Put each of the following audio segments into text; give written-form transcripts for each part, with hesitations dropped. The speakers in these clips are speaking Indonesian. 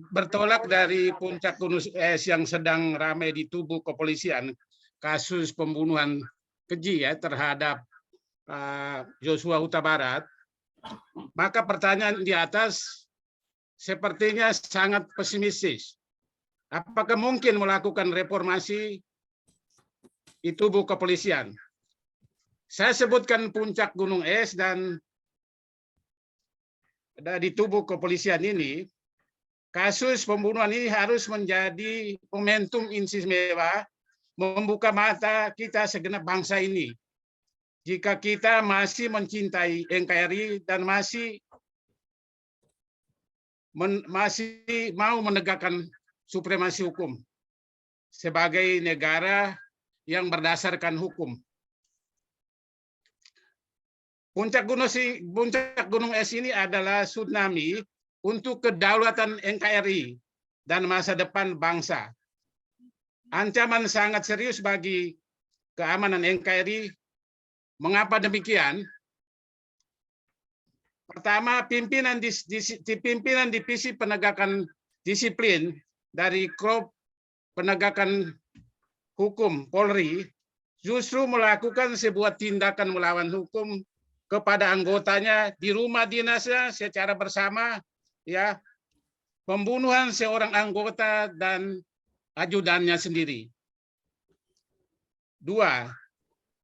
bertolak dari puncak gunung es yang sedang ramai di tubuh kepolisian, kasus pembunuhan keji ya terhadap Joshua Huta Barat, maka pertanyaan di atas sepertinya sangat pesimistis. Apakah mungkin melakukan reformasi di tubuh kepolisian? Saya sebutkan puncak gunung es dan di tubuh kepolisian ini, kasus pembunuhan ini harus menjadi momentum istimewa membuka mata kita segenap bangsa ini. Jika kita masih mencintai NKRI dan masih mau menegakkan supremasi hukum sebagai negara yang berdasarkan hukum. Puncak gunung es ini adalah tsunami untuk kedaulatan NKRI dan masa depan bangsa. Ancaman sangat serius bagi keamanan NKRI. Mengapa demikian? Pertama, pimpinan divisi penegakan disiplin dari Korps Penegakan Hukum Polri justru melakukan sebuah tindakan melawan hukum kepada anggotanya di rumah dinasnya secara bersama, ya, pembunuhan seorang anggota dan ajudannya sendiri. Dua,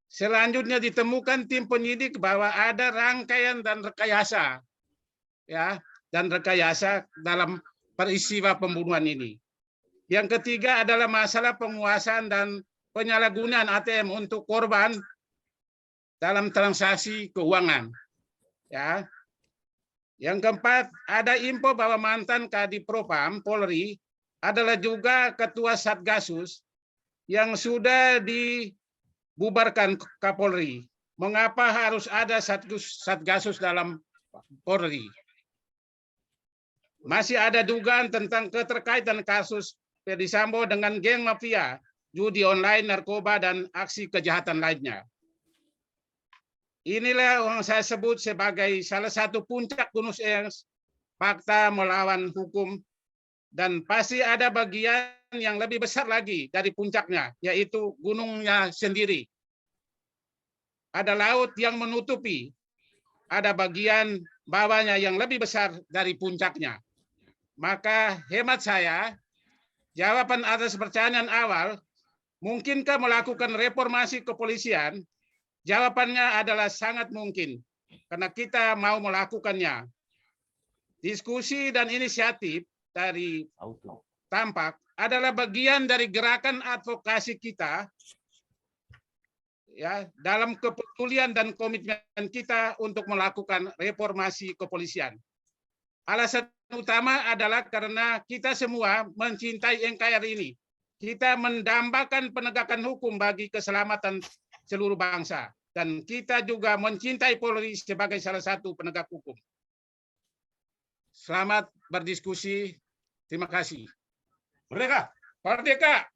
selanjutnya ditemukan tim penyidik bahwa ada rangkaian dan rekayasa, ya, dalam peristiwa pembunuhan ini. Yang ketiga adalah masalah penguasaan dan penyalahgunaan ATM untuk korban dalam transaksi keuangan. Ya. Yang keempat, ada info bahwa mantan Kadipropam Polri adalah juga ketua Satgasus yang sudah dibubarkan Kapolri. Mengapa harus ada Satgasus dalam Polri? Masih ada dugaan tentang keterkaitan kasus Ferdy Sambo dengan geng mafia, judi online, narkoba, dan aksi kejahatan lainnya. Inilah yang saya sebut sebagai salah satu puncak gunung es, fakta melawan hukum, dan pasti ada bagian yang lebih besar lagi dari puncaknya, yaitu gunungnya sendiri. Ada laut yang menutupi, ada bagian bawahnya yang lebih besar dari puncaknya. Maka hemat saya, jawaban atas pertanyaan awal, mungkinkah melakukan reformasi kepolisian? Jawabannya adalah sangat mungkin, karena kita mau melakukannya. Diskusi dan inisiatif dari Tampak adalah bagian dari gerakan advokasi kita, ya, dalam kepedulian dan komitmen kita untuk melakukan reformasi kepolisian. Alasan utama adalah karena kita semua mencintai NKRI ini. Kita mendambakan penegakan hukum bagi keselamatan seluruh bangsa. Dan kita juga mencintai Polri sebagai salah satu penegak hukum. Selamat berdiskusi. Terima kasih. Merdeka! Merdeka!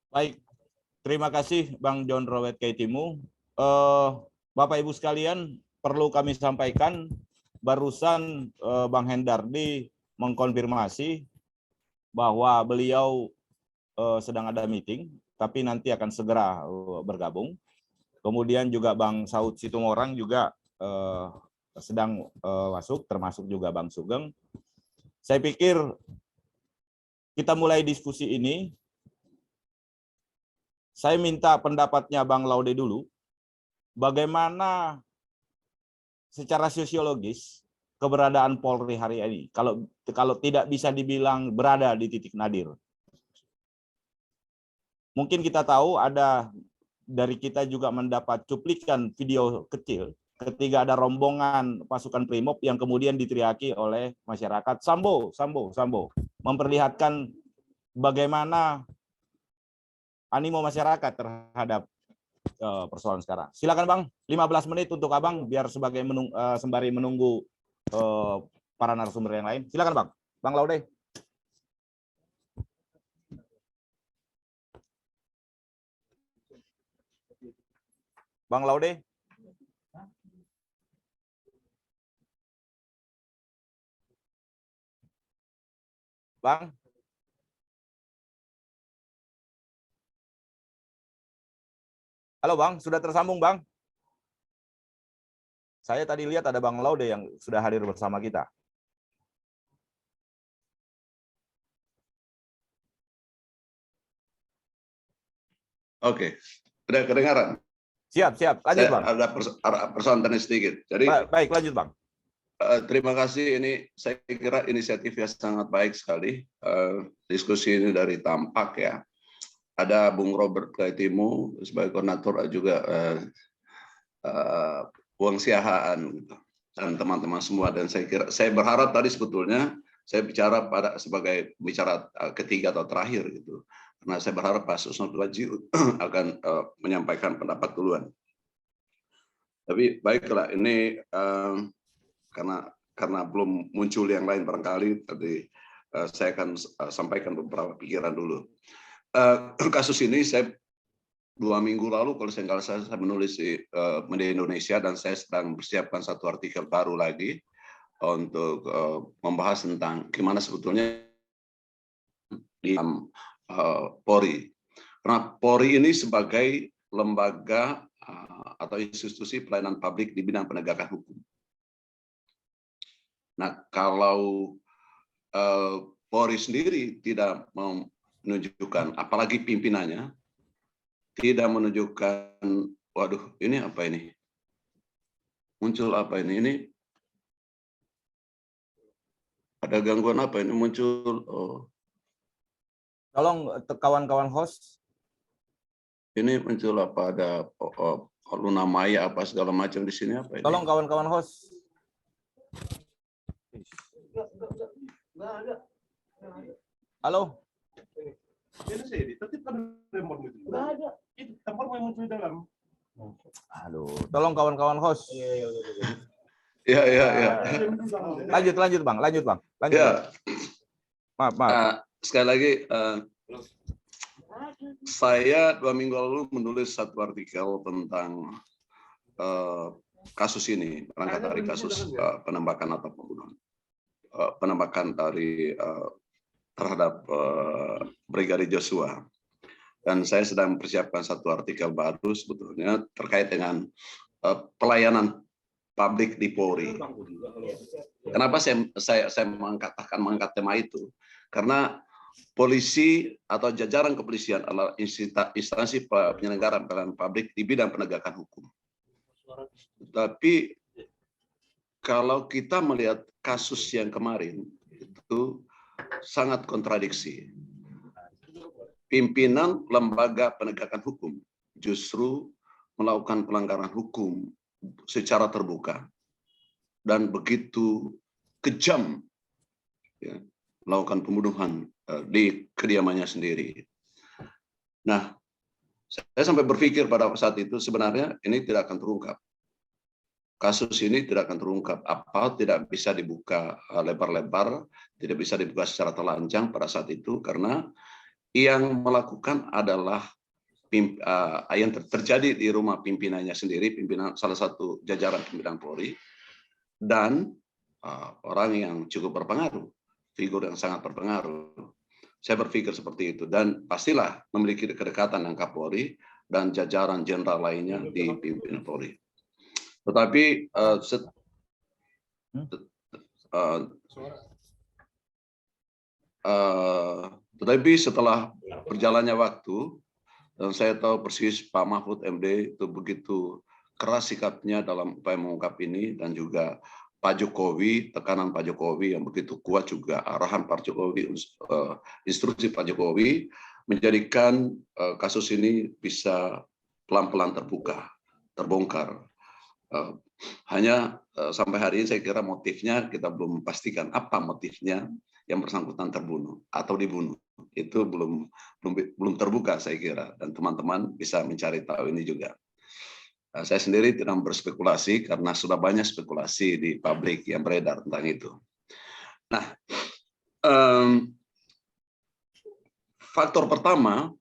Baik, terima kasih Bang John Rowet Kaitimu. Bapak Ibu sekalian, perlu kami sampaikan, barusan Bang Hendardi mengkonfirmasi bahwa beliau sedang ada meeting, tapi nanti akan segera bergabung. Kemudian juga Bang Saud Situmorang juga sedang masuk, termasuk juga Bang Sugeng. Saya pikir kita mulai diskusi ini. Saya minta pendapatnya Bang Laude dulu. Bagaimana secara sosiologis keberadaan Polri hari ini? Kalau tidak bisa dibilang berada di titik nadir. Mungkin kita tahu ada dari kita juga mendapat cuplikan video kecil ketika ada rombongan pasukan Brimob yang kemudian diteriaki oleh masyarakat Sambo, Sambo, Sambo, memperlihatkan bagaimana animo masyarakat terhadap persoalan sekarang. Silakan Bang, 15 menit untuk Abang biar sebagai sembari menunggu para narasumber yang lain. Silakan Bang. Bang Laude. Bang Laude. Bang. Halo Bang, sudah tersambung Bang? Saya tadi lihat ada Bang Laude yang sudah hadir bersama kita. Oke, sudah kedengaran. Siap, siap. Lanjut Bang. Ada persoalan teknis sedikit. Jadi baik, lanjut Bang. terima kasih. Ini saya kira inisiatif yang sangat baik sekali. Diskusi ini dari Tampak ya. Ada Bung Robert Kaitimu sebagai koordinator, juga Wang Siahaan dan teman-teman semua. Dan saya berharap tadi sebetulnya saya bicara sebagai bicara ketiga atau terakhir gitu. Karena saya berharap Pak Susno Waji akan menyampaikan pendapat duluan. Tapi baiklah, ini karena belum muncul yang lain barangkali, tadi saya akan sampaikan beberapa pikiran dulu. Kasus ini saya 2 minggu lalu kalau saya nggak salah saya menulis di Media Indonesia, dan saya sedang mempersiapkan satu artikel baru lagi untuk membahas tentang gimana sebetulnya di Polri. Karena Polri ini sebagai lembaga atau institusi pelayanan publik di bidang penegakan hukum. Nah, kalau Polri sendiri tidak menunjukkan, apalagi pimpinannya, tidak menunjukkan, waduh, ini apa ini? Muncul apa ini? Ini ada gangguan apa ini muncul? Oh. Tolong kawan-kawan host. Ini muncul apa? Ada Luna Maya apa segala macam di sini apa ini? Tolong kawan-kawan host. Halo. Aduh, tolong kawan-kawan host. Ya. Lanjut Bang. Lanjut. Ya. Maaf. Sekali lagi, saya 2 minggu lalu menulis satu artikel tentang kasus ini, berangkat dari kasus penembakan atau pembunuhan, penembakan terhadap Brigadir Joshua. Dan saya sedang mempersiapkan satu artikel baru sebetulnya terkait dengan pelayanan publik di Polri. Kenapa saya mengangkat tema itu? Karena polisi atau jajaran kepolisian adalah instansi penyelenggaraan pelayanan publik di bidang penegakan hukum. Tapi kalau kita melihat kasus yang kemarin itu sangat kontradiksi. Pimpinan lembaga penegakan hukum justru melakukan pelanggaran hukum secara terbuka dan begitu kejam, ya, melakukan pembunuhan di kediamannya sendiri. Nah, saya sampai berpikir pada saat itu sebenarnya ini tidak akan terungkap. Kasus ini tidak akan terungkap, tidak bisa dibuka lebar-lebar, tidak bisa dibuka secara telanjang pada saat itu, karena yang melakukan adalah yang terjadi di rumah pimpinannya sendiri, pimpinan salah satu jajaran pimpinan Polri, dan orang yang cukup berpengaruh, figur yang sangat berpengaruh. Saya berpikir seperti itu, dan pastilah memiliki kedekatan dengan Kapolri dan jajaran jenderal lainnya di pimpinan Polri. Tetapi setelah berjalannya waktu, dan saya tahu persis Pak Mahfud MD itu begitu keras sikapnya dalam upaya mengungkap ini, dan juga Pak Jokowi, tekanan Pak Jokowi yang begitu kuat, juga arahan Pak Jokowi, instruksi Pak Jokowi, menjadikan kasus ini bisa pelan-pelan terbongkar. Hanya sampai hari ini saya kira motifnya kita belum pastikan apa motifnya yang bersangkutan terbunuh atau dibunuh. Itu belum terbuka saya kira, dan teman-teman bisa mencari tahu ini juga. Saya sendiri tidak berspekulasi karena sudah banyak spekulasi di publik yang beredar tentang itu. Nah, faktor pertama,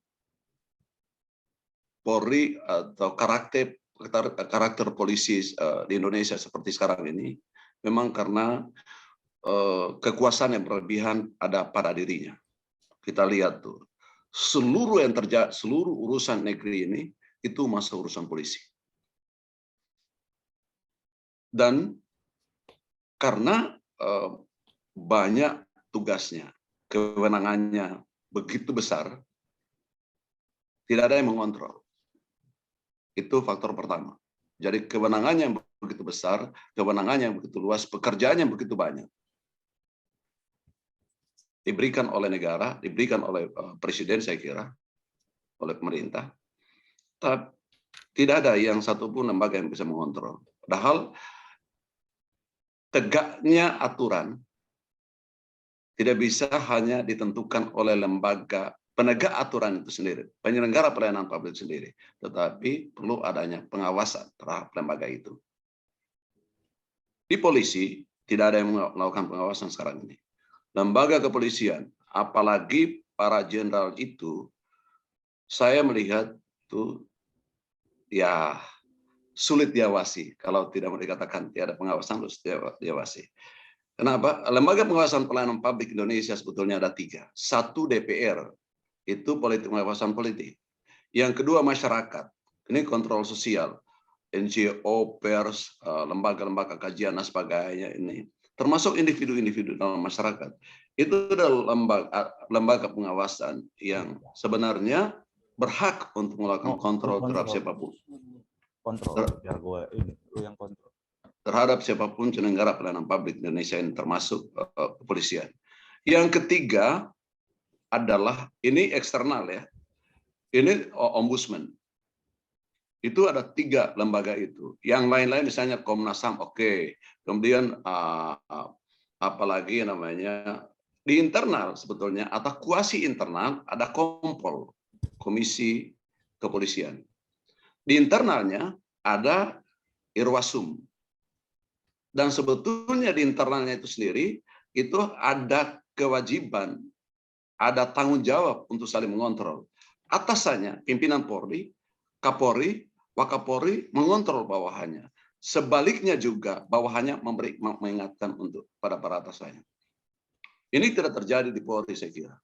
Polri atau karakter polisi di Indonesia seperti sekarang ini memang karena kekuasaan yang berlebihan ada pada dirinya. Kita lihat tuh, seluruh yang terjadi, seluruh urusan negeri ini itu masuk urusan polisi. Dan karena banyak tugasnya, kewenangannya begitu besar, tidak ada yang mengontrol. Itu faktor pertama. Jadi kewenangannya yang begitu besar, kewenangannya yang begitu luas, pekerjaan yang begitu banyak. Diberikan oleh negara, diberikan oleh presiden saya kira, oleh pemerintah. Tapi tidak ada yang satupun lembaga yang bisa mengontrol. Padahal tegaknya aturan tidak bisa hanya ditentukan oleh lembaga penegak aturan itu sendiri, penyelenggara pelayanan publik sendiri, tetapi perlu adanya pengawasan terhadap lembaga itu. Di polisi tidak ada yang melakukan pengawasan sekarang ini. Lembaga kepolisian, apalagi para jenderal itu, saya melihat itu ya sulit diawasi. Kalau tidak mau dikatakan tidak ada pengawasan, harus diawasi. Kenapa? Lembaga pengawasan pelayanan publik Indonesia sebetulnya ada 3. 1 DPR, itu pengawasan politik. Yang kedua masyarakat, ini kontrol sosial, NGO, pers, lembaga-lembaga kajian dan sebagainya ini, termasuk individu-individu dalam masyarakat. Itu adalah lembaga pengawasan yang sebenarnya berhak untuk melakukan kontrol terhadap siapapun. Kontrol, biar gue ini, lu yang kontrol. Terhadap siapapun penyelenggara pelayanan publik Indonesia ini termasuk kepolisian. Yang ketiga adalah ini eksternal ya. Ini ombudsman. Itu ada 3 lembaga itu. Yang lain-lain misalnya Komnas HAM, oke. Kemudian apalagi namanya di internal sebetulnya atau kuasi internal ada Kompol, Komisi Kepolisian. Di internalnya ada Irwasum. Dan sebetulnya di internalnya itu sendiri itu ada kewajiban, ada tanggung jawab untuk saling mengontrol. Atasannya pimpinan Polri, Kapolri, Wakapolri mengontrol bawahannya. Sebaliknya juga bawahannya mengingatkan untuk para atasannya. Ini tidak terjadi di Polri saya kira.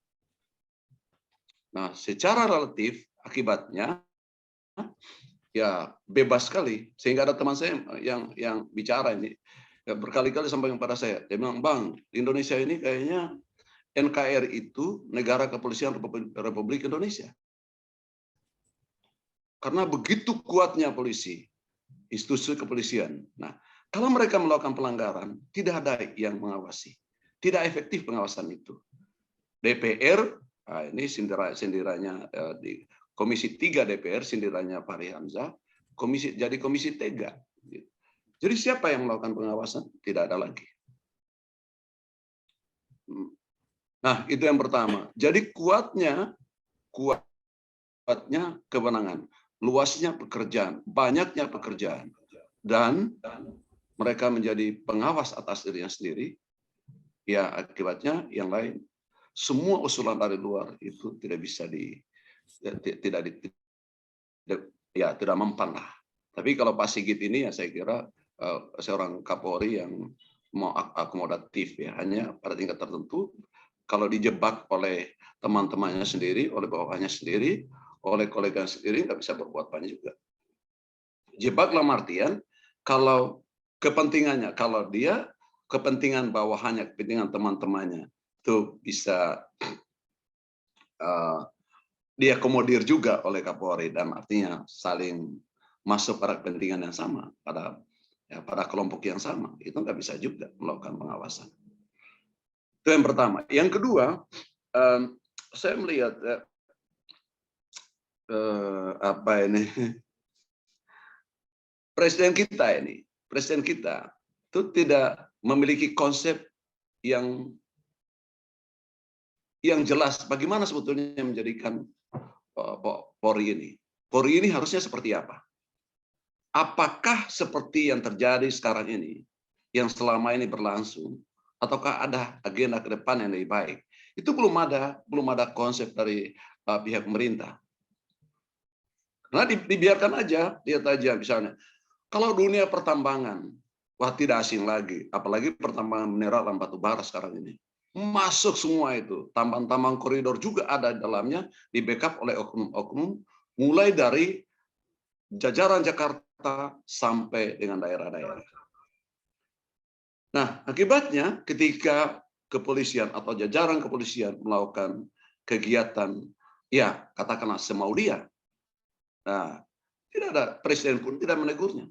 Nah, secara relatif akibatnya ya bebas sekali, sehingga ada teman saya yang bicara ini ya, berkali-kali sampaikan pada saya, dia bilang, Bang, di Indonesia ini kayaknya NKRI itu negara kepolisian Republik Indonesia, karena begitu kuatnya polisi, institusi kepolisian. Nah, kalau mereka melakukan pelanggaran, tidak ada yang mengawasi, tidak efektif pengawasan itu. DPR, nah ini sindirannya di Komisi 3 DPR, sindirannya Fahri Hamzah, jadi Komisi 3. Jadi siapa yang melakukan pengawasan? Tidak ada lagi. Nah, itu yang pertama. Jadi kuatnya kewenangan, luasnya pekerjaan, banyaknya pekerjaan, dan mereka menjadi pengawas atas dirinya sendiri. Ya, akibatnya yang lain, semua usulan dari luar itu tidak bisa tidak mempan lah. Tapi kalau Pak Sigit ini ya saya kira seorang Kapolri yang mau akomodatif ya, hanya pada tingkat tertentu. Kalau dijebak oleh teman-temannya sendiri, oleh bawahannya sendiri, oleh kolega sendiri, nggak bisa berbuat banyak juga. Jebak dalam artian kalau kepentingannya, kalau dia kepentingan bawahannya, kepentingan teman-temannya itu bisa diakomodir juga oleh Kapolri, dan artinya saling masuk pada kepentingan yang sama, pada kelompok yang sama, itu nggak bisa juga melakukan pengawasan. Itu yang pertama. Yang kedua, saya melihat presiden kita itu tidak memiliki konsep yang jelas bagaimana sebetulnya menjadikan Polri ini. Polri ini harusnya seperti apa? Apakah seperti yang terjadi sekarang ini, yang selama ini berlangsung, ataukah ada agenda ke depan yang lebih baik? Itu belum ada konsep dari pihak pemerintah. Karena dibiarkan aja, lihat aja misalnya, kalau dunia pertambangan wah tidak asing lagi. Apalagi pertambangan mineral dan batu bara sekarang ini. Masuk semua itu. Tambang-tambang koridor juga ada di dalamnya, di backup oleh oknum-oknum, mulai dari jajaran Jakarta sampai dengan daerah-daerah. Nah, akibatnya ketika kepolisian atau jajaran kepolisian melakukan kegiatan, ya katakanlah semau dia, nah, tidak ada, presiden pun tidak menegurnya.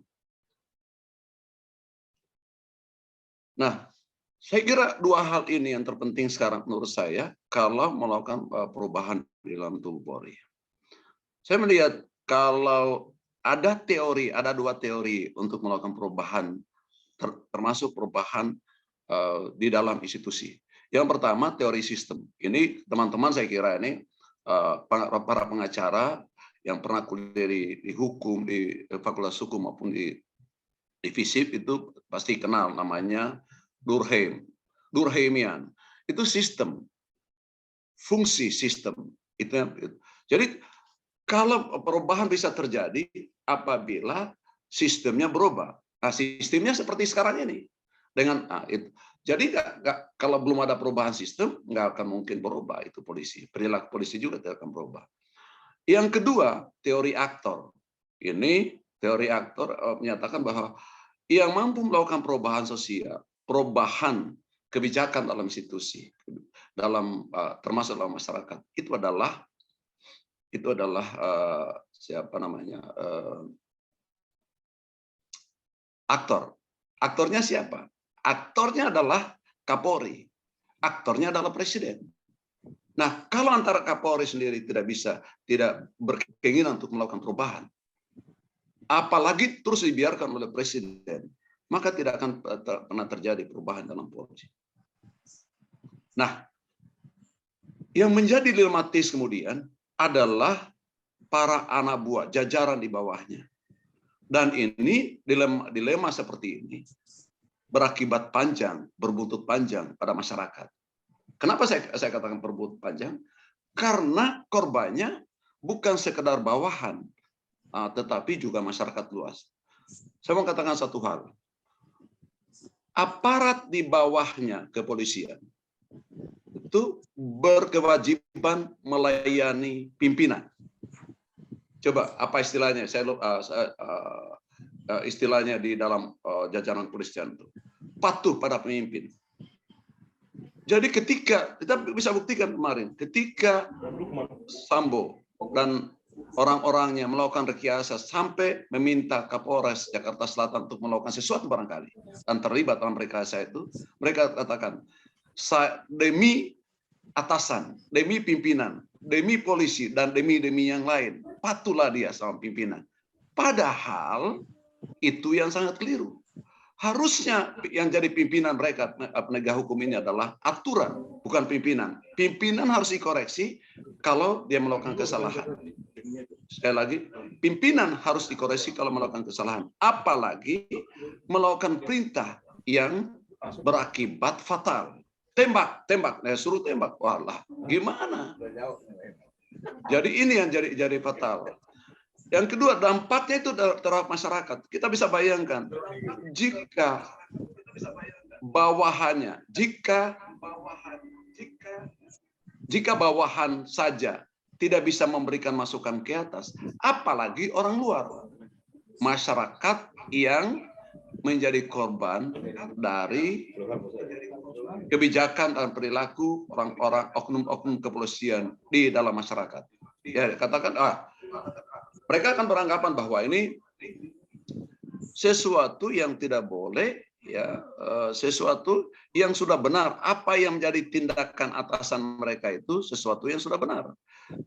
Nah, saya kira dua hal ini yang terpenting sekarang menurut saya kalau melakukan perubahan di dalam tubuh Polri. Saya melihat kalau ada teori, ada dua teori untuk melakukan perubahan, termasuk perubahan di dalam institusi. Yang pertama teori sistem. Ini teman-teman saya kira ini para pengacara yang pernah kuliah di hukum, di Fakultas Hukum maupun di FISIP itu pasti kenal namanya Durkheimian. Itu sistem, fungsi sistem. Jadi kalau perubahan bisa terjadi apabila sistemnya berubah. Nah, sistemnya seperti sekarang ini. Itu. Jadi kalau belum ada perubahan sistem, nggak akan mungkin berubah itu polisi. Perilaku polisi juga tidak akan berubah. Yang kedua, teori aktor. Ini teori aktor menyatakan bahwa yang mampu melakukan perubahan sosial, perubahan kebijakan dalam institusi, termasuk dalam masyarakat, itu adalah aktor. Aktornya siapa? Aktornya adalah Kapolri. Aktornya adalah presiden. Nah, kalau antara Kapolri sendiri tidak berkeinginan untuk melakukan perubahan, apalagi terus dibiarkan oleh presiden, maka tidak akan pernah terjadi perubahan dalam Polri. Nah, yang menjadi dilematis kemudian adalah para anak buah, jajaran di bawahnya. Dan ini dilema seperti ini berakibat panjang, berbuntut panjang pada masyarakat. Kenapa saya katakan berbuntut panjang? Karena korbannya bukan sekedar bawahan, tetapi juga masyarakat luas. Saya mau katakan satu hal. Aparat di bawahnya kepolisian itu berkewajiban melayani pimpinan. Coba apa istilahnya? Istilahnya di dalam jajaran kepolisian itu patuh pada pemimpin. Jadi ketika kita bisa buktikan kemarin, ketika Sambo dan orang-orangnya melakukan rekayasa sampai meminta Kapolres Jakarta Selatan untuk melakukan sesuatu barangkali dan terlibat dalam rekayasa itu, mereka katakan demi atasan, demi pimpinan, demi polisi dan demi yang lain, patuhlah dia sama pimpinan. Padahal itu yang sangat keliru. Harusnya yang jadi pimpinan mereka penegak hukum ini adalah aturan, bukan pimpinan. Pimpinan harus dikoreksi kalau dia melakukan kesalahan. Sekali lagi, pimpinan harus dikoreksi kalau melakukan kesalahan. Apalagi melakukan perintah yang berakibat fatal. Tembak, suruh tembak. Walah, gimana? Jadi ini yang jadi fatal. Yang kedua, dampaknya itu terhadap masyarakat. Kita bisa bayangkan, jika bawahannya, jika bawahan saja tidak bisa memberikan masukan ke atas, apalagi orang luar, masyarakat yang menjadi korban dari kebijakan dan perilaku orang-orang oknum-oknum kepolisian di dalam masyarakat. Ya, katakan, mereka akan beranggapan bahwa ini sesuatu yang tidak boleh, ya, sesuatu yang sudah benar. Apa yang menjadi tindakan atasan mereka itu sesuatu yang sudah benar.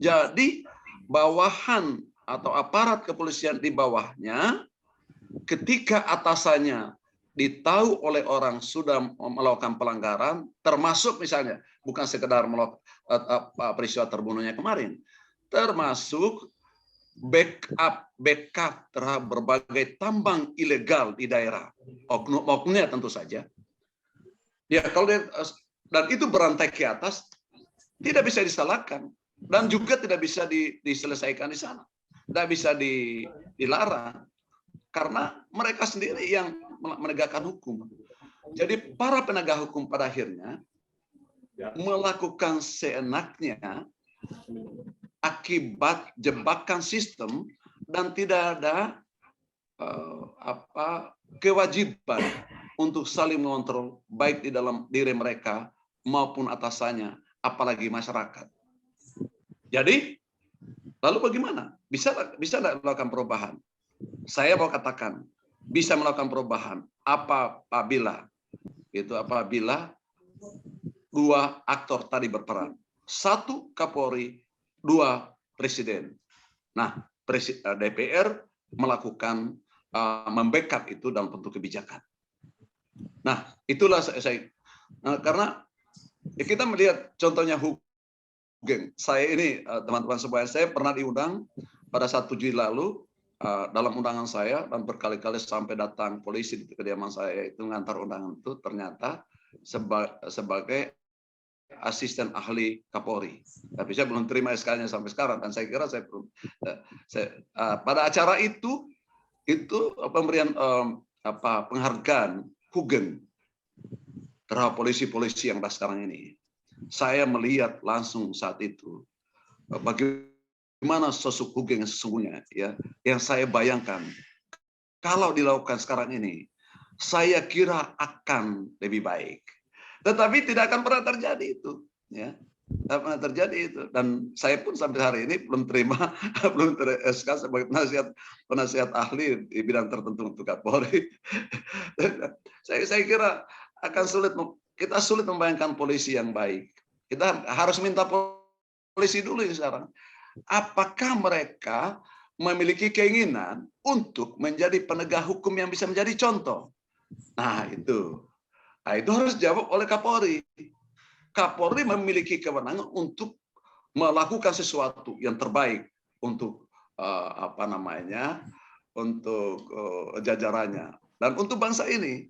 Jadi bawahan atau aparat kepolisian di bawahnya, ketika atasannya ditahu oleh orang sudah melakukan pelanggaran, termasuk misalnya bukan sekedar melakukan peristiwa terbunuhnya kemarin, termasuk backup terhadap berbagai tambang ilegal di daerah, oknum-oknumnya tentu saja. Ya, dan itu berantai ke atas, tidak bisa disalahkan dan juga tidak bisa diselesaikan di sana, tidak bisa dilarang karena mereka sendiri yang menegakkan hukum. Jadi para penegak hukum pada akhirnya melakukan seenaknya akibat jebakan sistem dan tidak ada kewajiban untuk saling mengontrol baik di dalam diri mereka maupun atasannya, apalagi masyarakat. Jadi lalu bagaimana? Bisa tidak melakukan perubahan? Saya mau katakan bisa melakukan perubahan apabila dua aktor tadi berperan. Satu Kapolri, dua Presiden. Nah, DPR melakukan membackup itu dalam bentuk kebijakan. Nah, itulah saya karena kita melihat contohnya Hugeng. Saya ini teman-teman semuanya, saya pernah diundang pada 1 Juli lalu dalam undangan saya dan berkali-kali sampai datang polisi di kediaman saya itu mengantar undangan itu ternyata sebagai asisten ahli Kapolri. Tapi saya belum terima SK-nya sampai sekarang dan saya kira saya belum. Pada acara itu pemberian penghargaan Hugeng terhadap polisi-polisi yang ada sekarang ini. Saya melihat langsung saat itu bagaimana sosok Hugeng yang sesungguhnya, ya, yang saya bayangkan kalau dilakukan sekarang ini, saya kira akan lebih baik. Tetapi tidak akan pernah terjadi itu, ya. Tidak pernah terjadi itu, dan saya pun sampai hari ini belum terima SK sebagai penasihat ahli di bidang tertentu untuk Kapolri. Saya kira akan sulit, kita sulit membayangkan polisi yang baik. Kita harus minta polisi dulu sekarang. Apakah mereka memiliki keinginan untuk menjadi penegak hukum yang bisa menjadi contoh? Nah itu harus dijawab oleh Kapolri. Kapolri memiliki kewenangan untuk melakukan sesuatu yang terbaik untuk untuk jajarannya dan untuk bangsa ini.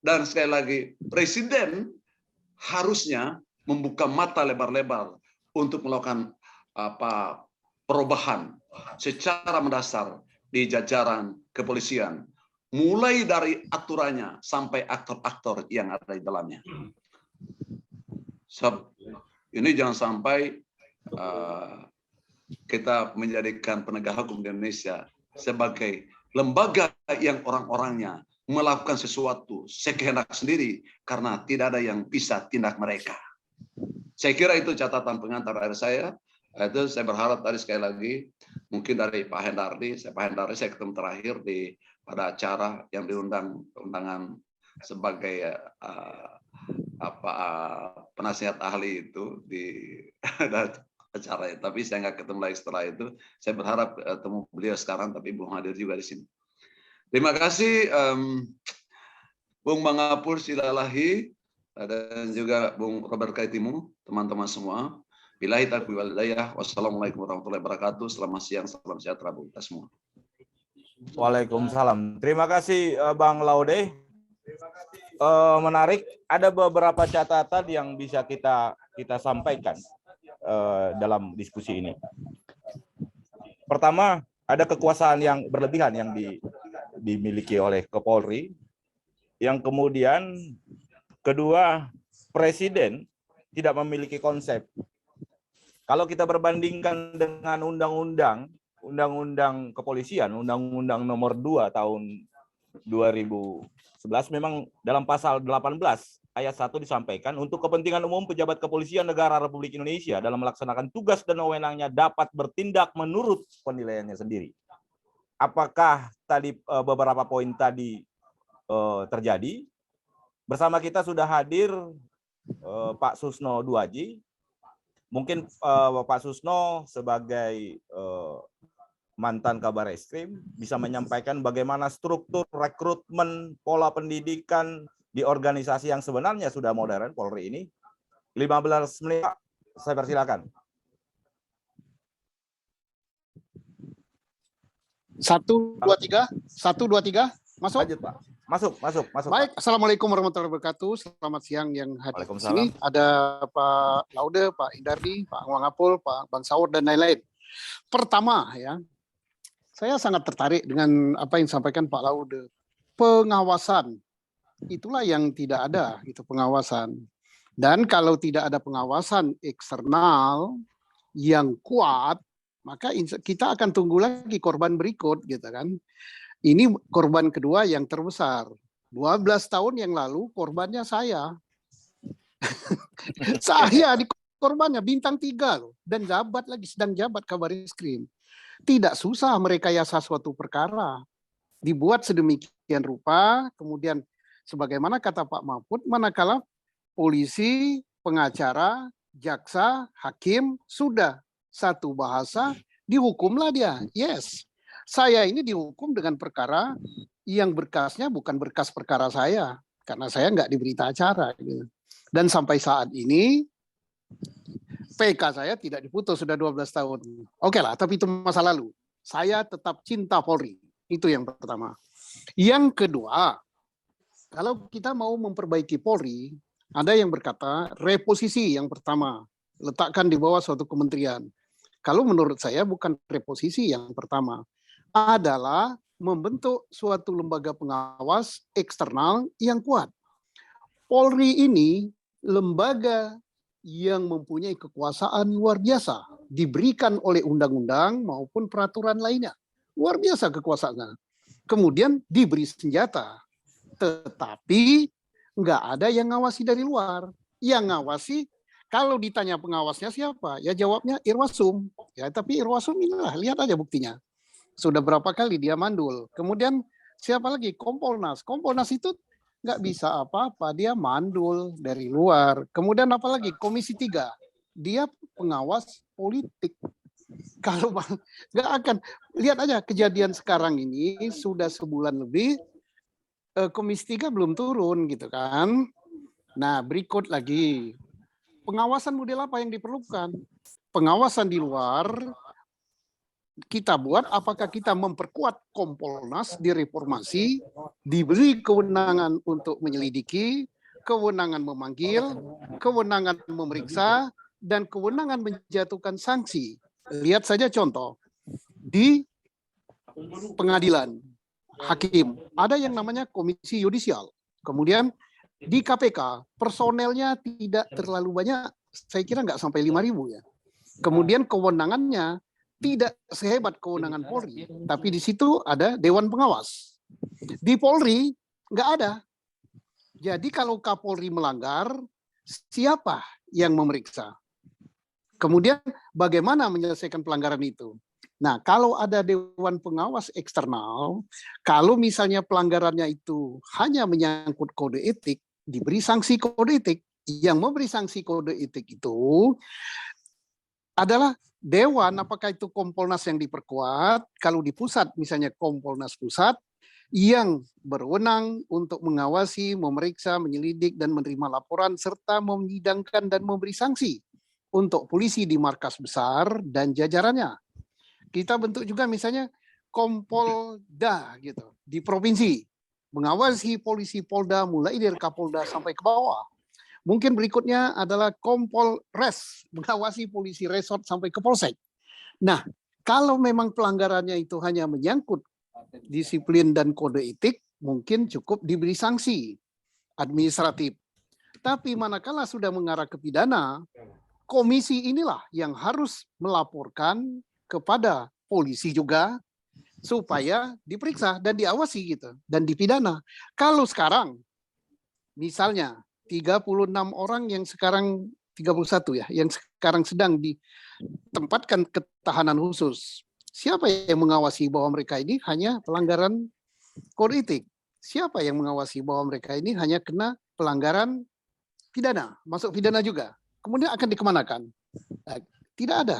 Dan sekali lagi, Presiden harusnya membuka mata lebar-lebar untuk melakukan perubahan secara mendasar di jajaran kepolisian, mulai dari aturannya sampai aktor-aktor yang ada di dalamnya. Ini jangan sampai kita menjadikan penegak hukum di Indonesia sebagai lembaga yang orang-orangnya melakukan sesuatu sekehendak sendiri karena tidak ada yang bisa tindak mereka. Saya kira itu catatan pengantar dari saya. Itu saya berharap tadi sekali lagi mungkin dari Pak Hendardi, saya ketemu terakhir pada acara yang diundang undangan sebagai penasihat ahli itu di acara itu. Tapi saya nggak ketemu lagi setelah itu. Saya berharap ketemu beliau sekarang, tapi belum hadir juga di sini. Terima kasih Bung Mangapul Silalahi dan juga Bung Robert Kaitimu, teman-teman semua. Billahi taufiq wal hidayah. Wassalamualaikum warahmatullahi wabarakatuh. Selamat siang, salam sejahtera buat kita semua. Waalaikumsalam. Terima kasih Bang Laude. Menarik. Ada beberapa catatan yang bisa kita sampaikan dalam diskusi ini. Pertama, ada kekuasaan yang berlebihan yang dimiliki oleh Kapolri. Yang kemudian kedua, Presiden tidak memiliki konsep. Kalau kita berbandingkan dengan undang-undang kepolisian, Undang-Undang Nomor 2 tahun 2011, memang dalam pasal 18 ayat 1 disampaikan untuk kepentingan umum pejabat kepolisian negara Republik Indonesia dalam melaksanakan tugas dan wewenangnya dapat bertindak menurut penilaiannya sendiri. Apakah tadi beberapa poin tadi terjadi? Bersama kita sudah hadir Pak Susno Duaji. Mungkin Pak Susno sebagai mantan Kabar Eskrim bisa menyampaikan bagaimana struktur rekrutmen pola pendidikan di organisasi yang sebenarnya sudah modern, Polri ini. 15 menit, saya persilakan. 1, 2, 3. Masuk? Lanjut, Pak. Masuk. Baik, Pak. Assalamualaikum warahmatullahi wabarakatuh. Selamat siang yang hadir di sini. Ada Pak Laude, Pak Indardi, Pak Mangapul, Pak Bang Saur, dan lain-lain. Pertama, ya, saya sangat tertarik dengan apa yang disampaikan Pak Laude. pengawasan. Itulah yang tidak ada, itu pengawasan. Dan kalau tidak ada pengawasan eksternal yang kuat, maka kita akan tunggu lagi korban berikut gitu kan. Ini korban kedua yang terbesar. 12 tahun yang lalu korbannya saya. Saya di korbannya bintang 3 loh, dan jabat lagi, sedang jabat Kabarisskrim. Tidak susah merekayasa suatu perkara. Dibuat sedemikian rupa, kemudian sebagaimana kata Pak Mahfud, manakala polisi, pengacara, jaksa, hakim sudah satu bahasa, dihukumlah dia. Yes, saya ini dihukum dengan perkara yang berkasnya bukan berkas perkara saya, karena saya nggak di berita acara. Gitu. Dan sampai saat ini, PK saya tidak diputus, sudah 12 tahun. Oke lah, tapi itu masa lalu. Saya tetap cinta Polri. Itu yang pertama. Yang kedua, kalau kita mau memperbaiki Polri, ada yang berkata reposisi yang pertama, letakkan di bawah suatu kementerian. Kalau menurut saya bukan reposisi yang pertama, adalah membentuk suatu lembaga pengawas eksternal yang kuat. Polri ini lembaga yang mempunyai kekuasaan luar biasa, diberikan oleh undang-undang maupun peraturan lainnya. Luar biasa kekuasaannya. Kemudian diberi senjata, tetapi nggak ada yang ngawasi dari luar. Yang ngawasi, kalau ditanya pengawasnya siapa, ya jawabnya Irwasum. Ya, tapi Irwasum inilah, lihat aja buktinya. Sudah berapa kali dia mandul. Kemudian siapa lagi? Kompolnas. Kompolnas itu nggak bisa apa-apa, dia mandul dari luar. Kemudian apalagi? Komisi 3. Dia pengawas politik. Kalau nggak akan, lihat aja kejadian sekarang ini sudah sebulan lebih, Komisi 3 belum turun gitu kan. Nah, berikut lagi. Pengawasan model apa yang diperlukan? Pengawasan di luar kita buat, apakah kita memperkuat Kompolnas direformasi, diberi kewenangan untuk menyelidiki, kewenangan memanggil, kewenangan memeriksa, dan kewenangan menjatuhkan sanksi. Lihat saja contoh di pengadilan hakim, ada yang namanya komisi yudisial. Kemudian di KPK personelnya tidak terlalu banyak, saya kira nggak sampai 5.000 ya. Kemudian kewenangannya tidak sehebat kewenangan Polri, tapi di situ ada Dewan Pengawas. Di Polri nggak ada. Jadi kalau Kapolri melanggar, siapa yang memeriksa? Kemudian bagaimana menyelesaikan pelanggaran itu? Nah, kalau ada Dewan Pengawas eksternal, kalau misalnya pelanggarannya itu hanya menyangkut kode etik, diberi sanksi kode etik. Yang memberi sanksi kode etik itu adalah Dewan, apakah itu Kompolnas yang diperkuat, kalau di pusat misalnya Kompolnas pusat, yang berwenang untuk mengawasi, memeriksa, menyelidik, dan menerima laporan, serta menyidangkan dan memberi sanksi untuk polisi di markas besar dan jajarannya. Kita bentuk juga misalnya Kompolda gitu, di provinsi, mengawasi polisi Polda mulai dari Kapolda sampai ke bawah. Mungkin berikutnya adalah Kompolres, mengawasi polisi resort sampai ke Polsek. Nah, kalau memang pelanggarannya itu hanya menyangkut disiplin dan kode etik, mungkin cukup diberi sanksi administratif. Tapi manakala sudah mengarah ke pidana, komisi inilah yang harus melaporkan kepada polisi juga, supaya diperiksa dan diawasi gitu, dan dipidana. Kalau sekarang, misalnya, 36 orang yang sekarang 31 ya, yang sekarang sedang ditempatkan ketahanan khusus. Siapa yang mengawasi bahwa mereka ini hanya pelanggaran kode etik? Siapa yang mengawasi bahwa mereka ini hanya kena pelanggaran pidana, masuk pidana juga? Kemudian akan dikemanakan? Nah, tidak ada.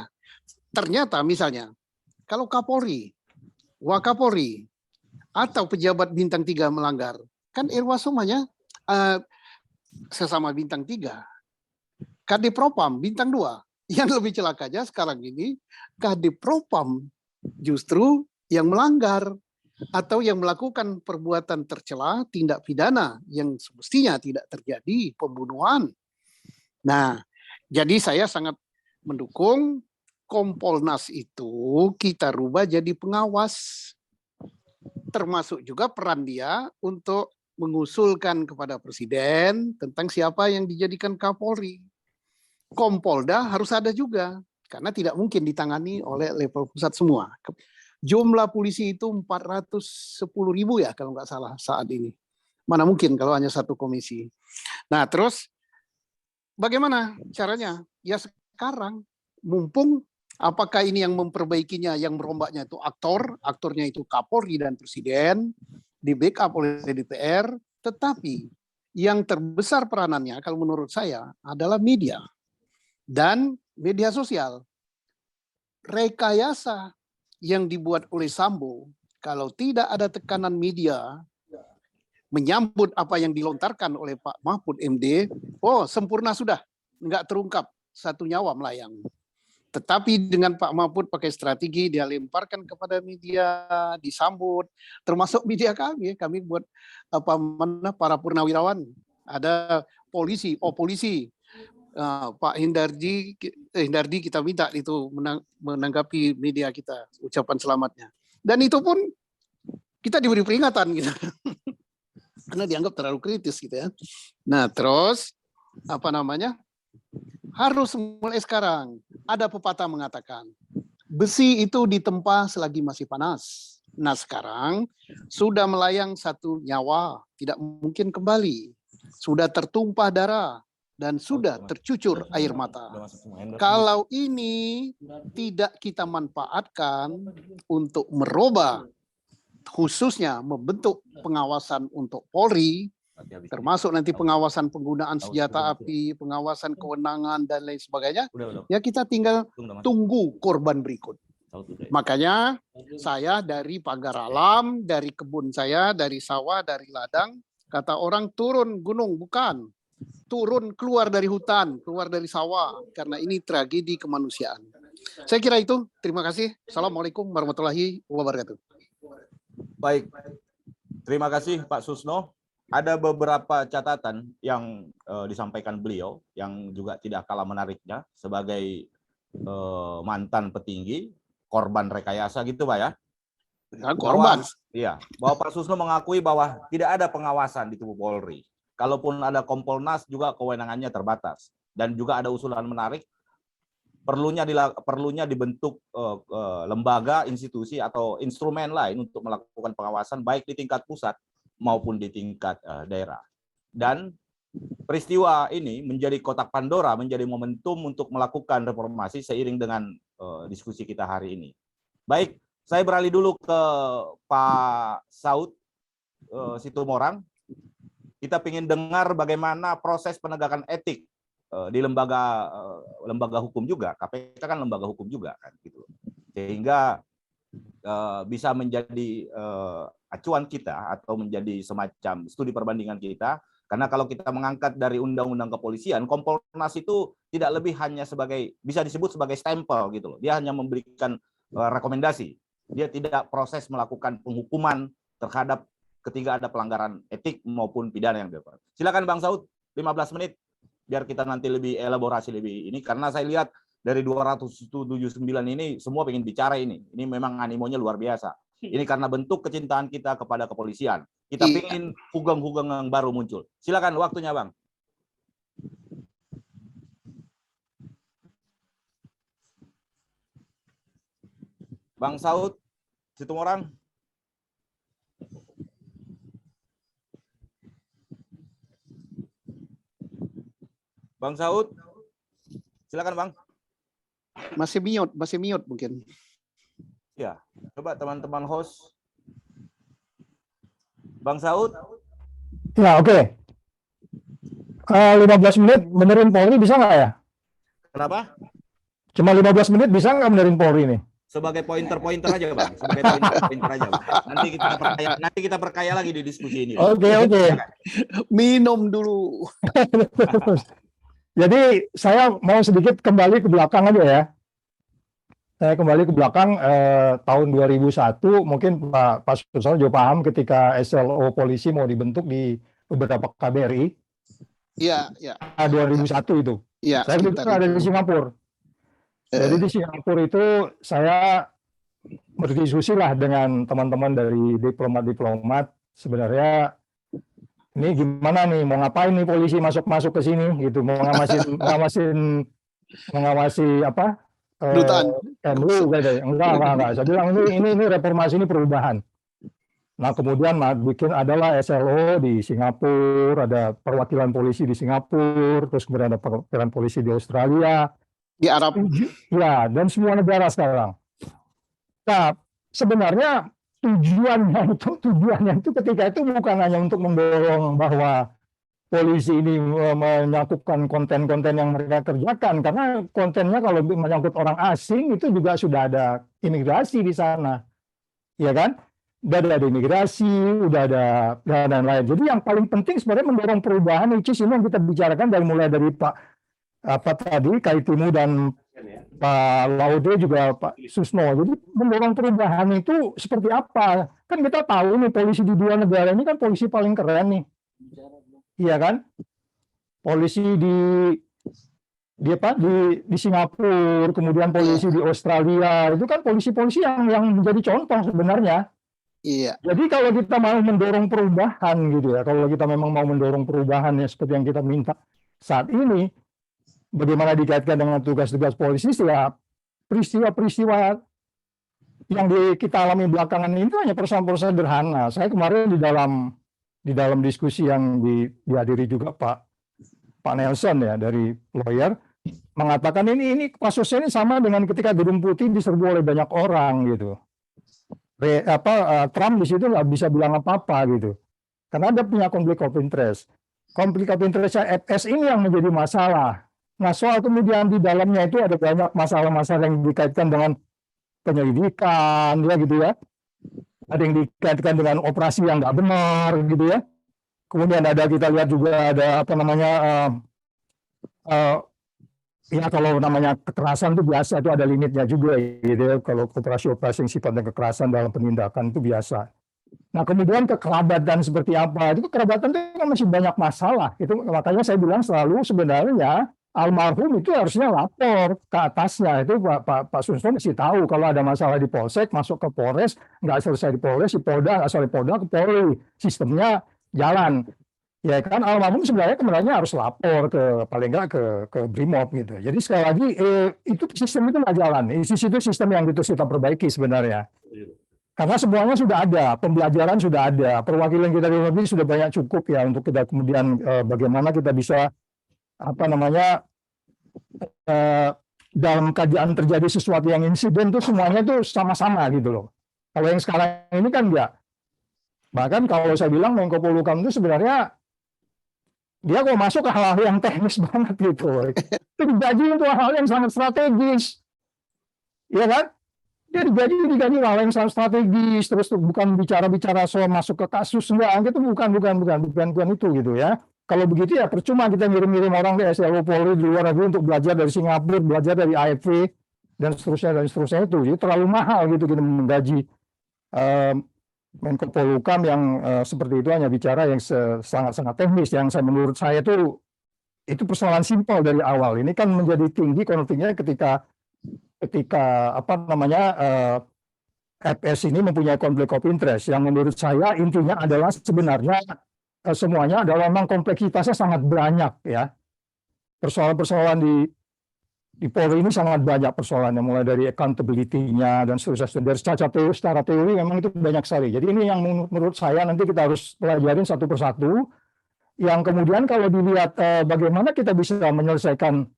Ternyata misalnya, kalau Kapolri, Wakapolri, atau pejabat bintang 3 melanggar, kan Irwasum hanya sesama bintang 3. Kadipropam bintang 2. Yang lebih celakanya sekarang ini Kadipropam justru yang melanggar atau yang melakukan perbuatan tercela, tindak pidana yang semestinya tidak terjadi, pembunuhan. Nah, jadi saya sangat mendukung Kompolnas itu kita rubah jadi pengawas. termasuk juga peran dia untuk mengusulkan kepada Presiden tentang siapa yang dijadikan Kapolri. Kompolda harus ada juga, karena tidak mungkin ditangani oleh level pusat semua. Jumlah polisi itu 410.000 ya kalau nggak salah saat ini. Mana mungkin kalau hanya satu komisi. Nah terus bagaimana caranya? Ya sekarang mumpung apakah ini yang memperbaikinya, yang merombaknya itu aktornya itu Kapolri dan Presiden, di backup oleh DPR, tetapi yang terbesar peranannya kalau menurut saya adalah media dan media sosial. Rekayasa yang dibuat oleh Sambo, kalau tidak ada tekanan media menyambut apa yang dilontarkan oleh Pak Mahfud MD, oh sempurna sudah, nggak terungkap, satu nyawa melayang. Tetapi dengan Pak Mahfud pakai strategi, dia lemparkan kepada media, disambut, termasuk media kami buat para purnawirawan, ada polisi, Pak Hindardi kita minta itu menanggapi media kita, ucapan selamatnya. Dan itu pun kita diberi peringatan gitu. Karena dianggap terlalu kritis gitu ya. Nah, terus harus mulai sekarang. Ada pepatah mengatakan, besi itu ditempa selagi masih panas. Nah, sekarang sudah melayang satu nyawa, tidak mungkin kembali. Sudah tertumpah darah dan sudah tercucur air mata. Kalau ini tidak kita manfaatkan untuk merubah, khususnya membentuk pengawasan untuk Polri, termasuk nanti pengawasan penggunaan senjata api, pengawasan kewenangan dan lain sebagainya, ya kita tinggal tunggu korban berikut. Makanya saya dari pagar alam, dari kebun saya, dari sawah, dari ladang, kata orang turun gunung, bukan. Turun keluar dari hutan, keluar dari sawah, karena ini tragedi kemanusiaan. Saya kira itu, terima kasih. Assalamualaikum warahmatullahi wabarakatuh. Baik, terima kasih Pak Susno. Ada beberapa catatan yang disampaikan beliau yang juga tidak kalah menariknya sebagai mantan petinggi, korban rekayasa gitu Pak ya. Korban. Bahwa Pak Susno mengakui bahwa tidak ada pengawasan di tubuh Polri. Kalaupun ada Kompolnas juga kewenangannya terbatas. Dan juga ada usulan menarik, perlunya dibentuk lembaga, institusi atau instrumen lain untuk melakukan pengawasan baik di tingkat pusat maupun di tingkat daerah. Dan peristiwa ini menjadi kotak Pandora, menjadi momentum untuk melakukan reformasi seiring dengan diskusi kita hari ini. Baik, saya beralih dulu ke Pak Saud Situmorang. Kita ingin dengar bagaimana proses penegakan etik di lembaga hukum juga. KPK kan lembaga hukum juga kan gitu. Sehingga bisa menjadi acuan kita atau menjadi semacam studi perbandingan kita, karena kalau kita mengangkat dari undang-undang kepolisian, Kompolnas itu tidak lebih hanya bisa disebut sebagai stempel gitu loh. Dia hanya memberikan rekomendasi. Dia tidak proses melakukan penghukuman terhadap ketika ada pelanggaran etik maupun pidana yang dilakukan. Silakan Bang Saud, 15 menit biar kita nanti lebih elaborasi lebih ini, karena saya lihat dari 279 ini semua pengen bicara ini. Ini memang animonya luar biasa. Ini karena bentuk kecintaan kita kepada kepolisian. Kita pengen hugeng-hugeng yang baru muncul. Silakan waktunya, Bang. Bang Saud Situmorang. Bang Saud, silakan Bang. Masih mute mungkin. Ya, coba teman-teman host. Bang Saud. Ya, oke. 15 menit benerin Polri bisa nggak ya? Kenapa? Cuma 15 menit bisa nggak benerin Polri nih? Sebagai pointer-pointer aja Bang. Sebagai pointer aja Bang. Nanti kita perkaya lagi di diskusi ini. Oke. Minum dulu. Jadi saya mau sedikit kembali ke belakang aja ya. Saya kembali ke belakang tahun 2001, mungkin Pak Susno juga paham ketika SLO polisi mau dibentuk di beberapa KBRI. Iya. 2001 itu. Ya, saya kebetulan ada di Singapura. Jadi di Singapura itu saya berdiskusi lah dengan teman-teman dari diplomat-diplomat, sebenarnya ini gimana nih, mau ngapain nih polisi masuk-masuk ke sini gitu, mau mengawasi apa? Dutaan. MU gitu. Enggak. Saya bilang ini reformasi, ini perubahan. Nah, kemudian bikin adalah SLO di Singapura, ada perwakilan polisi di Singapura, terus kemudian ada perwakilan polisi di Australia, Di Arab. ya, dan semua negara sekarang. Nah, sebenarnya tujuannya itu ketika itu bukan hanya untuk mendorong bahwa polisi ini menyangkutkan konten-konten yang mereka kerjakan, karena kontennya kalau menyangkut orang asing itu juga sudah ada imigrasi di sana, ya kan? Udah ada imigrasi, udah ada dan lain-lain. Jadi yang paling penting sebenarnya mendorong perubahan, which is ini yang kita bicarakan mulai dari Pak Kaitimu dan Pak Laude juga Pak Susno. Jadi mendorong perubahan itu seperti apa? Kan kita tahu nih polisi di dua negara ini kan polisi paling keren nih. Iya kan? Polisi di Singapura, kemudian polisi di Australia, itu kan polisi-polisi yang menjadi contoh sebenarnya. Iya. Jadi kalau kita mau mendorong perubahan gitu ya, kalau kita memang mau mendorong perubahan ya seperti yang kita minta saat ini, bagaimana dikaitkan dengan tugas-tugas polisi, ya peristiwa-peristiwa yang kita alami belakangan ini itu hanya persoalan-persoalan sederhana. Saya kemarin di dalam diskusi yang dihadiri juga Pak Nelson ya dari lawyer, mengatakan ini kasusnya ini sama dengan ketika Gedung Putih diserbu oleh banyak orang gitu. Trump di situ nggak bisa bilang apa-apa gitu, karena ada punya konflik of interest. Konflik of interestnya FS ini yang menjadi masalah. Nah, soal kemudian di dalamnya itu ada banyak masalah-masalah yang dikaitkan dengan penyelidikan, ya gitu ya. Ada yang dikaitkan dengan operasi yang nggak benar, gitu ya. Kemudian kita lihat juga ada apa namanya, ya kalau namanya kekerasan itu biasa, itu ada limitnya juga, gitu ya. Kalau operasi-operasi yang sifatnya kekerasan dalam penindakan itu biasa. Nah, kemudian kekerabatan seperti apa? Itu kekerabatan itu kan masih banyak masalah. Itu makanya saya bilang selalu sebenarnya almarhum itu harusnya lapor ke atasnya. Itu Pak Susno mesti tahu kalau ada masalah di Polsek, masuk ke Polres, nggak selesai di Polres, di Polda, nggak selesai di Polda, ke Polri. Sistemnya jalan. Ya kan, almarhum sebenarnya harus lapor paling nggak ke Brimob gitu. Jadi sekali lagi itu sistem itu nggak jalan. Itu sistem yang harus kita perbaiki sebenarnya. Karena semuanya sudah ada, pembelajaran sudah ada, perwakilan kita di luar negeri sudah banyak cukup ya untuk kita kemudian bagaimana kita bisa dalam keadaan terjadi sesuatu yang insiden itu semuanya itu sama-sama gitu loh. Kalau yang sekarang ini kan enggak. Bahkan kalau saya bilang Menko Polhukam itu sebenarnya dia kok masuk ke hal-hal yang teknis banget gitu. Itu digaji untuk hal-hal yang sangat strategis. Iya kan? Dia digaji hal yang sangat strategis, terus bukan bicara soal masuk ke kasus, enggak, itu bukan itu gitu ya. Kalau begitu ya percuma kita ngirim orang ke SLO Polri di luar negeri untuk belajar dari Singapura, belajar dari AFP dan seterusnya itu. Jadi terlalu mahal gitu kita menggaji Menko Polhukam yang seperti itu hanya bicara yang sangat-sangat teknis, yang menurut saya itu persoalan simpel dari awal. Ini kan menjadi tinggi konfliknya ketika FS ini mempunyai konflik of interest, yang menurut saya intinya adalah sebenarnya semuanya adalah memang kompleksitasnya sangat banyak ya. Persoalan-persoalan di Polri ini sangat banyak persoalannya, mulai dari accountability-nya dan seterusnya. Dari secara teori memang itu banyak sekali. Jadi ini yang menurut saya nanti kita harus pelajarin satu persatu. Yang kemudian kalau dilihat bagaimana kita bisa menyelesaikan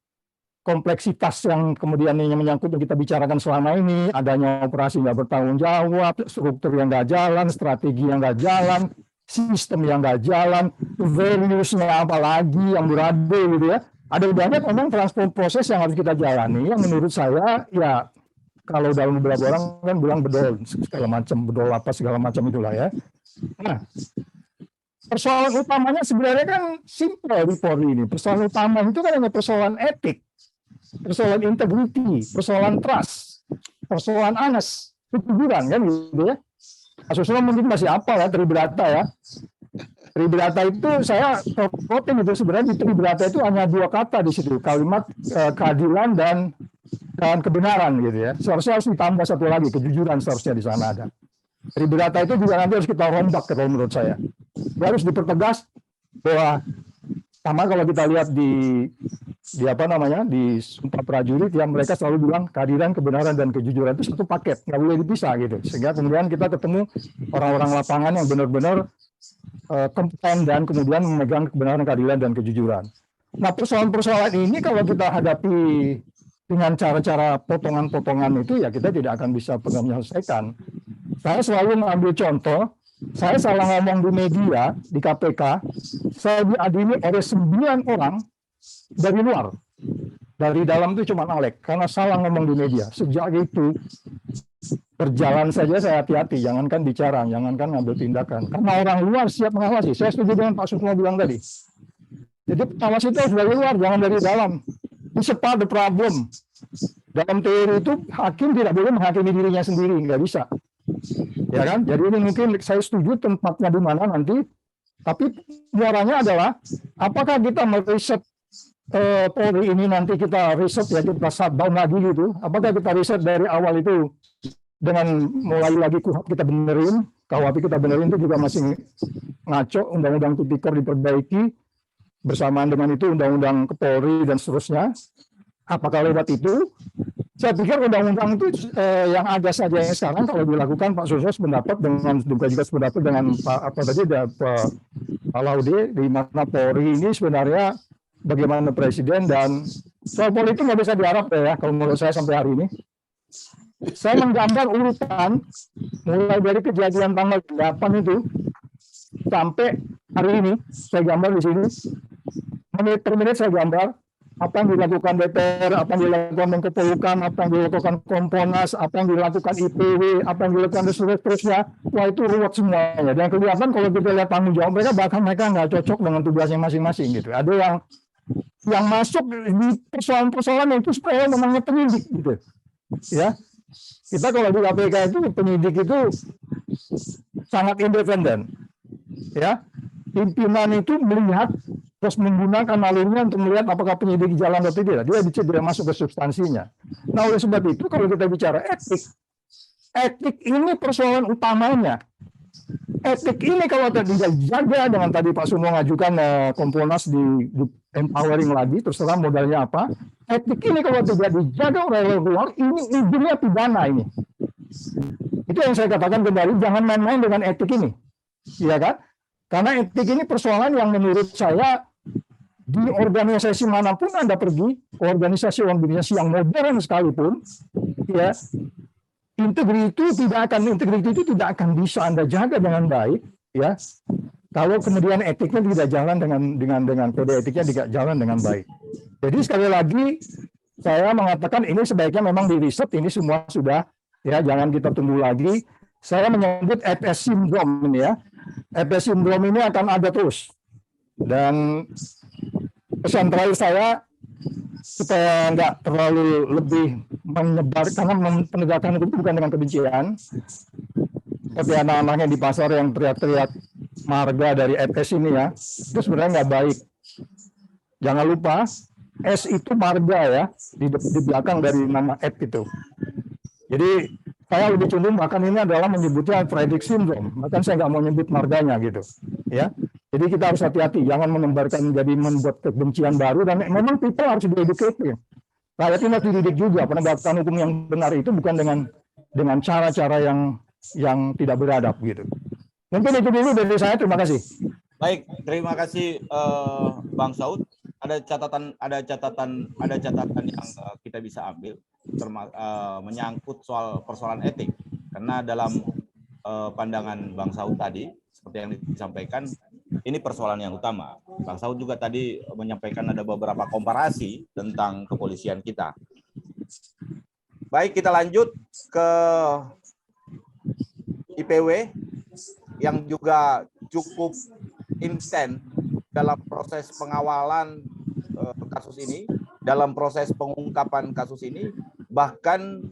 kompleksitas yang kemudian ini menyangkut yang kita bicarakan selama ini, adanya operasi nggak bertanggung jawab, struktur yang nggak jalan, strategi yang nggak jalan, sistem yang nggak jalan, values-nya apalagi yang berada gitu ya. Ada banyak memang transform proses yang harus kita jalani, yang menurut saya ya kalau dalam beberapa orang kan bilang bedol segala macam itulah ya. Nah, persoalan utamanya sebenarnya kan simpel di Polri ini. Persoalan utama itu kan hanya persoalan etik, persoalan integrity, persoalan trust, persoalan anas, kejujuran kan gitu ya. Kasusnya mungkin masih apa ya Tribrata ya. Tribrata itu saya quoting itu sebenarnya di Tribrata itu hanya dua kata di situ, kalimat keadilan dan dan kebenaran gitu ya. Seharusnya harus ditambah satu lagi, kejujuran seharusnya di sana ada. Dari data itu juga nanti harus kita rombak kalau menurut saya. Harus dipertegas bahwa sama kalau kita lihat di apa namanya di Sumpah Prajurit yang mereka selalu bilang keadilan, kebenaran dan kejujuran itu satu paket, nggak boleh dipisah gitu. Sehingga kemudian kita ketemu orang-orang lapangan yang benar-benar kompeten dan kemudian memegang kebenaran, keadilan dan kejujuran. Nah, persoalan-persoalan ini kalau kita hadapi dengan cara-cara potongan-potongan itu ya kita tidak akan bisa menyelesaikan. Saya selalu mengambil contoh, saya salah ngomong di media, di KPK, saya diadili oleh 9 orang dari luar. Dari dalam itu cuma Alek, karena salah ngomong di media. Sejak itu, berjalan saja saya hati-hati, jangankan bicara, jangankan ngambil tindakan. Karena orang luar siap mengawasi. Saya setuju dengan Pak Sukmo bilang tadi. Jadi pengawas itu harus dari luar, jangan dari dalam. It's a part of the problem. Dalam teori itu, hakim tidak boleh menghakimi dirinya sendiri, nggak bisa. Ya kan? Jadi ini mungkin saya setuju tempatnya di mana nanti, tapi muaranya adalah apakah kita meriset Polri ini nanti kita riset ya kita shutdown lagi gitu, apakah kita riset dari awal itu dengan mulai lagi KUHP kita benerin, KUHP kita benerin itu juga masih ngaco, undang-undang tipikor diperbaiki, bersamaan dengan itu undang-undang Polri dan seterusnya. Apakah lewat itu? Saya pikir undang-undang itu yang ada saja yang sekarang kalau dilakukan Pak Suso sependapat dengan juga sependapat dengan Pak Laude di mana Polri ini sebenarnya bagaimana presiden dan soal politik nggak bisa diharap ya kalau menurut saya sampai hari ini. Saya menggambar urutan mulai dari kejadian tanggal 8 itu sampai hari ini saya gambar di sini menit per menit saya gambar apa yang dilakukan DPR, apa yang dilakukan Menko Polhukam, apa yang dilakukan Komponas, apa yang dilakukan IPW, apa yang dilakukan seterusnya. Wah itu ruwet semuanya. Dan kelihatan kalau kita lihat tanggung jawab mereka bahkan mereka nggak cocok dengan tugasnya masing-masing gitu. Ada yang masuk di persoalan-persoalan itu supaya memangnya penyidik gitu. Ya, kita kalau di KPK itu penyidik itu sangat independen. Ya, pimpinan itu melihat terus menggunakan alurnya untuk melihat apakah penyidik jalan atau tidak. Dia tidak masuk ke substansinya. Nah, oleh sebab itu kalau kita bicara etik ini persoalan utamanya. Etik ini kalau tidak dijaga dengan tadi Pak Sumo mengajukan Komponas di empowering lagi, terserah modalnya apa. Etik ini kalau tidak dijaga oleh luar, ini ujungnya pidana ini. Itu yang saya katakan kembali, jangan main-main dengan etik ini. Iya kan? Karena etik ini persoalan yang menurut saya di organisasi manapun Anda pergi, organisasi yang modern sekalipun, ya integriti itu tidak akan bisa Anda jaga dengan baik, ya. Kalau kemudian etiknya tidak jalan dengan kode etiknya tidak jalan dengan baik. Jadi sekali lagi saya mengatakan ini sebaiknya memang di riset ini semua sudah, ya jangan kita tunggu lagi. Saya menyebut FS syndrome ini ya. FS syndrome ini akan ada terus. Dan pesan terakhir saya supaya nggak terlalu lebih menyebar, karena penegakan hukum itu bukan dengan kebencian. Seperti anak-anaknya di pasar yang teriak-teriak marga dari FS ini ya, itu sebenarnya nggak baik. Jangan lupa S itu marga ya, di belakang dari nama F itu. Jadi saya lebih cenderung bahkan ini adalah menyebutnya Frederick syndrome, bahkan saya nggak mau nyebut marganya gitu, ya. Jadi kita harus hati-hati, jangan menebarkan jadi membuat kebencian baru, dan memang people harus di-educate. Rakyat ini harus dididik juga, penegakan hukum yang benar itu bukan dengan cara-cara yang tidak beradab gitu. Mungkin itu dulu dari saya, terima kasih. Baik, terima kasih Bang Saud. Ada catatan yang kita bisa ambil menyangkut soal persoalan etik, karena dalam pandangan Bang Saud tadi seperti yang disampaikan ini persoalan yang utama. Bang Saud juga tadi menyampaikan ada beberapa komparasi tentang kepolisian kita. Baik, kita lanjut ke IPW yang juga cukup intens dalam proses pengawalan kasus ini, dalam proses pengungkapan kasus ini, bahkan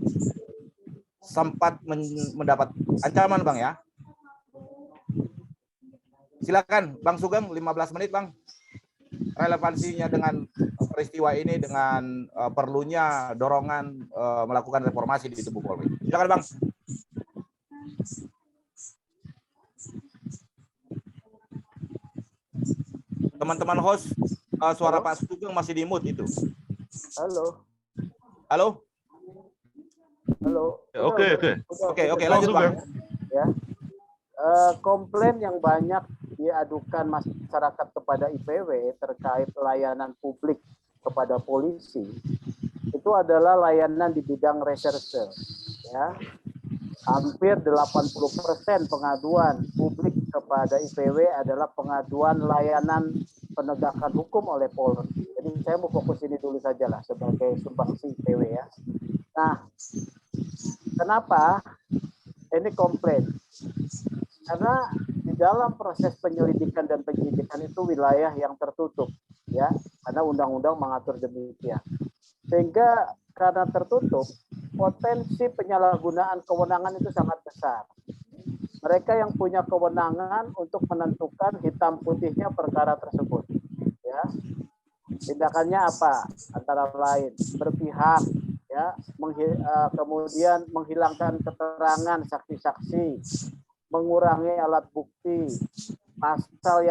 sempat mendapat ancaman, Bang ya. Silakan Bang Sugeng, 15 menit Bang. Relevansinya dengan peristiwa ini dengan perlunya dorongan melakukan reformasi di tubuh Polri. Silakan Bang. Teman-teman host, suara Pak Sugeng masih di mute itu. Halo. Halo? Halo. Oke, lanjut Bang. Ya. Komplain yang banyak diadukan masyarakat kepada IPW terkait layanan publik kepada polisi itu adalah layanan di bidang reserse. Ya. Hampir 80% pengaduan publik kepada IPW adalah pengaduan layanan penegakan hukum oleh Polri. Jadi saya mau fokus ini dulu saja lah sebagai sumbangsi IPW ya. Nah, kenapa ini komplain? Karena di dalam proses penyelidikan dan penyidikan itu wilayah yang tertutup, ya, karena undang-undang mengatur demikian. Sehingga karena tertutup, potensi penyalahgunaan kewenangan itu sangat besar. Mereka yang punya kewenangan untuk menentukan hitam putihnya perkara tersebut, ya. Tindakannya apa? Antara lain berpihak, ya, kemudian menghilangkan keterangan saksi-saksi, mengurangi alat bukti, pasal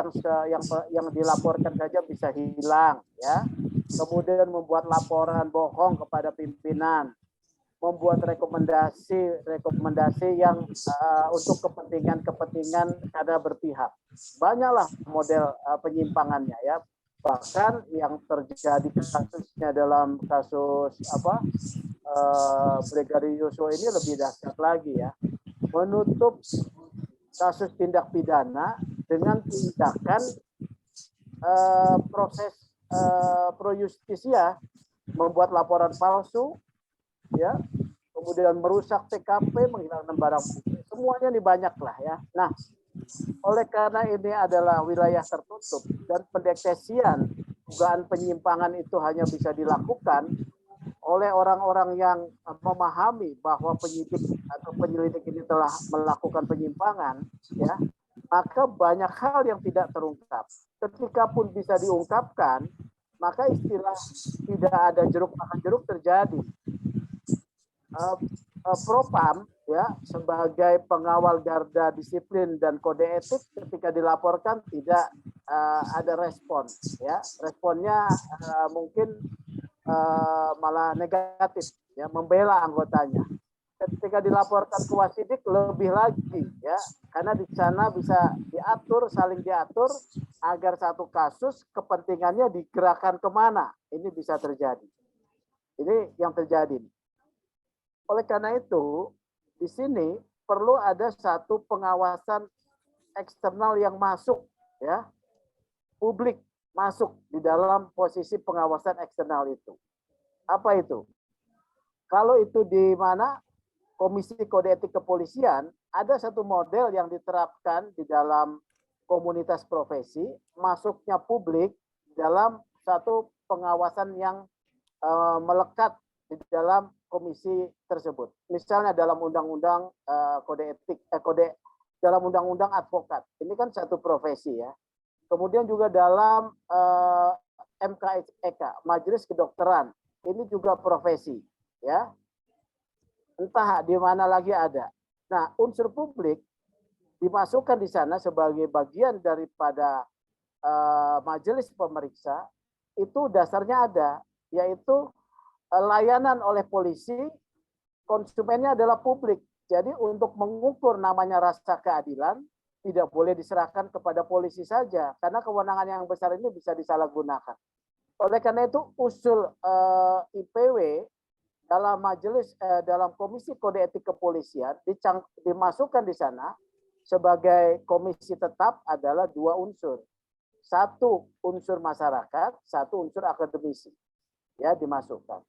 yang dilaporkan saja bisa hilang, ya. Kemudian membuat laporan bohong kepada pimpinan, membuat rekomendasi yang untuk kepentingan karena berpihak. Banyaklah model penyimpangannya, ya. Bahkan yang terjadi kasusnya dalam kasus Brigadir Yosua ini lebih dahsyat lagi, ya. Menutup kasus tindak pidana dengan tindakan proses pro justisia, membuat laporan palsu, ya, kemudian merusak TKP, menghilangkan barang bukti, semuanya ini banyak lah, ya. Nah, oleh karena ini adalah wilayah tertutup dan pendeteksian dugaan penyimpangan itu hanya bisa dilakukan oleh orang-orang yang memahami bahwa penyidik atau penyelidik ini telah melakukan penyimpangan, ya, maka banyak hal yang tidak terungkap. Ketika pun bisa diungkapkan, maka istilah tidak ada jeruk makan jeruk terjadi. Propam, ya, sebagai pengawal garda disiplin dan kode etik ketika dilaporkan tidak ada respon, ya. Responnya mungkin malah negatif, ya, membela anggotanya. Ketika dilaporkan ke Wasidik lebih lagi, ya, karena di sana bisa diatur, saling diatur agar satu kasus kepentingannya digerakkan kemana, ini bisa terjadi. Ini yang terjadi. Oleh karena itu, di sini perlu ada satu pengawasan eksternal yang masuk, ya, publik masuk di dalam posisi pengawasan eksternal itu. Apa itu? Kalau itu di mana Komisi Kode Etik Kepolisian, ada satu model yang diterapkan di dalam komunitas profesi, masuknya publik dalam satu pengawasan yang melekat di dalam komisi tersebut. Misalnya dalam undang-undang kode etik, dalam undang-undang advokat. Ini kan satu profesi, ya. Kemudian juga dalam MKEK, Majelis Kedokteran, ini juga profesi, ya. Entah di mana lagi ada. Nah, unsur publik dimasukkan di sana sebagai bagian daripada majelis pemeriksa, itu dasarnya ada, yaitu layanan oleh polisi, konsumennya adalah publik. Jadi untuk mengukur namanya rasa keadilan, tidak boleh diserahkan kepada polisi saja, karena kewenangan yang besar ini bisa disalahgunakan. Oleh karena itu, usul IPW dalam dalam Komisi Kode Etik Kepolisian dimasukkan di sana sebagai komisi tetap adalah dua unsur. Satu unsur masyarakat, satu unsur akademisi. Ya, dimasukkan.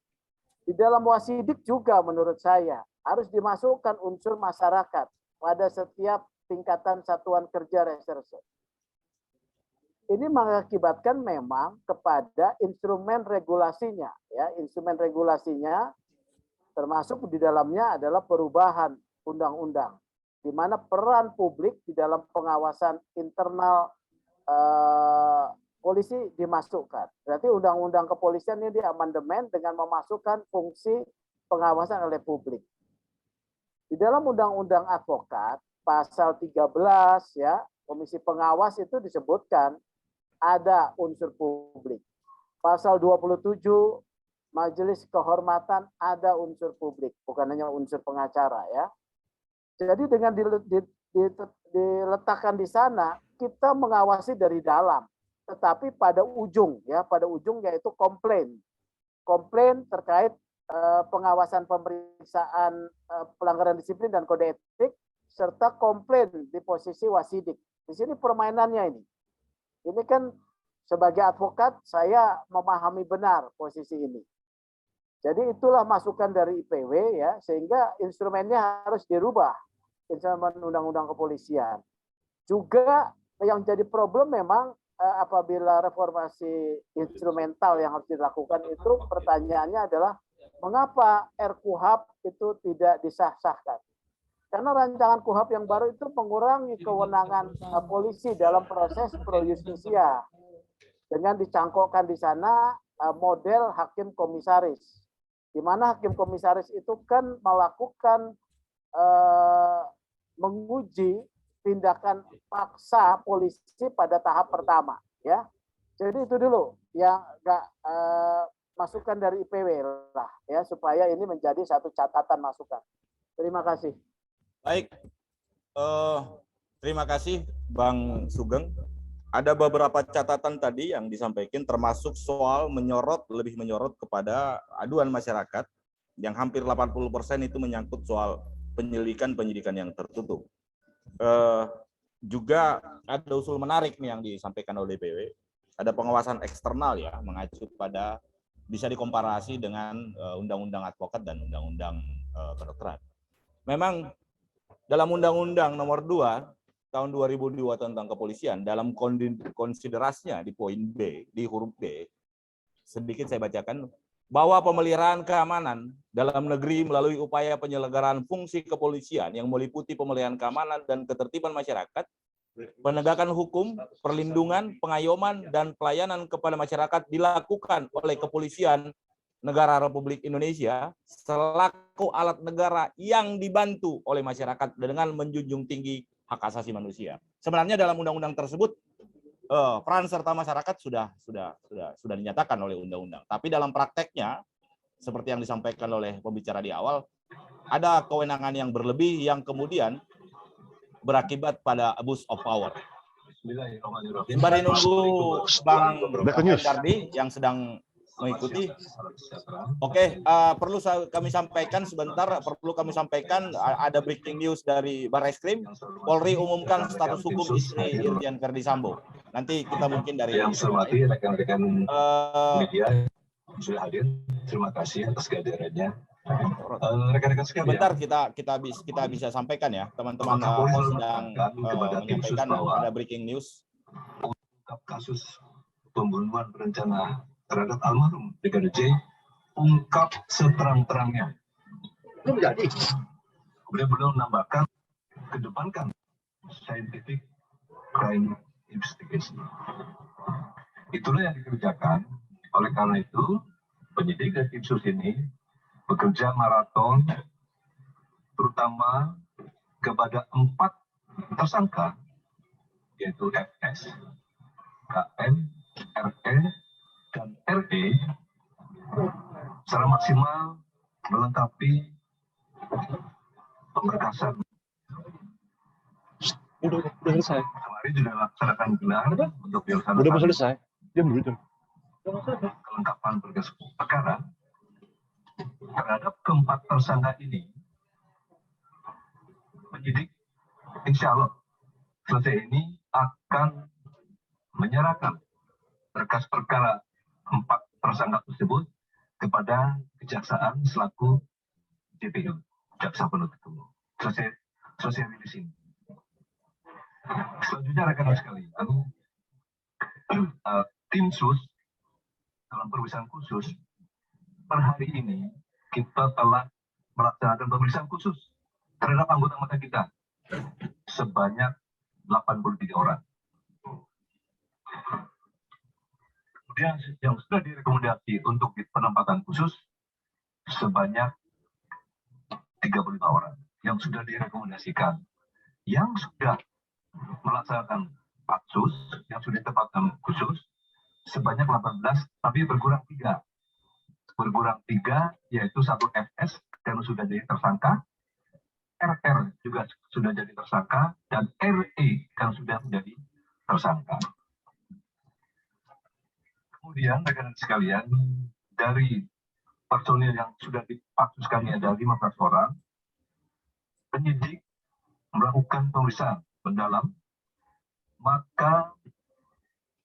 Di dalam Wasidik juga menurut saya harus dimasukkan unsur masyarakat pada setiap tingkatan satuan kerja reserse. Ini mengakibatkan memang kepada instrumen regulasinya, ya, instrumen regulasinya termasuk di dalamnya adalah perubahan undang-undang, di mana peran publik di dalam pengawasan internal polisi dimasukkan. Berarti undang-undang kepolisian ini diamandemen dengan memasukkan fungsi pengawasan oleh publik. Di dalam undang-undang advokat pasal 13 ya, komisi pengawas itu disebutkan ada unsur publik. Pasal 27 majelis kehormatan ada unsur publik, bukan hanya unsur pengacara ya. Jadi dengan diletakkan di sana, kita mengawasi dari dalam, tetapi pada ujung ya, pada ujung yaitu komplain terkait pengawasan pemeriksaan pelanggaran disiplin dan kode etik serta komplain di posisi wasidik. Di sini permainannya ini. Ini kan sebagai advokat saya memahami benar posisi ini. Jadi itulah masukan dari IPW ya, sehingga instrumennya harus dirubah, instrumen undang-undang kepolisian. Juga yang jadi problem memang apabila reformasi instrumental yang harus dilakukan itu pertanyaannya adalah mengapa RKUHP itu tidak disah-sahkan? Karena rancangan KUHP yang baru itu mengurangi kewenangan polisi dalam proses pro justisia dengan dicangkokkan di sana model hakim komisaris, di mana hakim komisaris itu kan melakukan menguji tindakan paksa polisi pada tahap pertama, ya. Jadi itu dulu yang masukan dari IPW lah, ya, supaya ini menjadi satu catatan masukan. Terima kasih. Baik, terima kasih Bang Sugeng. Ada beberapa catatan tadi yang disampaikan, termasuk soal lebih menyorot kepada aduan masyarakat, yang hampir 80% itu menyangkut soal penyidikan yang tertutup. Juga ada usul menarik nih yang disampaikan oleh DPW, ada pengawasan eksternal ya, mengacu pada bisa dikomparasi dengan undang-undang advokat dan undang-undang kedokteran. Memang dalam Undang-Undang Nomor 2 Tahun 2002 tentang kepolisian, dalam konsiderasinya di poin B, di huruf B, sedikit saya bacakan, bahwa pemeliharaan keamanan dalam negeri melalui upaya penyelenggaraan fungsi kepolisian yang meliputi pemeliharaan keamanan dan ketertiban masyarakat, penegakan hukum, perlindungan, pengayoman, dan pelayanan kepada masyarakat dilakukan oleh kepolisian negara Republik Indonesia selaku alat negara yang dibantu oleh masyarakat dengan menjunjung tinggi hak asasi manusia. Sebenarnya dalam undang-undang tersebut peran serta masyarakat sudah dinyatakan oleh undang-undang. Tapi dalam prakteknya seperti yang disampaikan oleh pembicara di awal, ada kewenangan yang berlebih yang kemudian berakibat pada abuse of power. Sembari nunggu Bang Hendardi yang sedang mengikuti. Oke, perlu kami sampaikan sebentar, ada breaking news dari Barreskrim. Polri umumkan status hukum istri Irjen Verdi Sambo. Nanti kita mungkin dari yang saya hormati rekan-rekan media sudah hadir. Terima kasih atas kehadirannya. Rekan-rekan sekalian. Sebentar kita bisa sampaikan ya, teman-teman sedang menyampaikan ada breaking news. Ungkap kasus pembunuhan berencana terhadap almarhum Brigadir J, ungkap seterang-terangnya. Itu menjadi. Kemudian beliau menambahkan, kedepankan scientific crime investigation. Itulah yang dikerjakan. Oleh karena itu, penyidik dan tim sus ini bekerja maraton, terutama kepada 4 tersangka, yaitu FS, KM, RE, dan RE, secara maksimal melengkapi pemberkasan. Udah selesai. Kemarin sudah laksanakan gelar untuk Udah mau selesai. Diam dulu. Kelengkapan berkas perkara terhadap keempat tersangka ini. Penyidik insya Allah selesai ini akan menyerahkan berkas perkara 4 tersangka tersebut kepada kejaksaan selaku JPU, jaksa penuntut umum. Selesai di sini. Selanjutnya rekan-rekan sekalian, tim sus dalam pemeriksaan khusus per hari ini kita telah melaksanakan pemeriksaan khusus terhadap anggota kita sebanyak 83 orang. Kemudian yang sudah direkomendasi untuk penempatan khusus sebanyak 35 orang yang sudah direkomendasikan. Yang sudah melaksanakan patsus, yang sudah ditempatkan khusus sebanyak 18, tapi berkurang 3. Berkurang 3 yaitu 1 FS yang sudah jadi tersangka, RR juga sudah jadi tersangka, dan RE yang sudah menjadi tersangka. Kemudian rekan sekalian, dari personil yang sudah dipatsuskan ada 15 orang, penyidik melakukan pemeriksaan mendalam, maka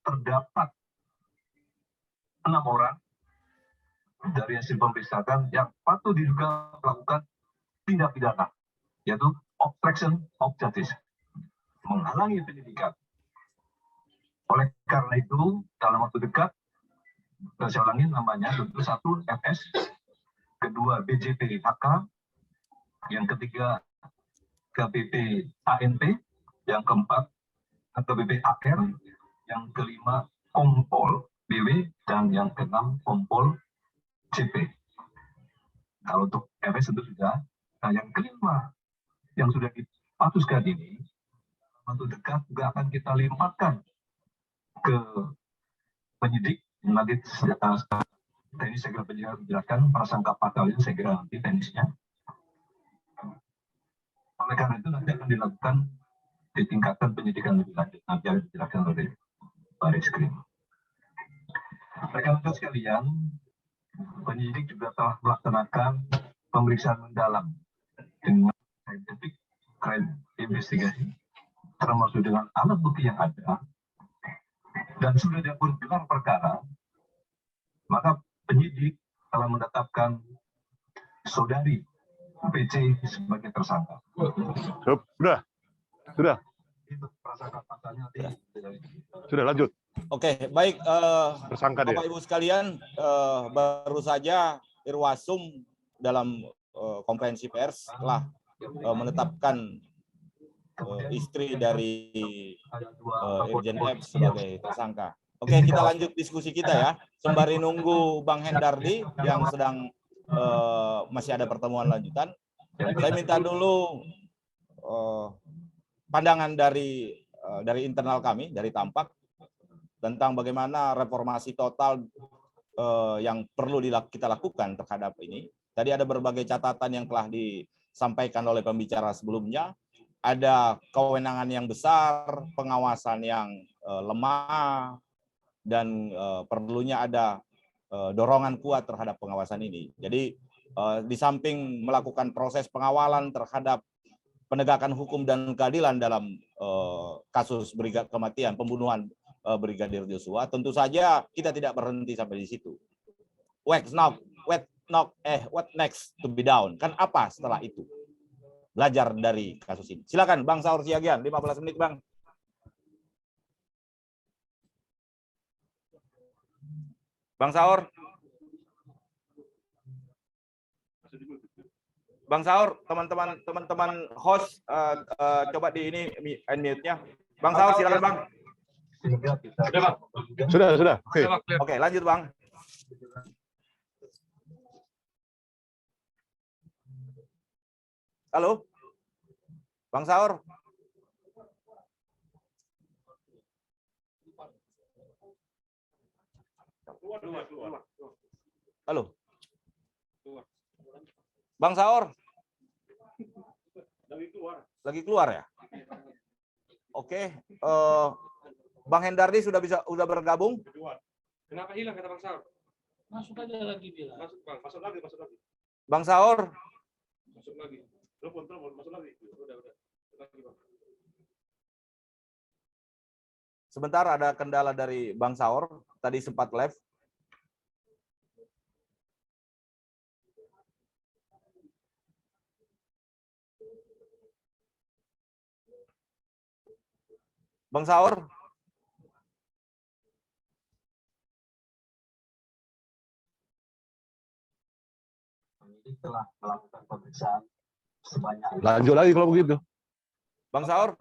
terdapat 6 orang dari hasil pemeriksaan yang patut diduga melakukan tindak pidana, yaitu obstruction of justice, menghalangi penyidikan. Oleh karena itu, dalam waktu dekat, saya ulangi namanya, tentu 1 FS, kedua BJP HK, yang ketiga KBP ANP, yang keempat KBP AR, yang kelima Kompol BW, dan yang keenam Kompol CP. Kalau untuk FS itu sudah. Nah, yang kelima yang sudah dipatsuskan ini, untuk dekat juga akan kita limpahkan ke penyidik. Nanti teknis saya kira menjelaskan prasangka pasal ini, saya kira nanti teknisnya. Oleh karena itu nanti akan dilakukan ditingkatkan penyidikan lebih lanjut, nanti akan dijelaskan oleh Bareskrim. Rekan-rekan sekalian, penyidik juga telah melaksanakan pemeriksaan mendalam dengan scientific crime investigation, termasuk dengan alat bukti yang ada, dan sudah diatur gelar perkara, maka penyidik telah menetapkan saudari PC sebagai tersangka. Sudah. Itu prasangka pasalnya Sudah lanjut. Oke, baik. Tersangka dia. Bapak Ibu sekalian, baru saja Irwasum dalam konferensi pers telah menetapkan istri dari Irjen F sebagai tersangka. Oke, kita lanjut diskusi kita ya. Sembari nunggu Bang Hendardi yang sedang masih ada pertemuan lanjutan. Saya minta dulu pandangan dari internal kami, dari Tampak, tentang bagaimana reformasi total yang perlu kita lakukan terhadap ini. Tadi ada berbagai catatan yang telah disampaikan oleh pembicara sebelumnya. Ada kewenangan yang besar, pengawasan yang lemah, dan perlunya ada dorongan kuat terhadap pengawasan ini. Jadi di samping melakukan proses pengawalan terhadap penegakan hukum dan keadilan dalam kasus kematian pembunuhan Brigadir Joshua, tentu saja kita tidak berhenti sampai di situ. What next to be done? Kan apa setelah itu? Belajar dari kasus ini. Silakan Bang Saur Siagian, 15 menit Bang. Bang Saur. Bang Saur, teman-teman host coba di ini unmute-nya. Bang Saur silakan Bang. Sudah. Oke, lanjut Bang. Halo, Bang Saur. Halo, Bang Saur. Lagi keluar ya? Oke, Bang Hendardi sudah bergabung? Kenapa hilang kata Bang Saur? Masuk aja lagi bilang. Masuk lagi. Bang Saur. Masuk lagi. Telepon, masuk lagi. Udah. Lagi, Bang. Sebentar ada kendala dari Bang Saur, tadi sempat live. Bang Saur. Telah melakukan pemeriksaan sebanyak. Lanjut lagi kalau begitu. Bang Saur.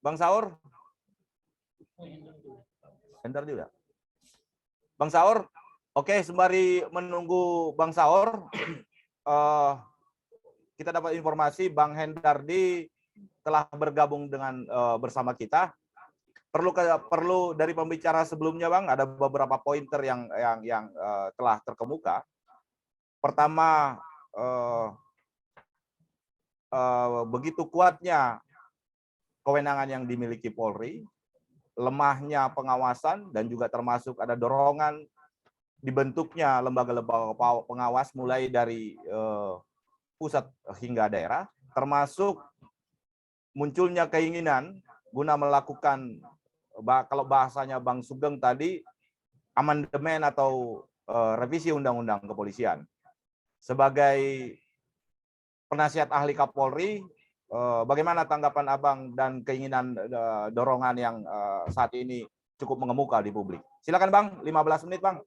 Bang Saur? Bentar juga. Bang Saur, oke, sembari menunggu Bang Saur, kita dapat informasi Bang Hendardi telah bergabung dengan bersama kita. Perlu dari pembicara sebelumnya, Bang, ada beberapa pointer yang telah terkemuka. Pertama, begitu kuatnya kewenangan yang dimiliki Polri, lemahnya pengawasan, dan juga termasuk ada dorongan dibentuknya lembaga-lembaga pengawas mulai dari pusat hingga daerah, termasuk munculnya keinginan guna melakukan, kalau bahasanya Bang Sugeng tadi, amandemen atau revisi Undang-Undang Kepolisian. Sebagai penasihat ahli Kapolri, bagaimana tanggapan Abang dan keinginan dorongan yang saat ini cukup mengemuka di publik? Silakan Bang, 15 menit Bang.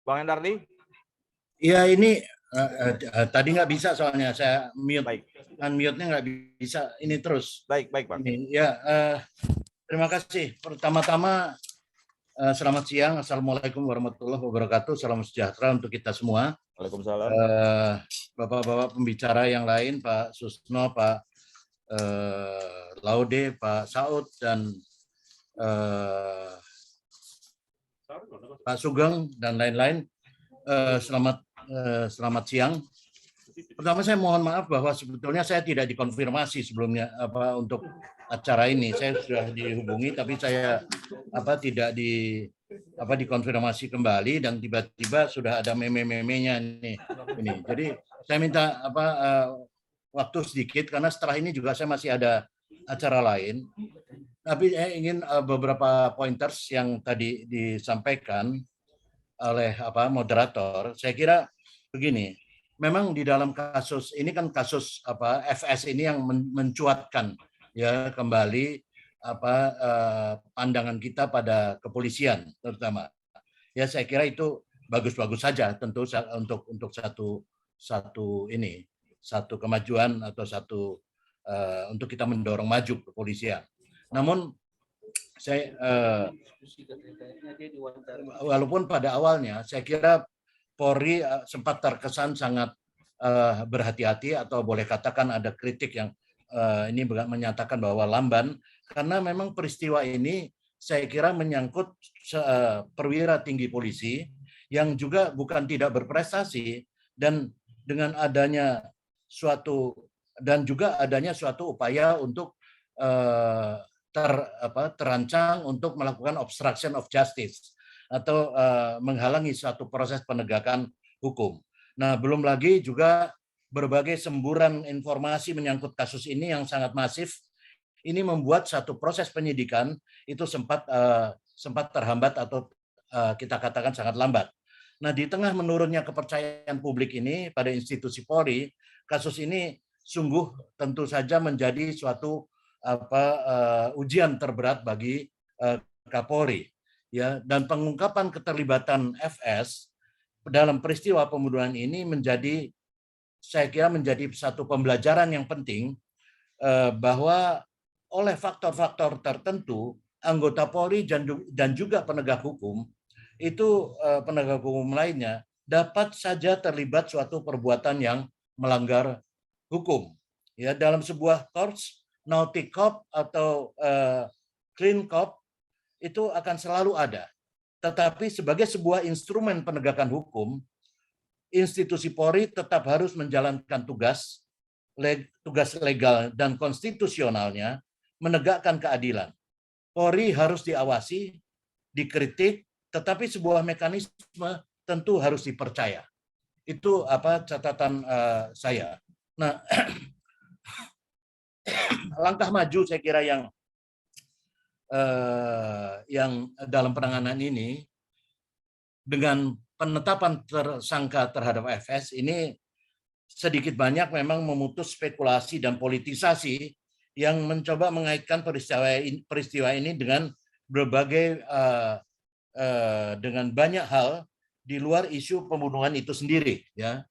Bang Hendardi? Iya, ini tadi nggak bisa soalnya saya mute. Baik. Unmute-nya nggak bisa ini terus. Baik Bang. Ini, ya, terima kasih. Pertama-tama selamat siang. Assalamualaikum warahmatullahi wabarakatuh. Salam sejahtera untuk kita semua. Waalaikumsalam. Bapak-bapak pembicara yang lain, Pak Susno, Pak Laude, Pak Saud, dan Pak Sugeng dan lain-lain. Selamat siang. Pertama saya mohon maaf bahwa sebetulnya saya tidak dikonfirmasi sebelumnya untuk acara ini. Saya sudah dihubungi tapi saya tidak dikonfirmasi kembali, dan tiba-tiba sudah ada meme-memenya ini. Jadi saya minta waktu sedikit karena setelah ini juga saya masih ada acara lain. Tapi saya ingin beberapa pointers yang tadi disampaikan oleh moderator. Saya kira begini, memang di dalam kasus ini kan kasus FS ini yang mencuatkan ya kembali pandangan kita pada kepolisian terutama. Ya saya kira itu bagus-bagus saja tentu untuk satu kemajuan atau untuk kita mendorong maju kepolisian. Namun saya walaupun pada awalnya saya kira Polri sempat terkesan sangat berhati-hati, atau boleh katakan ada kritik yang ini menyatakan bahwa lamban, karena memang peristiwa ini saya kira menyangkut perwira tinggi polisi yang juga bukan tidak berprestasi, dan dengan adanya suatu upaya untuk terancang untuk melakukan obstruction of justice atau menghalangi suatu proses penegakan hukum. Nah, belum lagi juga berbagai semburan informasi menyangkut kasus ini yang sangat masif. Ini membuat satu proses penyidikan itu sempat terhambat atau kita katakan sangat lambat. Nah, di tengah menurunnya kepercayaan publik ini pada institusi Polri, kasus ini sungguh tentu saja menjadi suatu ujian terberat bagi Kapolri, ya, dan pengungkapan keterlibatan FS dalam peristiwa pembunuhan ini saya kira menjadi satu pembelajaran yang penting, bahwa oleh faktor-faktor tertentu anggota Polri dan juga penegak hukum penegak hukum lainnya dapat saja terlibat suatu perbuatan yang melanggar hukum, ya, dalam sebuah korps Nautic Cop atau Clean Cop itu akan selalu ada. Tetapi sebagai sebuah instrumen penegakan hukum, institusi Polri tetap harus menjalankan tugas legal dan konstitusionalnya menegakkan keadilan. Polri harus diawasi, dikritik, tetapi sebuah mekanisme tentu harus dipercaya. Itu catatan saya. Nah, langkah maju saya kira yang dalam penanganan ini dengan penetapan tersangka terhadap FS ini sedikit banyak memang memutus spekulasi dan politisasi yang mencoba mengaitkan peristiwa ini dengan berbagai dengan banyak hal di luar isu pembunuhan itu sendiri, ya.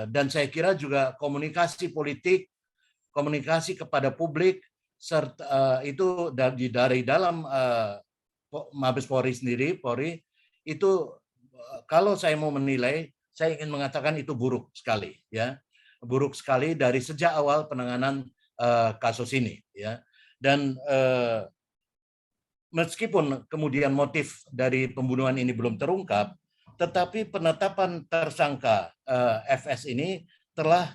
Dan saya kira juga komunikasi politik, komunikasi kepada publik, serta itu dari dalam Mabes Polri sendiri, Polri itu kalau saya mau menilai, saya ingin mengatakan itu buruk sekali, ya, buruk sekali dari sejak awal penanganan kasus ini, ya. Dan meskipun kemudian motif dari pembunuhan ini belum terungkap, tetapi penetapan tersangka FS ini telah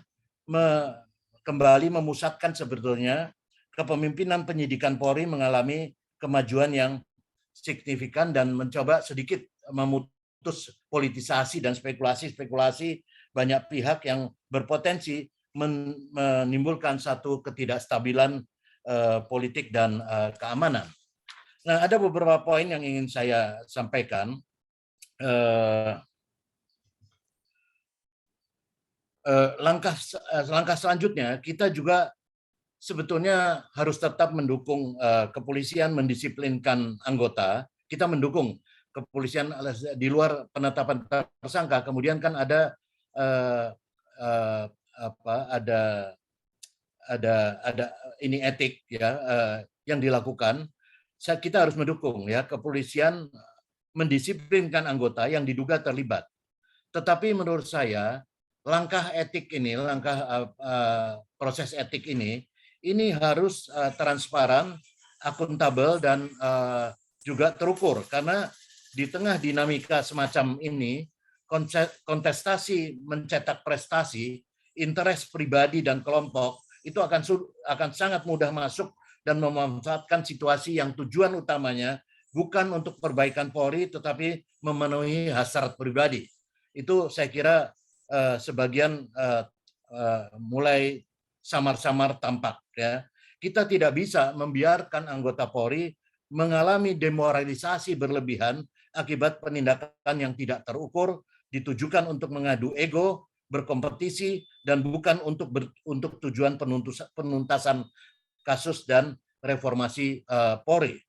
kembali memusatkan sebetulnya kepemimpinan penyidikan Polri mengalami kemajuan yang signifikan dan mencoba sedikit memutus politisasi dan spekulasi-spekulasi banyak pihak yang berpotensi menimbulkan satu ketidakstabilan politik dan keamanan. Nah, ada beberapa poin yang ingin saya sampaikan. Langkah selanjutnya, kita juga sebetulnya harus tetap mendukung kepolisian mendisiplinkan anggota. Kita mendukung kepolisian di luar penetapan tersangka. Kemudian kan ada ini etik, ya, yang dilakukan. Kita harus mendukung, ya, kepolisian mendisiplinkan anggota yang diduga terlibat. Tetapi menurut saya langkah etik ini, langkah proses etik ini harus transparan, akuntabel, dan juga terukur, karena di tengah dinamika semacam ini, kontestasi mencetak prestasi, interest pribadi dan kelompok itu akan sangat mudah masuk dan memanfaatkan situasi yang tujuan utamanya bukan untuk perbaikan Polri, tetapi memenuhi hasrat pribadi. Itu saya kira sebagian mulai samar-samar tampak, ya. Kita tidak bisa membiarkan anggota Polri mengalami demoralisasi berlebihan akibat penindakan yang tidak terukur, ditujukan untuk mengadu ego, berkompetisi, dan bukan untuk tujuan penuntasan kasus dan reformasi Polri.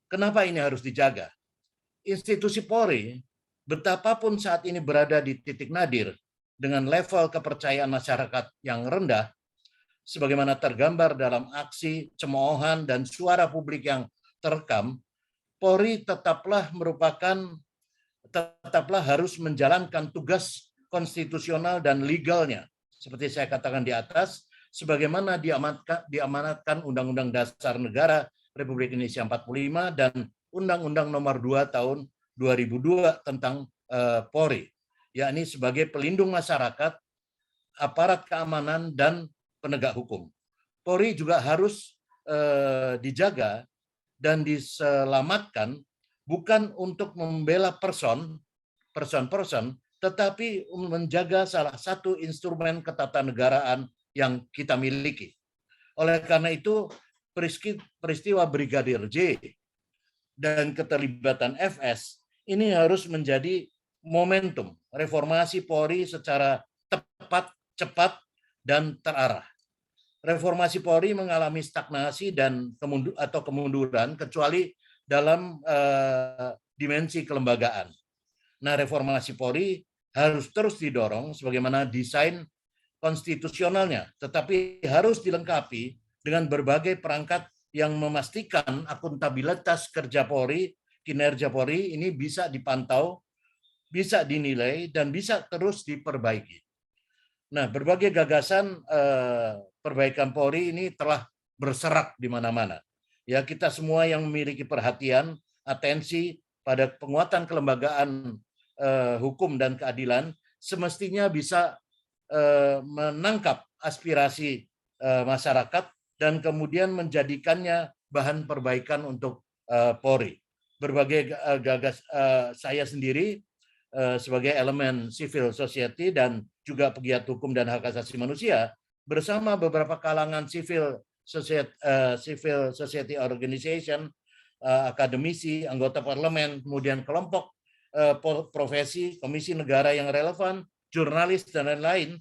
Kenapa ini harus dijaga? Institusi Polri, betapapun saat ini berada di titik nadir dengan level kepercayaan masyarakat yang rendah, sebagaimana tergambar dalam aksi cemoohan dan suara publik yang terekam, Polri tetaplah harus menjalankan tugas konstitusional dan legalnya, seperti saya katakan di atas, sebagaimana diamanatkan Undang-Undang Dasar Negara Republik Indonesia 45 dan Undang-Undang Nomor 2 Tahun 2002 tentang Polri, yakni sebagai pelindung masyarakat, aparat keamanan, dan penegak hukum. Polri juga harus dijaga dan diselamatkan bukan untuk membela person, tetapi menjaga salah satu instrumen ketatanegaraan yang kita miliki. Oleh karena itu, peristiwa Brigadir J dan keterlibatan FS ini harus menjadi momentum reformasi Polri secara tepat, cepat, dan terarah. Reformasi Polri mengalami stagnasi dan kemunduran kecuali dalam dimensi kelembagaan. Nah, reformasi Polri harus terus didorong sebagaimana desain konstitusionalnya, tetapi harus dilengkapi dengan berbagai perangkat yang memastikan akuntabilitas kerja Polri, kinerja Polri ini bisa dipantau, bisa dinilai, dan bisa terus diperbaiki. Nah, berbagai gagasan perbaikan Polri ini telah berserak di mana-mana. Ya, kita semua yang memiliki perhatian, atensi pada penguatan kelembagaan hukum dan keadilan semestinya bisa menangkap aspirasi masyarakat dan kemudian menjadikannya bahan perbaikan untuk Polri. Berbagai saya sendiri sebagai elemen civil society dan juga pegiat hukum dan hak asasi manusia bersama beberapa kalangan civil society organization, akademisi, anggota parlemen, kemudian kelompok profesi, komisi negara yang relevan, jurnalis, dan lain-lain,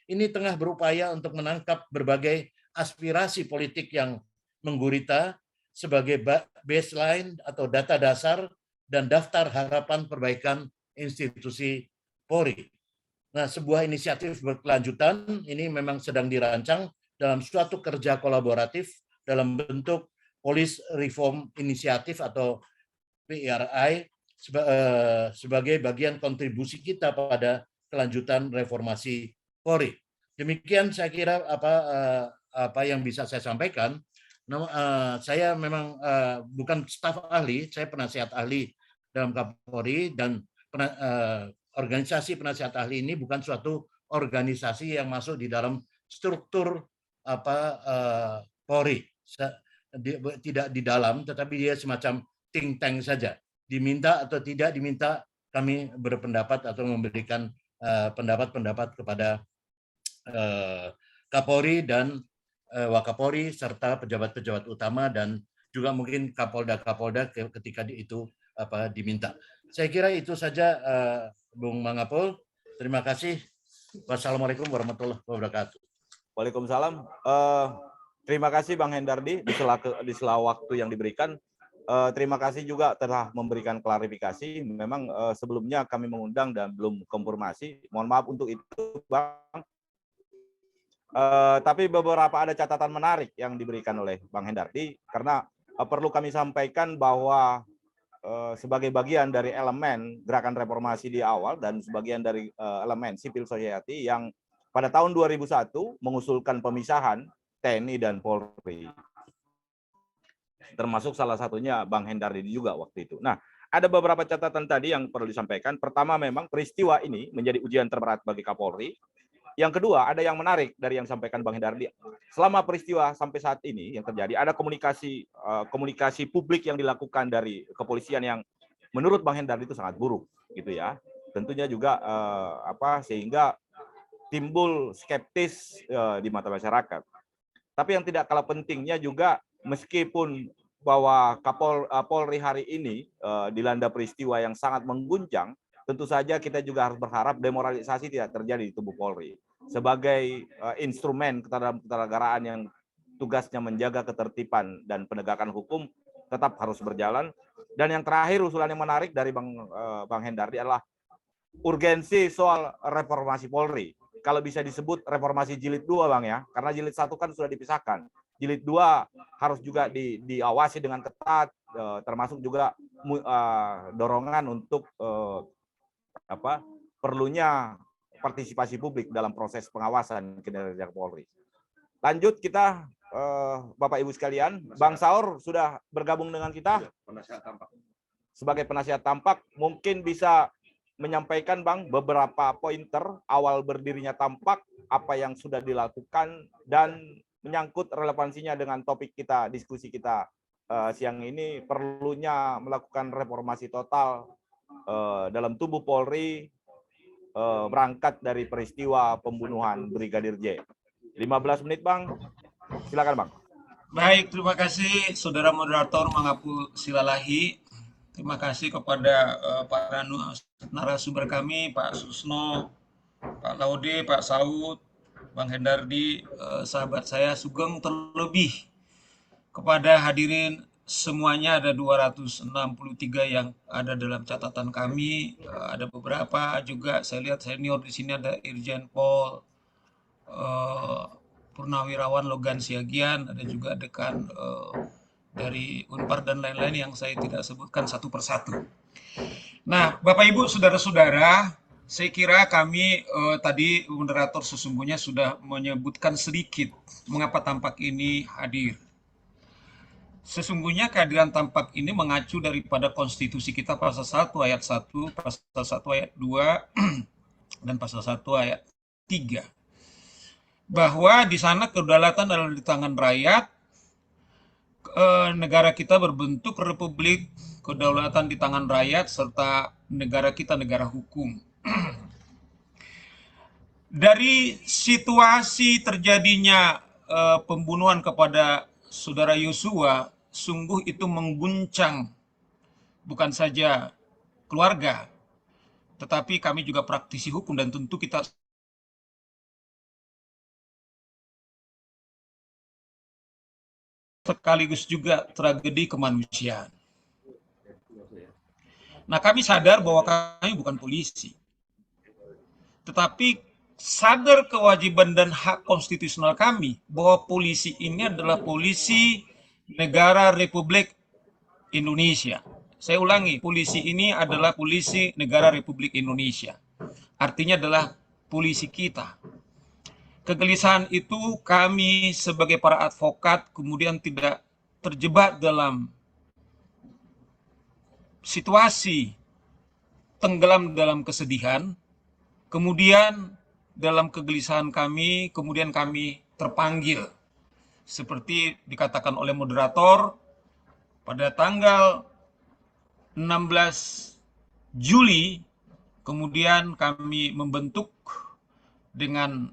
ini tengah berupaya untuk menangkap berbagai aspirasi politik yang menggurita sebagai baseline atau data dasar dan daftar harapan perbaikan institusi Polri. Nah, sebuah inisiatif berkelanjutan ini memang sedang dirancang dalam suatu kerja kolaboratif dalam bentuk Police Reform Initiative atau PRI sebagai bagian kontribusi kita pada kelanjutan reformasi Polri. Demikian saya kira apa yang bisa saya sampaikan. Saya memang bukan staf ahli, saya penasihat ahli dalam Kapolri, dan organisasi penasihat ahli ini bukan suatu organisasi yang masuk di dalam struktur Polri. Tidak di dalam, tetapi dia semacam think tank saja. Diminta atau tidak diminta, kami berpendapat atau memberikan pendapat-pendapat kepada Kapolri dan Wakapolri serta pejabat-pejabat utama dan juga mungkin Kapolda ketika itu diminta. Saya kira itu saja, Bung Mangapol. Terima kasih. Wassalamualaikum warahmatullahi wabarakatuh. Waalaikumsalam. Terima kasih Bang Hendardi di sela waktu yang diberikan. Terima kasih juga telah memberikan klarifikasi. Memang sebelumnya kami mengundang dan belum konfirmasi. Mohon maaf untuk itu, Bang. Tapi beberapa ada catatan menarik yang diberikan oleh Bang Hendardi, karena perlu kami sampaikan bahwa sebagai bagian dari elemen gerakan reformasi di awal dan sebagian dari elemen civil society yang pada tahun 2001 mengusulkan pemisahan TNI dan Polri, termasuk salah satunya Bang Hendardi juga waktu itu. Nah, ada beberapa catatan tadi yang perlu disampaikan. Pertama, memang peristiwa ini menjadi ujian terberat bagi Kapolri. Yang kedua, ada yang menarik dari yang disampaikan Bang Hendardi. Selama peristiwa sampai saat ini yang terjadi, ada komunikasi publik yang dilakukan dari kepolisian yang menurut Bang Hendardi itu sangat buruk, gitu ya. Tentunya juga sehingga timbul skeptis di mata masyarakat. Tapi yang tidak kalah pentingnya juga, meskipun bahwa Polri hari ini dilanda peristiwa yang sangat mengguncang, tentu saja kita juga harus berharap demoralisasi tidak terjadi di tubuh Polri. Sebagai instrumen ketatanegaraan yang tugasnya menjaga ketertiban dan penegakan hukum tetap harus berjalan. Dan yang terakhir, usulan yang menarik dari Bang Hendardi adalah urgensi soal reformasi Polri. Kalau bisa disebut reformasi jilid 2, Bang, ya, karena jilid 1 kan sudah dipisahkan. Jilid 2 harus juga diawasi dengan ketat, termasuk juga dorongan untuk perlunya partisipasi publik dalam proses pengawasan kinerja Polri. Lanjut kita, Bapak Ibu sekalian, Bang Saur sudah bergabung dengan kita sebagai penasihat tampak. Mungkin bisa menyampaikan, Bang, beberapa pointer awal berdirinya tampak, apa yang sudah dilakukan, dan menyangkut relevansinya dengan topik kita, diskusi kita siang ini, perlunya melakukan reformasi total dalam tubuh Polri, berangkat dari peristiwa pembunuhan Brigadir J. 15 menit, Bang. Silakan, Bang. Baik, terima kasih Saudara Moderator Mangapul Silalahi. Terima kasih kepada para narasumber kami, Pak Susno, Pak Laude, Pak Saud, Bang Hendardi, sahabat saya Sugeng, terlebih kepada hadirin semuanya. Ada 263 yang ada dalam catatan kami. Ada beberapa juga saya lihat senior di sini, ada Irjen Pol Purnawirawan Logan Siagian, ada juga dekan dari Unpar dan lain-lain yang saya tidak sebutkan satu persatu. Nah, Bapak Ibu, saudara-saudara, saya kira kami tadi moderator sesungguhnya sudah menyebutkan sedikit mengapa tampak ini hadir. Sesungguhnya kehadiran tampak ini mengacu daripada konstitusi kita pasal 1 ayat 1, pasal 1 ayat 2, dan pasal 1 ayat 3. Bahwa di sana kedaulatan adalah di tangan rakyat, negara kita berbentuk republik, kedaulatan di tangan rakyat, serta negara kita negara hukum. Dari situasi terjadinya pembunuhan kepada Saudara Yosua, sungguh itu mengguncang bukan saja keluarga, tetapi kami juga praktisi hukum dan tentu kita sekaligus juga tragedi kemanusiaan. Nah, kami sadar bahwa kami bukan polisi, tetapi sadar kewajiban dan hak konstitusional kami bahwa polisi ini adalah polisi negara Republik Indonesia. Saya ulangi, polisi ini adalah polisi negara Republik Indonesia. Artinya adalah polisi kita. Kegelisahan itu kami sebagai para advokat kemudian tidak terjebak dalam situasi tenggelam dalam kesedihan, kemudian dalam kegelisahan kami, kemudian kami terpanggil. Seperti dikatakan oleh moderator, pada tanggal 16 Juli, kemudian kami membentuk dengan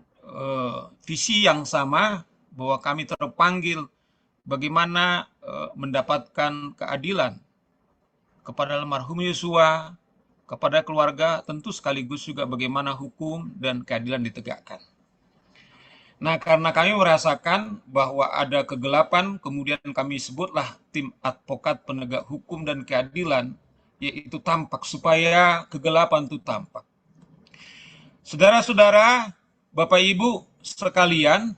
visi yang sama bahwa kami terpanggil bagaimana mendapatkan keadilan kepada almarhum Yosua, kepada keluarga, tentu sekaligus juga bagaimana hukum dan keadilan ditegakkan. Nah, karena kami merasakan bahwa ada kegelapan, kemudian kami sebutlah tim advokat penegak hukum dan keadilan, yaitu tampak, supaya kegelapan itu tampak. Saudara-saudara, Bapak Ibu sekalian,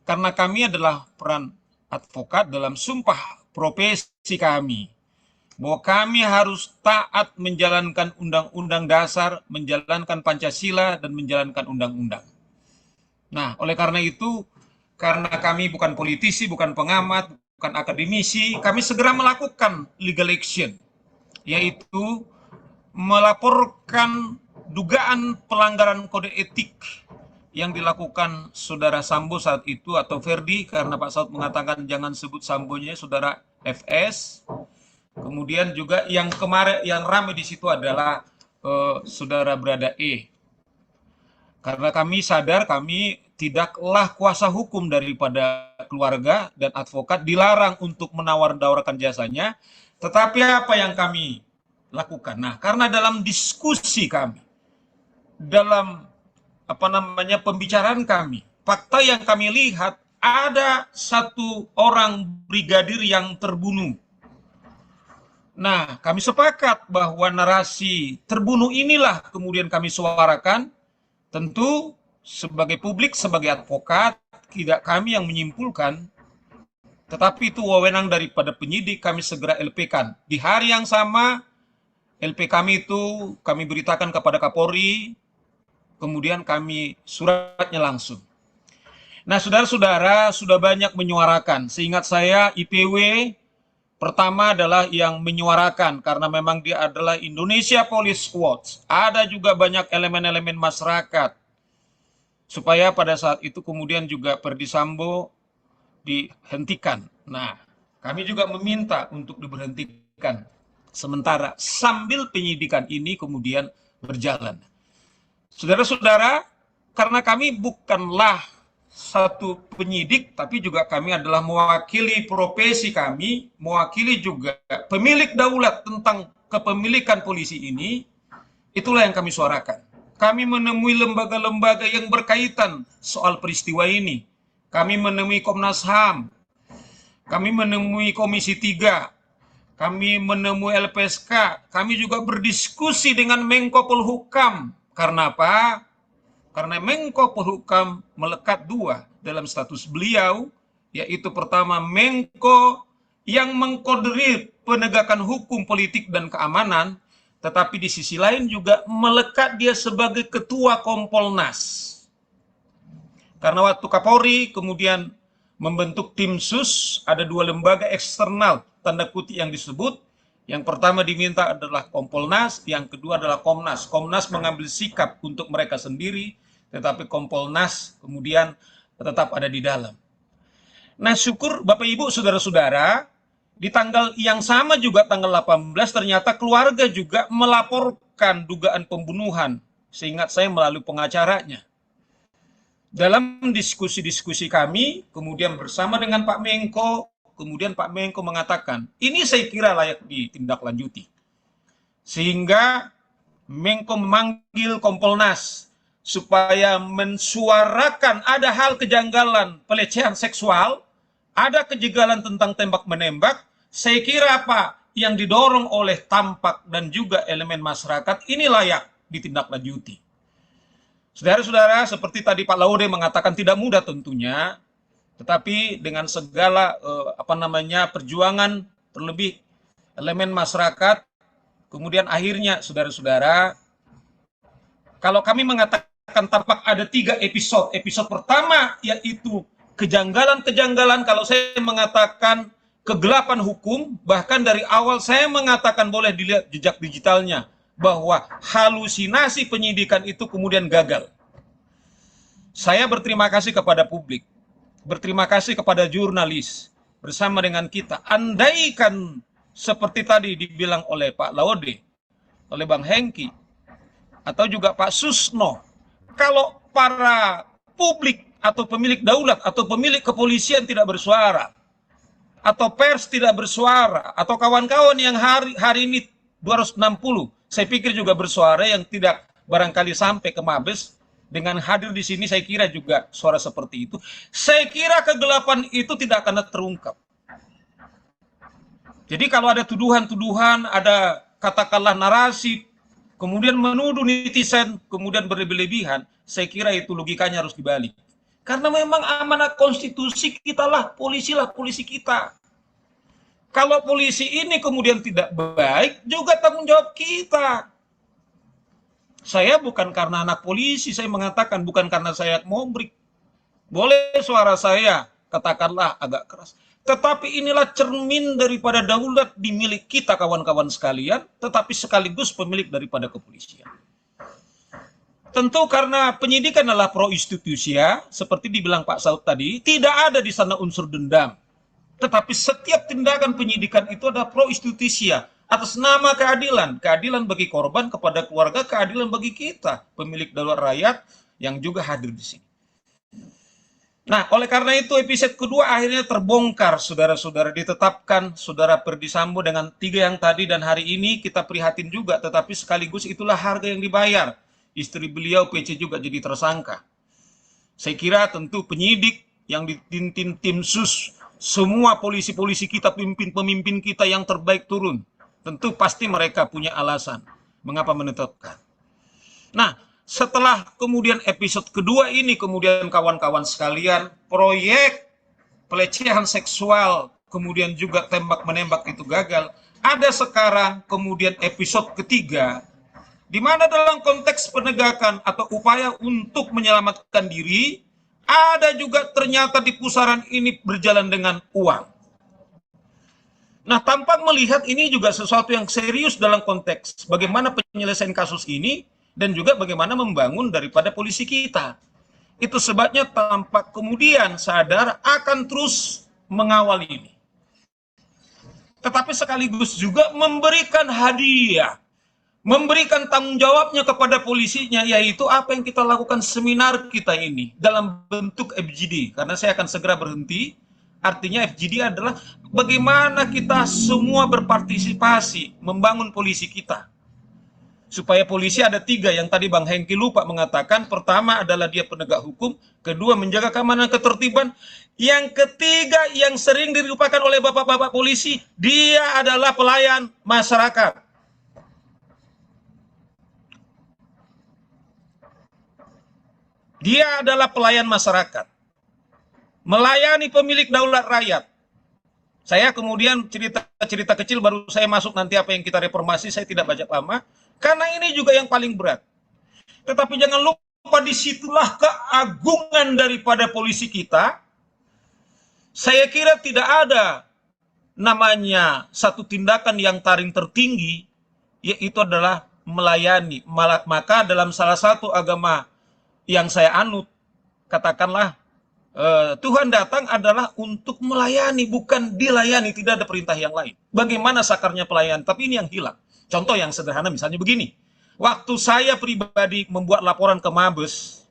karena kami adalah peran advokat dalam sumpah profesi kami, bahwa kami harus taat menjalankan Undang-Undang Dasar, menjalankan Pancasila, dan menjalankan undang-undang. Nah, oleh karena itu, karena kami bukan politisi, bukan pengamat, bukan akademisi, kami segera melakukan legal action, yaitu melaporkan dugaan pelanggaran kode etik yang dilakukan Saudara Sambo saat itu, atau Ferdi, karena Pak Saud mengatakan jangan sebut Sambonya, Saudara FS. Kemudian juga yang kemarin yang ramai di situ adalah Saudara Brada E. Karena kami sadar kami tidaklah kuasa hukum daripada keluarga dan advokat, dilarang untuk menawar-nawarkan jasanya, tetapi apa yang kami lakukan? Nah, karena dalam diskusi kami, dalam pembicaraan kami, fakta yang kami lihat ada satu orang brigadir yang terbunuh. Nah, kami sepakat bahwa narasi terbunuh inilah kemudian kami suarakan. Tentu sebagai publik, sebagai advokat, tidak kami yang menyimpulkan, tetapi itu wewenang daripada penyidik, kami segera LP-kan. Di hari yang sama, LP kami itu kami beritakan kepada Kapolri, kemudian kami suratnya langsung. Nah, saudara-saudara sudah banyak menyuarakan. Seingat saya IPW pertama adalah yang menyuarakan karena memang dia adalah Indonesia Police Watch. Ada juga banyak elemen-elemen masyarakat supaya pada saat itu kemudian juga Ferdi Sambo dihentikan. Nah, kami juga meminta untuk diberhentikan sementara sambil penyidikan ini kemudian berjalan. Saudara-saudara, karena kami bukanlah satu penyidik, tapi juga kami adalah mewakili profesi kami, mewakili juga pemilik daulat tentang kepemilikan polisi ini, itulah yang kami suarakan. Kami menemui lembaga-lembaga yang berkaitan soal peristiwa ini. Kami menemui Komnas HAM, kami menemui Komisi 3, kami menemui LPSK, kami juga berdiskusi dengan Menko Polhukam. Karena apa? Karena Menko Polhukam melekat dua dalam status beliau, yaitu pertama Menko yang mengkoordinir penegakan hukum, politik, dan keamanan, tetapi di sisi lain juga melekat dia sebagai Ketua Kompolnas. Karena waktu Kapolri kemudian membentuk tim sus, ada dua lembaga eksternal, tanda kutip yang disebut. Yang pertama diminta adalah Kompolnas, yang kedua adalah Komnas. Komnas mengambil sikap untuk mereka sendiri, tetapi Kompolnas kemudian tetap ada di dalam. Nah, syukur Bapak Ibu saudara-saudara, di tanggal yang sama juga tanggal 18 ternyata keluarga juga melaporkan dugaan pembunuhan, seingat saya melalui pengacaranya. Dalam diskusi-diskusi kami, kemudian bersama dengan Pak Menko, kemudian Pak Menko mengatakan, ini saya kira layak ditindaklanjuti. Sehingga Menko memanggil Kompolnas supaya mensuarakan ada hal kejanggalan pelecehan seksual, ada kejanggalan tentang tembak-menembak, saya kira apa yang didorong oleh tampak dan juga elemen masyarakat ini layak ditindaklanjuti. Saudara-saudara, seperti tadi Pak Laude mengatakan tidak mudah tentunya, tetapi dengan segala perjuangan terlebih elemen masyarakat, kemudian akhirnya saudara-saudara, kalau kami mengatakan tampak ada 3 episode. Episode pertama yaitu kejanggalan-kejanggalan, kalau saya mengatakan kegelapan hukum, bahkan dari awal saya mengatakan boleh dilihat jejak digitalnya, bahwa halusinasi penyidikan itu kemudian gagal. Saya berterima kasih kepada publik, berterima kasih kepada jurnalis, bersama dengan kita. Andaikan seperti tadi dibilang oleh Pak Laude, oleh Bang Hengki, atau juga Pak Susno, kalau para publik atau pemilik daulat atau pemilik kepolisian tidak bersuara, atau pers tidak bersuara, atau kawan-kawan yang hari ini 260, saya pikir juga bersuara yang tidak barangkali sampai ke Mabes, dengan hadir di sini saya kira juga suara seperti itu. Saya kira kegelapan itu tidak akan terungkap. Jadi kalau ada tuduhan-tuduhan, ada katakanlah narasi, kemudian menuduh netizen, kemudian berlebih-lebihan, saya kira itu logikanya harus dibalik. Karena memang amanat konstitusi kita lah polisi kita. Kalau polisi ini kemudian tidak baik, juga tanggung jawab kita. Saya bukan karena anak polisi, saya mengatakan bukan karena saya mobrik. Boleh suara saya, katakanlah agak keras. Tetapi inilah cermin daripada daulat dimiliki kita kawan-kawan sekalian, tetapi sekaligus pemilik daripada kepolisian. Tentu karena penyidikan adalah pro justisia, seperti dibilang Pak Saud tadi, tidak ada di sana unsur dendam. Tetapi setiap tindakan penyidikan itu adalah pro justisia, atas nama keadilan. Keadilan bagi korban, kepada keluarga, keadilan bagi kita, pemilik daulat rakyat yang juga hadir di sini. Nah, oleh karena itu episode kedua akhirnya terbongkar, saudara-saudara, ditetapkan saudara Ferdy Sambo dengan 3 yang tadi, dan hari ini kita prihatin juga, tetapi sekaligus itulah harga yang dibayar. Istri beliau PC juga jadi tersangka. Saya kira tentu penyidik yang ditintin tim sus, semua polisi-polisi kita, pemimpin kita yang terbaik turun. Tentu pasti mereka punya alasan mengapa menetapkan. Nah, setelah kemudian episode kedua ini, kemudian kawan-kawan sekalian, proyek pelecehan seksual, kemudian juga tembak-menembak itu gagal. Ada sekarang kemudian episode ketiga, di mana dalam konteks penegakan atau upaya untuk menyelamatkan diri, ada juga ternyata di pusaran ini berjalan dengan uang. Nah, tampak melihat ini juga sesuatu yang serius dalam konteks bagaimana penyelesaian kasus ini, dan juga bagaimana membangun daripada polisi kita. Itu sebabnya tampak kemudian sadar akan terus mengawal ini. Tetapi sekaligus juga memberikan hadiah, memberikan tanggung jawabnya kepada polisinya, yaitu apa yang kita lakukan seminar kita ini dalam bentuk FGD. Karena saya akan segera berhenti, artinya FGD adalah bagaimana kita semua berpartisipasi membangun polisi kita. Supaya polisi ada 3 yang tadi Bang Hengki lupa mengatakan. Pertama adalah dia penegak hukum, kedua menjaga keamanan ketertiban, yang ketiga yang sering dilupakan oleh bapak-bapak polisi, dia adalah pelayan masyarakat. Dia adalah pelayan masyarakat, melayani pemilik daulat rakyat. Saya kemudian cerita kecil, baru saya masuk nanti apa yang kita reformasi, saya tidak banyak lama. Karena ini juga yang paling berat. Tetapi jangan lupa disitulah keagungan daripada polisi kita. Saya kira tidak ada namanya satu tindakan yang paling tertinggi, yaitu adalah melayani. Maka dalam salah satu agama yang saya anut, katakanlah Tuhan datang adalah untuk melayani, bukan dilayani, tidak ada perintah yang lain. Bagaimana sakarnya pelayanan, tapi ini yang hilang. Contoh yang sederhana misalnya begini, waktu saya pribadi membuat laporan ke Mabes,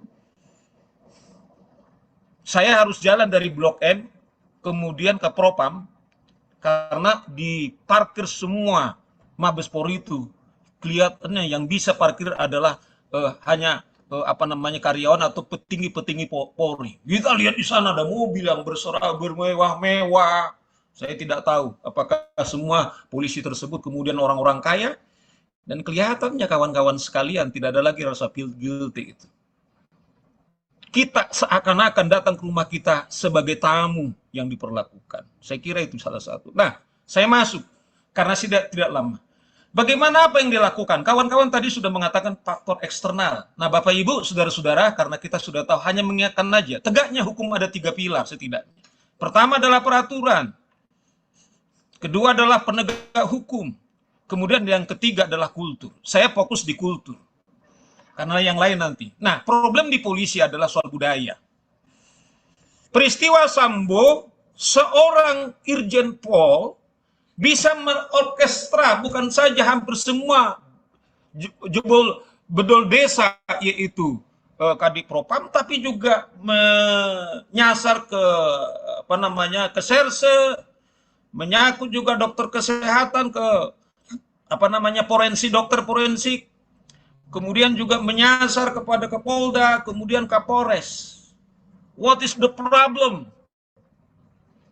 saya harus jalan dari Blok M, kemudian ke Propam, karena di parkir semua Mabes Polri itu, kelihatannya yang bisa parkir adalah hanya karyawan atau petinggi-petinggi Polri. Kita lihat di sana ada mobil yang bermewah-mewah. Saya tidak tahu apakah semua polisi tersebut kemudian orang-orang kaya, dan kelihatannya kawan-kawan sekalian tidak ada lagi rasa feel guilty itu. Kita seakan-akan datang ke rumah kita sebagai tamu yang diperlakukan. Saya kira itu salah satu. Nah, saya masuk karena tidak lama. Bagaimana apa yang dilakukan? Kawan-kawan tadi sudah mengatakan faktor eksternal. Nah, Bapak Ibu, saudara-saudara, karena kita sudah tahu, hanya mengingatkan aja. Tegaknya hukum ada 3 pilar setidaknya. Pertama adalah peraturan. Kedua adalah penegak hukum. Kemudian yang ketiga adalah kultur. Saya fokus di kultur. Karena yang lain nanti. Nah, problem di polisi adalah soal budaya. Peristiwa Sambo, seorang Irjen Pol bisa mengorkestra bukan saja hampir semua bedol desa, yaitu Kadif Propam, tapi juga menyasar ke ke Serse, menyangkut juga dokter kesehatan, ke dokter forensik, kemudian juga menyasar kepada Kapolda, kemudian Kapolres. What is the problem?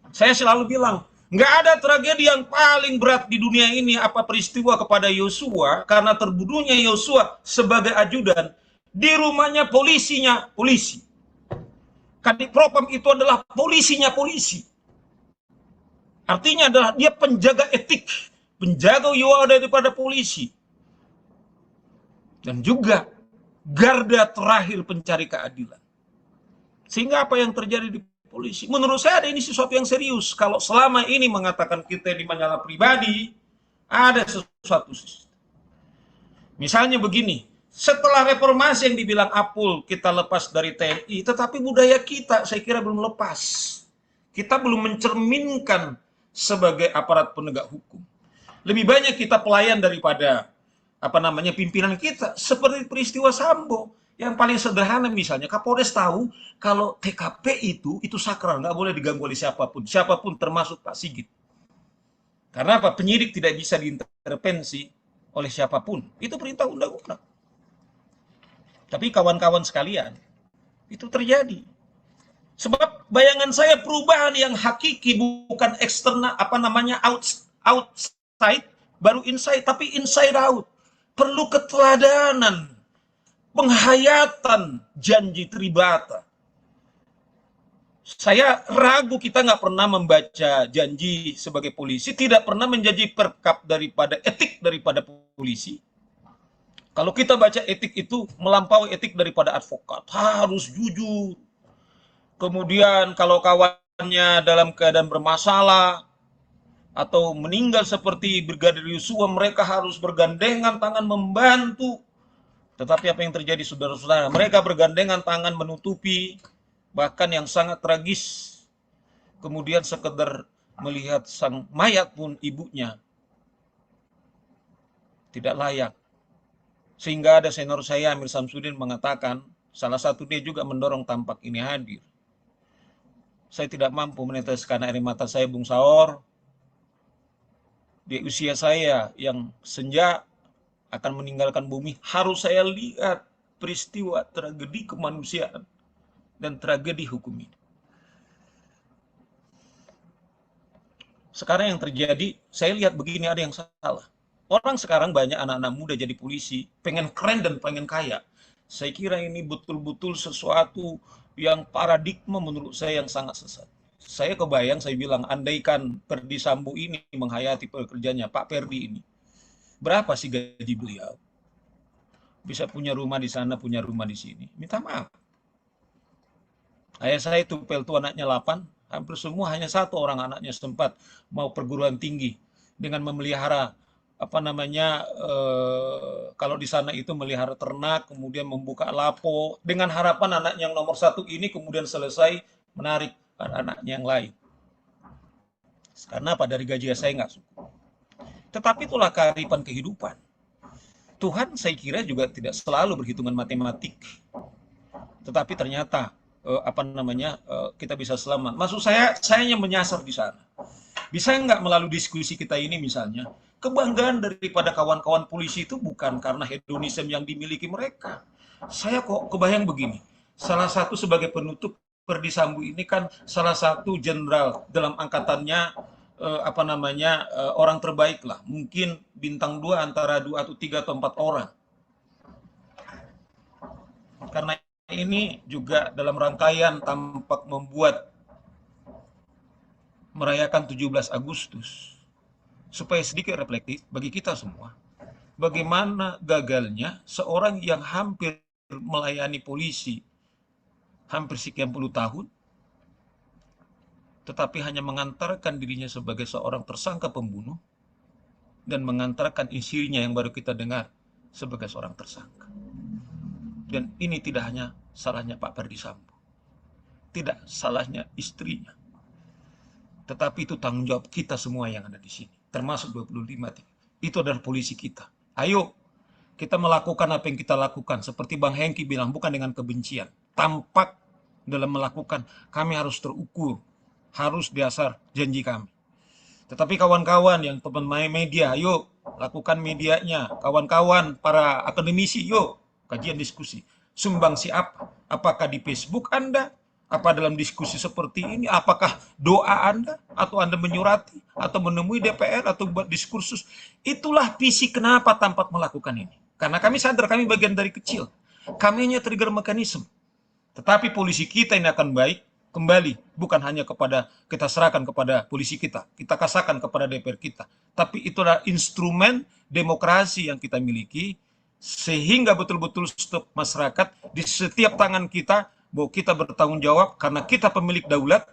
Saya selalu bilang, nggak ada tragedi yang paling berat di dunia ini apa peristiwa kepada Yosua karena terbunuhnya Yosua sebagai ajudan di rumahnya polisi. Kadif Propam itu adalah polisinya polisi. Artinya adalah dia penjaga etik, penjaga jiwa daripada polisi. Dan juga garda terakhir pencari keadilan. Sehingga apa yang terjadi di polisi, menurut saya ada ini sesuatu yang serius. Kalau selama ini mengatakan kita di masalah pribadi, ada sesuatu. Misalnya begini, setelah reformasi yang dibilang Apul kita lepas dari TNI, tetapi budaya kita saya kira belum lepas. Kita belum mencerminkan sebagai aparat penegak hukum. Lebih banyak kita pelayan daripada pimpinan kita, seperti peristiwa Sambo. Yang paling sederhana misalnya, Kapolres tahu kalau TKP itu sakral, nggak boleh diganggu oleh siapapun termasuk Pak Sigit. Karena apa? Penyidik tidak bisa diintervensi oleh siapapun. Itu perintah undang-undang. Tapi kawan-kawan sekalian, itu terjadi. Sebab bayangan saya perubahan yang hakiki bukan eksternal, outside, baru inside, tapi inside out. Perlu keteladanan, penghayatan janji Tribata. Saya ragu kita nggak pernah membaca janji sebagai polisi, tidak pernah menjadi perkap daripada etik daripada polisi. Kalau kita baca etik itu melampaui etik daripada advokat, harus jujur. Kemudian kalau kawannya dalam keadaan bermasalah atau meninggal seperti Brigadir Yosua, mereka harus bergandengan tangan membantu. Tetapi apa yang terjadi saudara-saudara? Mereka bergandengan tangan menutupi, bahkan yang sangat tragis. Kemudian sekedar melihat sang mayat pun ibunya tidak layak. Sehingga ada senior saya, Amir Samsudin, mengatakan, salah satu dia juga mendorong tampak ini hadir. Saya tidak mampu meneteskan air mata saya, Bung Saor. Di usia saya yang senja akan meninggalkan bumi, harus saya lihat peristiwa tragedi kemanusiaan dan tragedi hukum ini. Sekarang yang terjadi, saya lihat begini, ada yang salah. Orang sekarang banyak anak-anak muda jadi polisi, pengen keren dan pengen kaya. Saya kira ini betul-betul sesuatu yang paradigma menurut saya yang sangat sesat. Saya kebayang, saya bilang, andaikan Ferdi Sambo ini menghayati pekerjaannya, Pak Ferdi ini, berapa sih gaji beliau? Bisa punya rumah di sana, punya rumah di sini. Minta maaf. Ayah saya itu peltu anaknya 8, hampir semua hanya 1 orang anaknya sempat mau perguruan tinggi dengan memelihara kalau di sana itu melihara ternak, kemudian membuka lapo, dengan harapan anak yang nomor 1 ini kemudian selesai menarik anaknya yang lain. Karena apa? Dari gaji saya nggak cukup. Tetapi itulah kearifan kehidupan. Tuhan saya kira juga tidak selalu berhitungan matematik. Tetapi ternyata kita bisa selamat. Maksud saya hanya menyasar di sana. Bisa nggak melalui diskusi kita ini misalnya, kebanggaan daripada kawan-kawan polisi itu bukan karena hedonisme yang dimiliki mereka. Saya kok kebayang begini, salah satu sebagai penutup, Ferdi Sambo ini kan salah satu jenderal dalam angkatannya, orang terbaik lah, mungkin bintang 2 antara 2 atau 3 atau 4 orang. Karena ini juga dalam rangkaian tampak membuat merayakan 17 Agustus supaya sedikit reflektif bagi kita semua. Bagaimana gagalnya seorang yang hampir melayani polisi hampir sekian puluh tahun, tetapi hanya mengantarkan dirinya sebagai seorang tersangka pembunuh dan mengantarkan istrinya yang baru kita dengar sebagai seorang tersangka. Dan ini tidak hanya salahnya Pak Ferdi Sambo, tidak salahnya istrinya, tetapi itu tanggung jawab kita semua yang ada di sini, termasuk 25. Itu adalah polisi kita. Ayo kita melakukan apa yang kita lakukan. Seperti Bang Hengki bilang, bukan dengan kebencian. Tampak dalam melakukan, kami harus terukur, harus dasar janji kami. Tetapi kawan-kawan yang teman media, yuk lakukan medianya. Kawan-kawan para akademisi, yuk kajian diskusi. Sumbangsi apa? Apakah di Facebook Anda? Apa dalam diskusi seperti ini? Apakah doa Anda? Atau Anda menyurati? Atau menemui DPR? Atau buat diskursus? Itulah visi kenapa Tampak melakukan ini. Karena kami sadar, kami bagian dari kecil. Kami hanya trigger mekanisme. Tetapi polisi kita ini akan baik kembali. Bukan hanya kepada, kita serahkan kepada polisi kita. Kita kasahkan kepada DPR kita. Tapi itulah instrumen demokrasi yang kita miliki. Sehingga betul-betul stop masyarakat di setiap tangan kita. Bahwa kita bertanggung jawab karena kita pemilik daulat.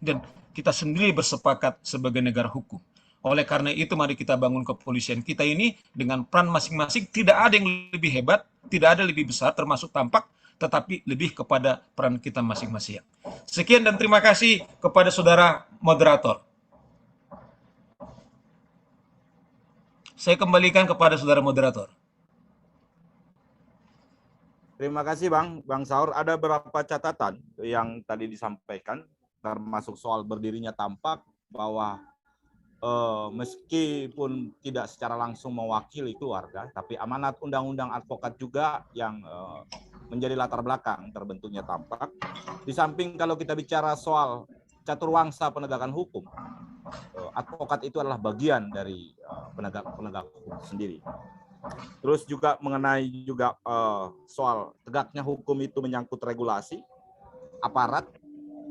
Dan kita sendiri bersepakat sebagai negara hukum. Oleh karena itu mari kita bangun kepolisian kita ini dengan peran masing-masing. Tidak ada yang lebih hebat, tidak ada lebih besar termasuk Tampak, tetapi lebih kepada peran kita masing-masing. Sekian dan terima kasih kepada saudara moderator. Saya kembalikan kepada saudara moderator. Terima kasih Bang Saur. Ada beberapa catatan yang tadi disampaikan, termasuk soal berdirinya Tampak, bahwa meskipun tidak secara langsung mewakili keluarga, tapi amanat undang-undang advokat juga yang menjadi latar belakang terbentuknya Tampak. Di samping kalau kita bicara soal caturwangsa penegakan hukum, advokat itu adalah bagian dari penegak hukum sendiri. Terus juga mengenai juga soal tegaknya hukum itu menyangkut regulasi, aparat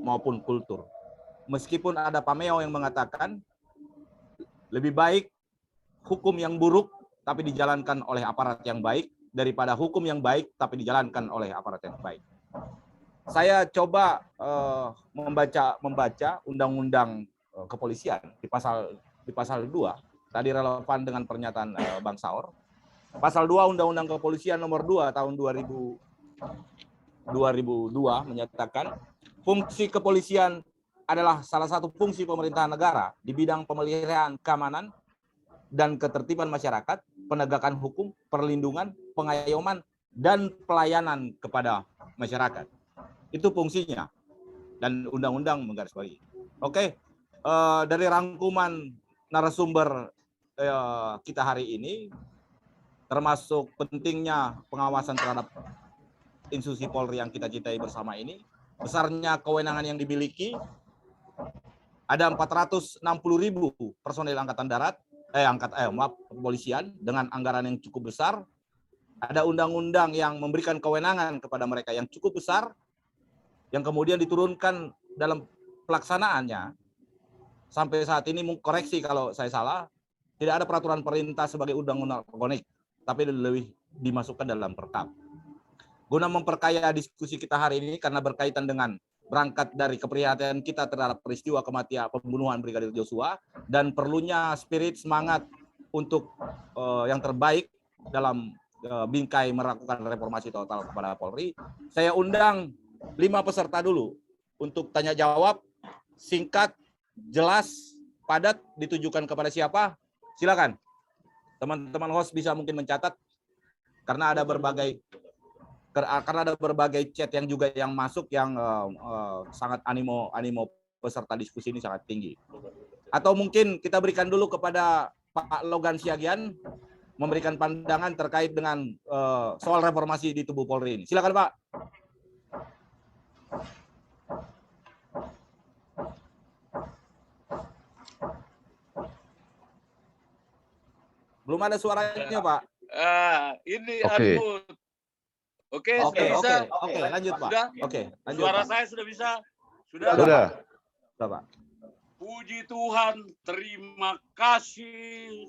maupun kultur. Meskipun ada pameo yang mengatakan lebih baik hukum yang buruk tapi dijalankan oleh aparat yang baik daripada hukum yang baik tapi dijalankan oleh aparat yang baik. Saya coba membaca undang-undang kepolisian di pasal 2. Tadi relevan dengan pernyataan Bang Saur. Pasal 2 Undang-Undang Kepolisian nomor 2 tahun 2002 menyatakan fungsi kepolisian adalah salah satu fungsi pemerintahan negara di bidang pemeliharaan keamanan dan ketertiban masyarakat, penegakan hukum, perlindungan, pengayoman, dan pelayanan kepada masyarakat. Itu fungsinya. Dan undang-undang menggarisbawahi. Oke, dari rangkuman narasumber kita hari ini, termasuk pentingnya pengawasan terhadap institusi Polri yang kita cintai bersama ini, besarnya kewenangan yang dimiliki, ada 460.000 personil Angkatan Darat, kepolisian dengan anggaran yang cukup besar, ada undang-undang yang memberikan kewenangan kepada mereka yang cukup besar, yang kemudian diturunkan dalam pelaksanaannya. Sampai saat ini, koreksi kalau saya salah, tidak ada peraturan perintah sebagai undang-undang organik, tapi lebih dimasukkan dalam perkap. Guna memperkaya diskusi kita hari ini karena berkaitan dengan berangkat dari keprihatinan kita terhadap peristiwa kematian pembunuhan Brigadir Joshua dan perlunya spirit semangat untuk yang terbaik dalam bingkai melakukan reformasi total kepada Polri. Saya undang 5 peserta dulu untuk tanya jawab singkat, jelas, padat, ditujukan kepada siapa? Silakan. Teman-teman host bisa mungkin mencatat karena ada berbagai chat yang juga yang masuk yang sangat animo peserta diskusi ini sangat tinggi. Atau mungkin kita berikan dulu kepada Pak Logan Siagian memberikan pandangan terkait dengan soal reformasi di tubuh Polri ini. Silakan Pak. Belum ada suaranya Pak. Ini Oke. unmute. Oke, sudah bisa. Oke, lanjut Pak. Sudah? Oke, lanjut Suara Pak. saya sudah bisa? Sudah? Sudah. Sudah, Pak. Puji Tuhan, terima kasih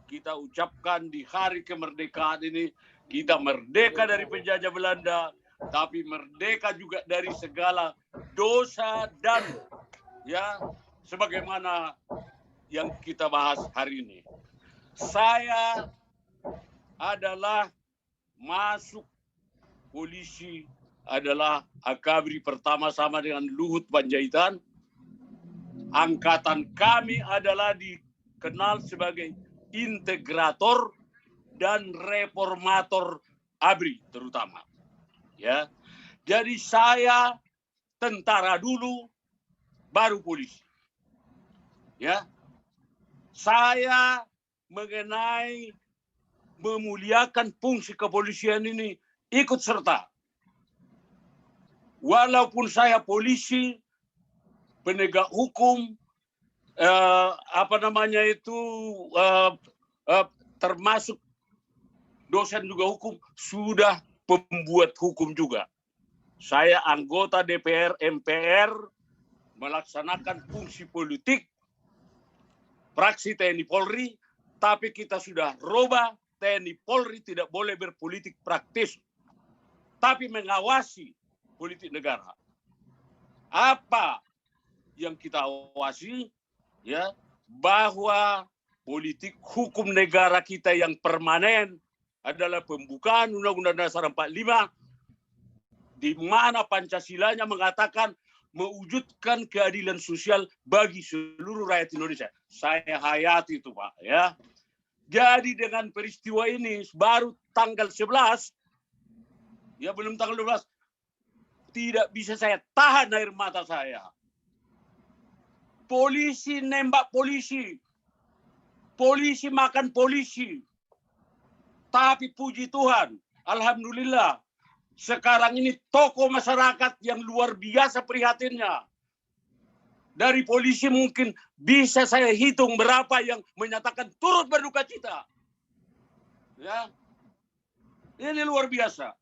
kita ucapkan di hari kemerdekaan ini. Kita merdeka dari penjajah Belanda, tapi merdeka juga dari segala dosa dan ya sebagaimana yang kita bahas hari ini. Saya adalah masuk polisi adalah akabri pertama sama dengan Luhut Panjaitan. Angkatan kami adalah dikenal sebagai integrator dan reformator ABRI terutama. Ya. Jadi saya tentara dulu baru polisi. Ya. Saya mengenai memuliakan fungsi kepolisian ini ikut serta. Walaupun saya polisi, penegak hukum, termasuk dosen juga hukum, sudah pembuat hukum juga. Saya anggota DPR, MPR, melaksanakan fungsi politik, fraksi TNI Polri, tapi kita sudah rubah, TNI Polri tidak boleh berpolitik praktis, tapi mengawasi politik negara. Apa yang kita awasi? Ya, bahwa politik hukum negara kita yang permanen adalah pembukaan Undang-Undang Dasar 45, di mana Pancasilanya mengatakan mewujudkan keadilan sosial bagi seluruh rakyat Indonesia. Saya hayati itu Pak. Ya. Jadi dengan peristiwa ini baru tanggal 11, ya belum tanggal 12, tidak bisa saya tahan air mata saya. Polisi nembak polisi. Polisi makan polisi. Tapi puji Tuhan, alhamdulillah, sekarang ini tokoh masyarakat yang luar biasa prihatinnya. Dari polisi mungkin bisa saya hitung berapa yang menyatakan turut berduka cita. Ya. Ini luar biasa.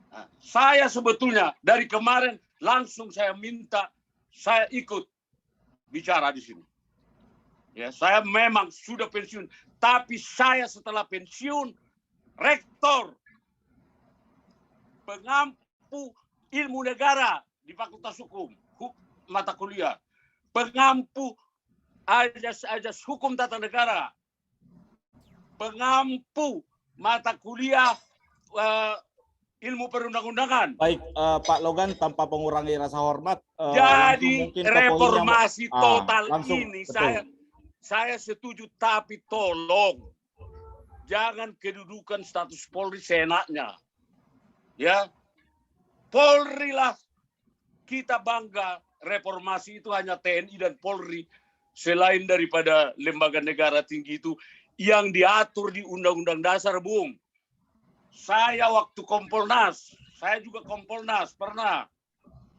Nah, saya sebetulnya dari kemarin langsung saya minta saya ikut bicara di sini. Ya, saya memang sudah pensiun, tapi saya setelah pensiun rektor pengampu ilmu negara di Fakultas Hukum, mata kuliah, pengampu ajas hukum tata negara, pengampu mata kuliah ilmu perundang-undangan. Baik, Pak Logan, tanpa mengurangi rasa hormat. Jadi reformasi total langsung, ini betul. Saya setuju, tapi tolong jangan kedudukan status Polri seenaknya. Ya, Polri lah kita bangga. Reformasi itu hanya TNI dan Polri, selain daripada lembaga negara tinggi itu yang diatur di Undang-Undang Dasar, Bung. Saya waktu Kompolnas, saya juga Kompolnas pernah.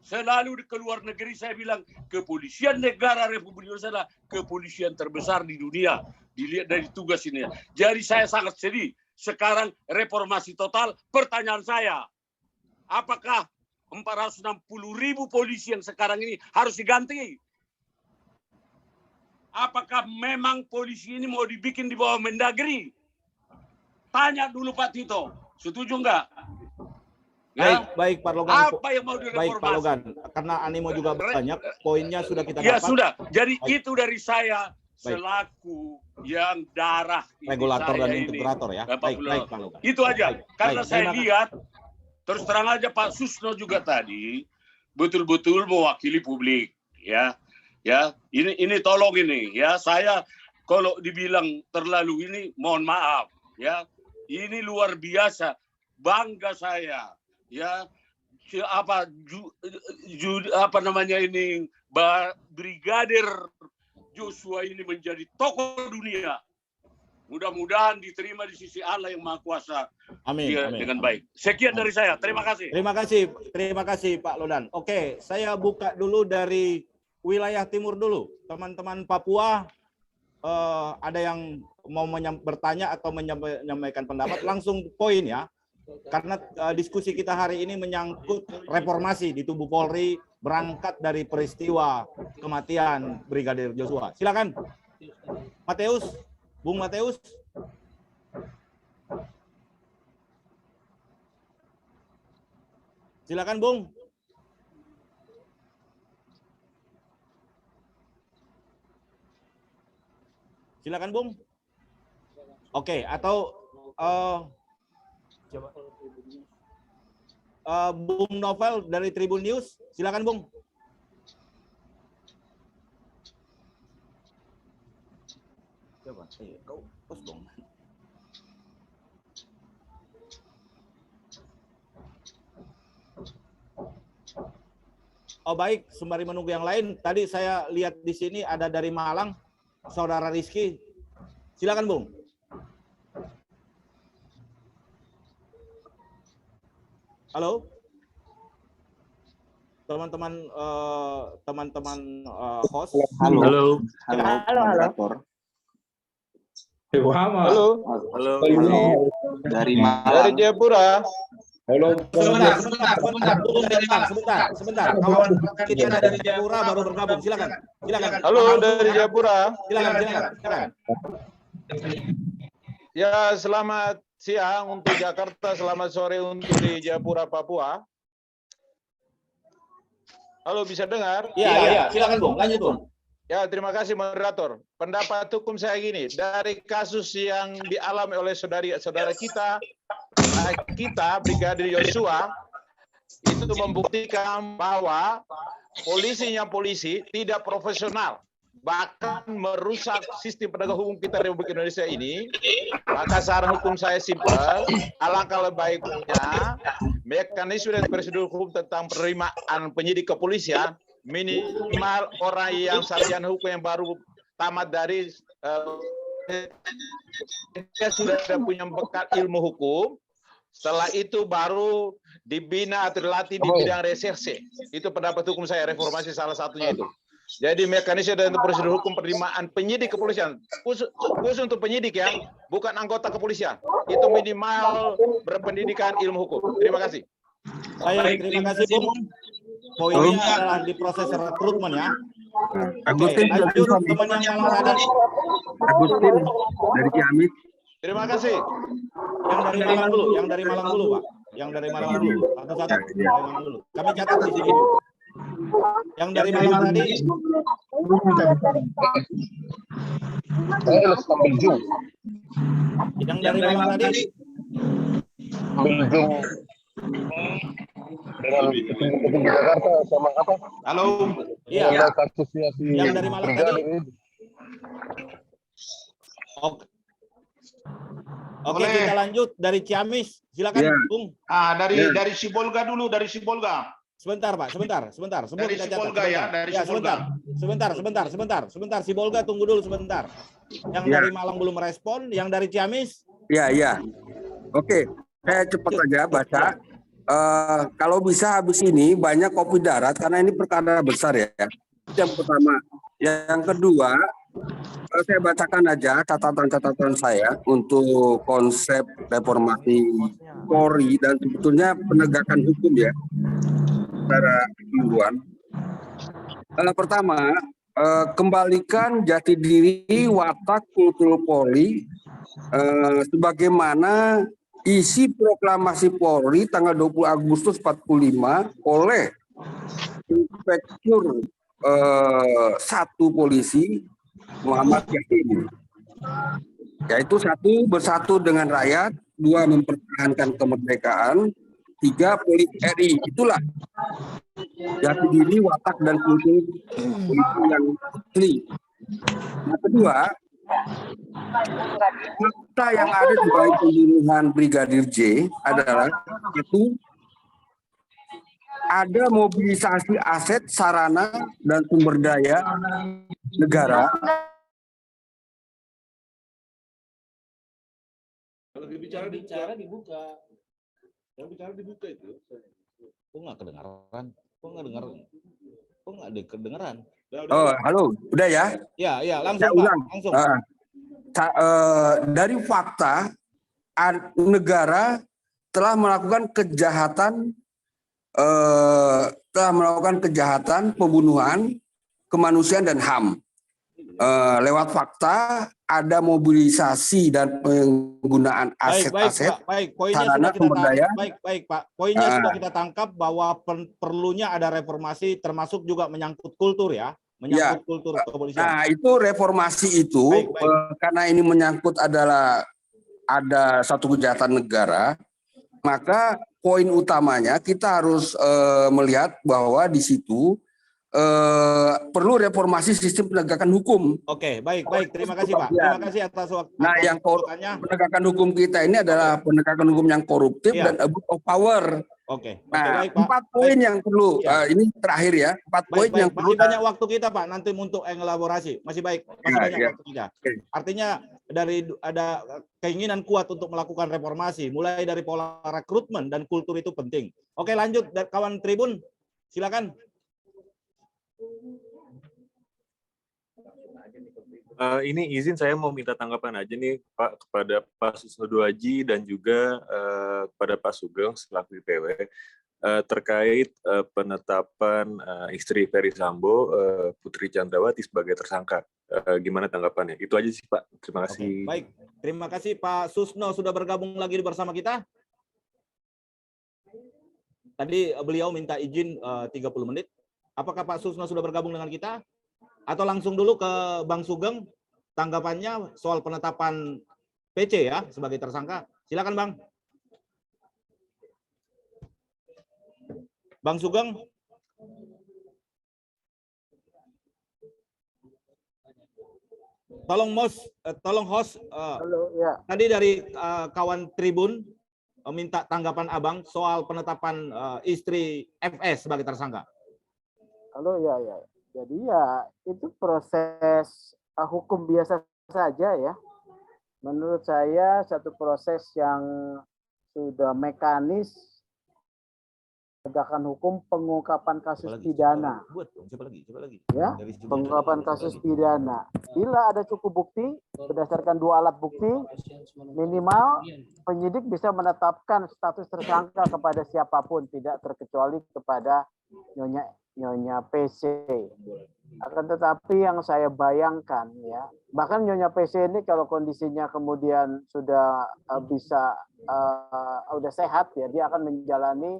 Selalu di keluar negeri saya bilang kepolisian negara Republik Indonesia adalah kepolisian terbesar di dunia. Dilihat dari tugas ini. Jadi saya sangat sedih. Sekarang reformasi total. Pertanyaan saya, apakah 460.000 polisi yang sekarang ini harus diganti? Apakah memang polisi ini mau dibikin di bawah Mendagri? Tanya dulu Pak Tito. Setuju enggak? Ya? Baik Pak Logan. Apa yang mau direformasi? Baik Pak Logan, karena animo juga banyak, poinnya sudah kita dapat. Ya sudah, jadi baik. Itu dari saya selaku yang darah regulator dan ini. integrator ya. Baik Pak Logan. Itu aja, baik. karena baik. saya lihat, terus terang aja Pak Susno juga tadi, betul-betul mewakili publik. Ya, ini tolong ini, ya saya kalau dibilang terlalu ini, mohon maaf. Ya, ini luar biasa, bangga saya. Ya, Brigadir Joshua ini menjadi tokoh dunia. Mudah-mudahan diterima di sisi Allah yang Maha Kuasa. Amin. Amin. Dengan baik. Sekian dari saya. Terima kasih. Terima kasih Pak Lodan. Oke, saya buka dulu dari wilayah timur dulu. Teman-teman Papua, ada yang mau bertanya atau menyampaikan pendapat, langsung poin ya. Karena diskusi kita hari ini menyangkut reformasi di tubuh Polri berangkat dari peristiwa kematian Brigadir Joshua. Silakan, Mateus. Bung Mateus. Silakan, Bung. Silakan, Bung. Oke, atau Bung Novel dari Tribun News. Silakan, Bung. Coba, kau pos dong. Oh baik, sembari menunggu yang lain, tadi saya lihat di sini ada dari Malang, Saudara Rizky. Silakan, Bung. Halo, teman-teman host. Halo. Dari Jayapura. Halo. Sebentar. Kawan kita dari Jayapura baru bergabung. Silakan. Halo, dari Jayapura. Silakan. Ya, selamat siang untuk Jakarta, selamat sore untuk di Jayapura, Papua. Halo, bisa dengar? Iya. Silakan, Bung. Lanjut, Bung. Ya, terima kasih moderator. Pendapat hukum saya gini, dari kasus yang dialami oleh saudara kita Brigadir Joshua, itu membuktikan bahwa polisi tidak profesional, bahkan merusak sistem penegak hukum kita Republik Indonesia ini. Maka saran hukum saya simpel, alangkah lebih baiknya mekanisme dan prosedur hukum tentang penerimaan penyidik kepolisian minimal orang yang sarjana hukum yang baru tamat dari dia sudah punya bekal ilmu hukum. Setelah itu baru dibina atau dilatih di bidang reserse. Itu pendapat hukum saya, reformasi salah satunya itu. Jadi mekanisme dan prosedur hukum penerimaan penyidik kepolisian, khusus untuk penyidik ya, bukan anggota kepolisian. Itu minimal berpendidikan ilmu hukum. Terima kasih. Terima kasih, Bung. Poinnya adalah di proses rekrutmen ya. Agustin lanjut teman yang malam tadi. Agustin dari Ciamis. Terima kasih. Yang dari Malang dulu, Pak. Yang dari Malang dulu. Satu-satu. Dari Malang dulu. Kami catat di sini. Yang dari Malang tadi. Yang dari Malang tadi. Dengan petinggi Jakarta sama apa? Halo. Iya. Kasusnya si yang dari Malang tadi. Oke, kita lanjut dari Ciamis. Silakan, Bung. Dari Sibolga dulu, dari Sibolga. Sebentar, Pak, sebentar. Semua dari kita Sibolga catat. ya, dari Sibolga. Sebentar. Sibolga tunggu dulu sebentar. Yang dari Malang belum merespon, yang dari Ciamis? Iya. Oke, saya cepat aja baca. Kalau bisa habis ini banyak kopi darat karena ini perkara besar ya. Yang pertama, yang kedua, saya bacakan aja catatan-catatan saya untuk konsep reformasi Polri dan sebetulnya penegakan hukum ya secara keseluruhan. Pertama, kembalikan jati diri watak kultur Polri sebagaimana isi proklamasi Polri tanggal 20 Agustus 45 oleh Inspektur 1 Polisi Muhammad Yasin, yaitu 1 bersatu dengan rakyat, 2 mempertahankan kemerdekaan, 3 Polisi RI. Itulah jati diri, watak dan kultur polisi yang asli. Yang kedua, fakta yang ada di balik pembunuhan Brigadir J adalah itu ada mobilisasi aset, sarana, dan sumber daya negara Kalau dibicara dibuka. Yang bicara dibuka itu. Kok nggak kedengaran? Kok nggak dengar? Kok nggak kedengaran? Oh, halo, udah ya? Ya, langsung Ya, Pak, ulang. langsung. Dari fakta, negara telah melakukan kejahatan pembunuhan, kemanusiaan dan HAM. Lewat fakta ada mobilisasi dan penggunaan aset-aset Poinnya sarana sudah kita sumber daya. baik Pak. Poinnya sudah kita tangkap bahwa perlunya ada reformasi, termasuk juga menyangkut kultur ya, menyangkut kultur kepolisian. Nah, itu reformasi itu karena ini menyangkut ada satu kejahatan negara, maka poin utamanya kita harus melihat bahwa di situ perlu reformasi sistem penegakan hukum. Oke, baik. Terima kasih Pak. Terima kasih atas waktu. Nah, yang penegakan hukum kita ini adalah penegakan hukum yang koruptif dan abuse of power. Oke. Nah, Baik, Pak. 4 poin yang perlu. Ini terakhir ya. 4 poin yang perlu. Masih banyak waktu kita Pak nanti untuk elaborasi. Masih banyak waktu kita. Artinya ada keinginan kuat untuk melakukan reformasi, mulai dari pola rekrutmen dan kultur itu penting. Oke, lanjut kawan Tribun. Silakan. Ini izin saya mau minta tanggapan aja nih Pak kepada Pak Susno Duaji dan juga kepada Pak Sugeng selaku IPW terkait penetapan istri Ferry Sambo, Putri Chandrawati sebagai tersangka. Gimana tanggapannya? Itu aja sih Pak. Terima kasih. Baik, terima kasih Pak Susno sudah bergabung lagi bersama kita. Tadi beliau minta izin 30 menit. Apakah Pak Susno sudah bergabung dengan kita? Atau langsung dulu ke Bang Sugeng tanggapannya soal penetapan PC ya sebagai tersangka. Silakan Bang. Bang Sugeng. Tolong host. Halo, ya. Tadi dari kawan Tribun minta tanggapan Abang soal penetapan istri FS sebagai tersangka. Halo, ya. Jadi ya itu proses hukum biasa saja ya. Menurut saya satu proses yang sudah mekanis penegakan hukum pengungkapan kasus pidana. Siapa lagi? Ya, pengungkapan kasus pidana. Bila ada cukup bukti berdasarkan 2 alat bukti, minimal penyidik bisa menetapkan status tersangka kepada siapapun, tidak terkecuali kepada Nyonya PC. Akan tetapi yang saya bayangkan ya, bahkan Nyonya PC ini kalau kondisinya kemudian sudah udah sehat ya, dia akan menjalani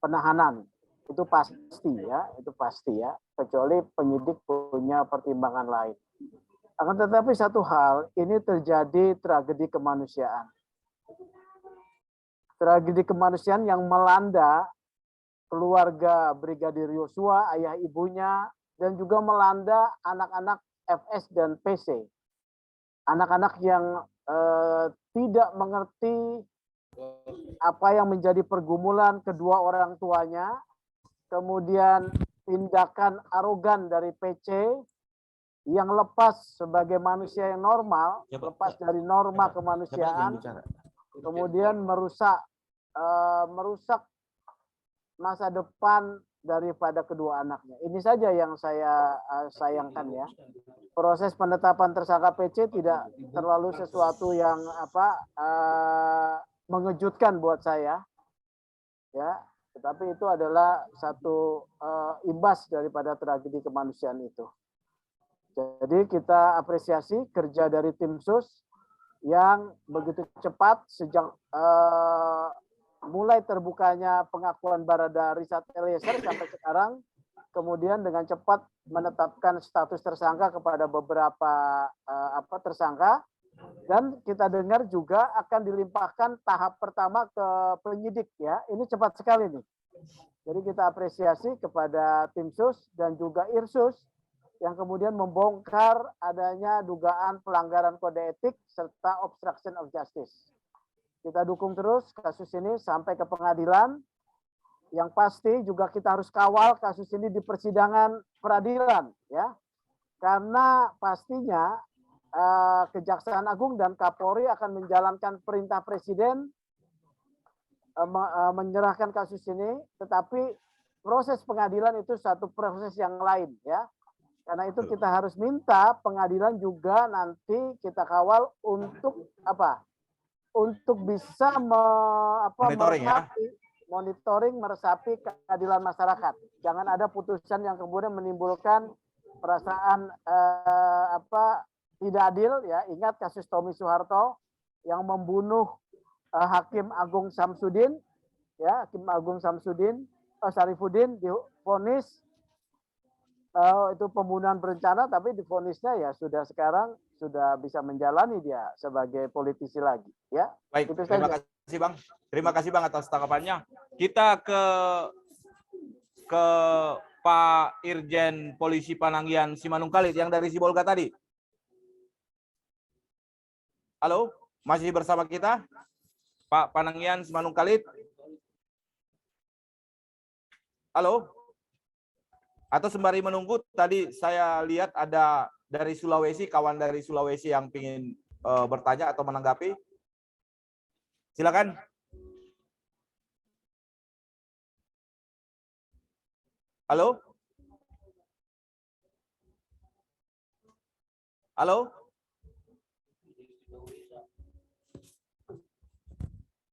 penahanan. Itu pasti ya, kecuali penyidik punya pertimbangan lain. Akan tetapi satu hal, ini terjadi tragedi kemanusiaan. Tragedi kemanusiaan yang melanda keluarga Brigadir Yosua, ayah ibunya, dan juga melanda anak-anak FS dan PC. Anak-anak yang tidak mengerti apa yang menjadi pergumulan kedua orang tuanya, kemudian tindakan arogan dari PC yang lepas sebagai manusia yang normal, lepas dari norma kemanusiaan, kemudian merusak masa depan daripada kedua anaknya. Ini saja yang saya sayangkan ya. Proses penetapan tersangka PC tidak terlalu sesuatu yang mengejutkan buat saya. Ya, tetapi itu adalah satu imbas daripada tragedi kemanusiaan itu. Jadi kita apresiasi kerja dari tim sus yang begitu cepat sejak mulai terbukanya pengakuan Barada Richard Eliezer sampai sekarang, kemudian dengan cepat menetapkan status tersangka kepada beberapa tersangka, dan kita dengar juga akan dilimpahkan tahap pertama ke penyidik ya. Ini cepat sekali nih. Jadi kita apresiasi kepada tim sus dan juga Irsus yang kemudian membongkar adanya dugaan pelanggaran kode etik serta obstruction of justice. Kita dukung terus kasus ini sampai ke pengadilan. Yang pasti juga kita harus kawal kasus ini di persidangan peradilan ya. Karena pastinya Kejaksaan Agung dan Kapolri akan menjalankan perintah Presiden menyerahkan kasus ini, tetapi proses pengadilan itu satu proses yang lain ya. Karena itu kita harus minta pengadilan juga nanti kita kawal untuk apa? Untuk bisa monitoring, meresapi keadilan masyarakat. Jangan ada putusan yang kemudian menimbulkan perasaan tidak adil ya. Ingat kasus Tommy Soeharto yang membunuh Hakim Agung Samsudin ya, Hakim Agung Samsudin Syarifuddin divonis itu pembunuhan berencana, tapi divonisnya ya sekarang sudah bisa menjalani dia sebagai politisi lagi ya. Baik, itu terima kasih Bang. Terima kasih Bang atas tanggapannya. Kita ke Pak Irjen Polisi Pananggian Simanungkalit yang dari Sibolga tadi. Halo, masih bersama kita? Pak Pananggian Simanungkalit? Halo? Atau sembari menunggu, tadi saya lihat ada dari Sulawesi, kawan dari Sulawesi yang ingin bertanya atau menanggapi. Silakan. Halo? Halo?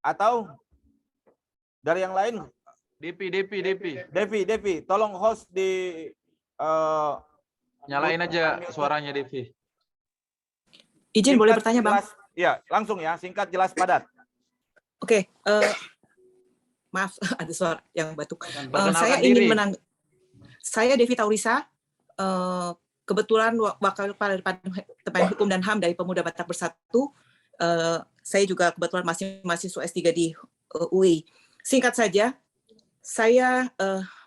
Atau dari yang lain? Devi, tolong host di nyalain aja suaranya Devi. Izin boleh bertanya Bang? Ya, langsung ya, singkat, jelas, padat. Oke, maaf ada suara yang batuk. Saya ingin saya Devi Taurisa, kebetulan Wakil Kepala Departemen Hukum dan HAM dari Pemuda Batak Bersatu. Saya juga kebetulan masih mahasiswa S3 di UI. Singkat saja, saya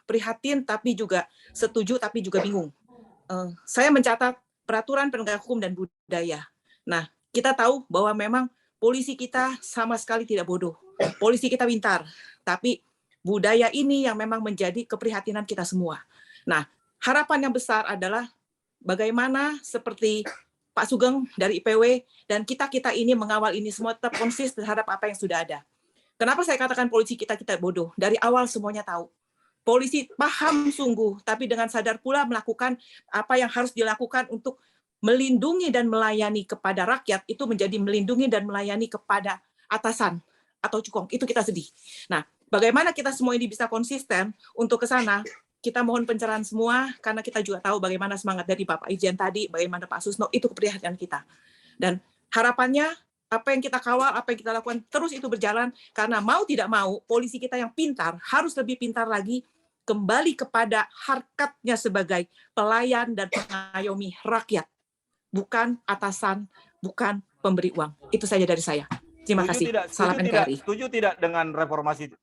prihatin tapi juga setuju tapi juga bingung. Saya mencatat peraturan penegak hukum dan budaya. Nah, kita tahu bahwa memang polisi kita sama sekali tidak bodoh. Polisi kita pintar, tapi budaya ini yang memang menjadi keprihatinan kita semua. Nah, harapan yang besar adalah bagaimana seperti Pak Sugeng dari IPW dan kita ini mengawal ini semua tetap konsisten terhadap apa yang sudah ada. Kenapa saya katakan polisi kita bodoh? Dari awal semuanya tahu. Polisi paham sungguh, tapi dengan sadar pula melakukan apa yang harus dilakukan untuk melindungi dan melayani kepada rakyat, itu menjadi melindungi dan melayani kepada atasan atau cukong. Itu kita sedih. Nah, bagaimana kita semua ini bisa konsisten untuk ke sana? Kita mohon pencerahan semua, karena kita juga tahu bagaimana semangat dari Bapak Irjen tadi, bagaimana Pak Susno, itu keprihatinan kita. Dan harapannya, apa yang kita kawal, apa yang kita lakukan, terus itu berjalan, karena mau tidak mau, polisi kita yang pintar, harus lebih pintar lagi, kembali kepada harkatnya sebagai pelayan dan pengayomi rakyat. Bukan atasan, bukan pemberi uang. Itu saja dari saya. Terima kasih. Salam NKRI. Setuju tidak dengan reformasi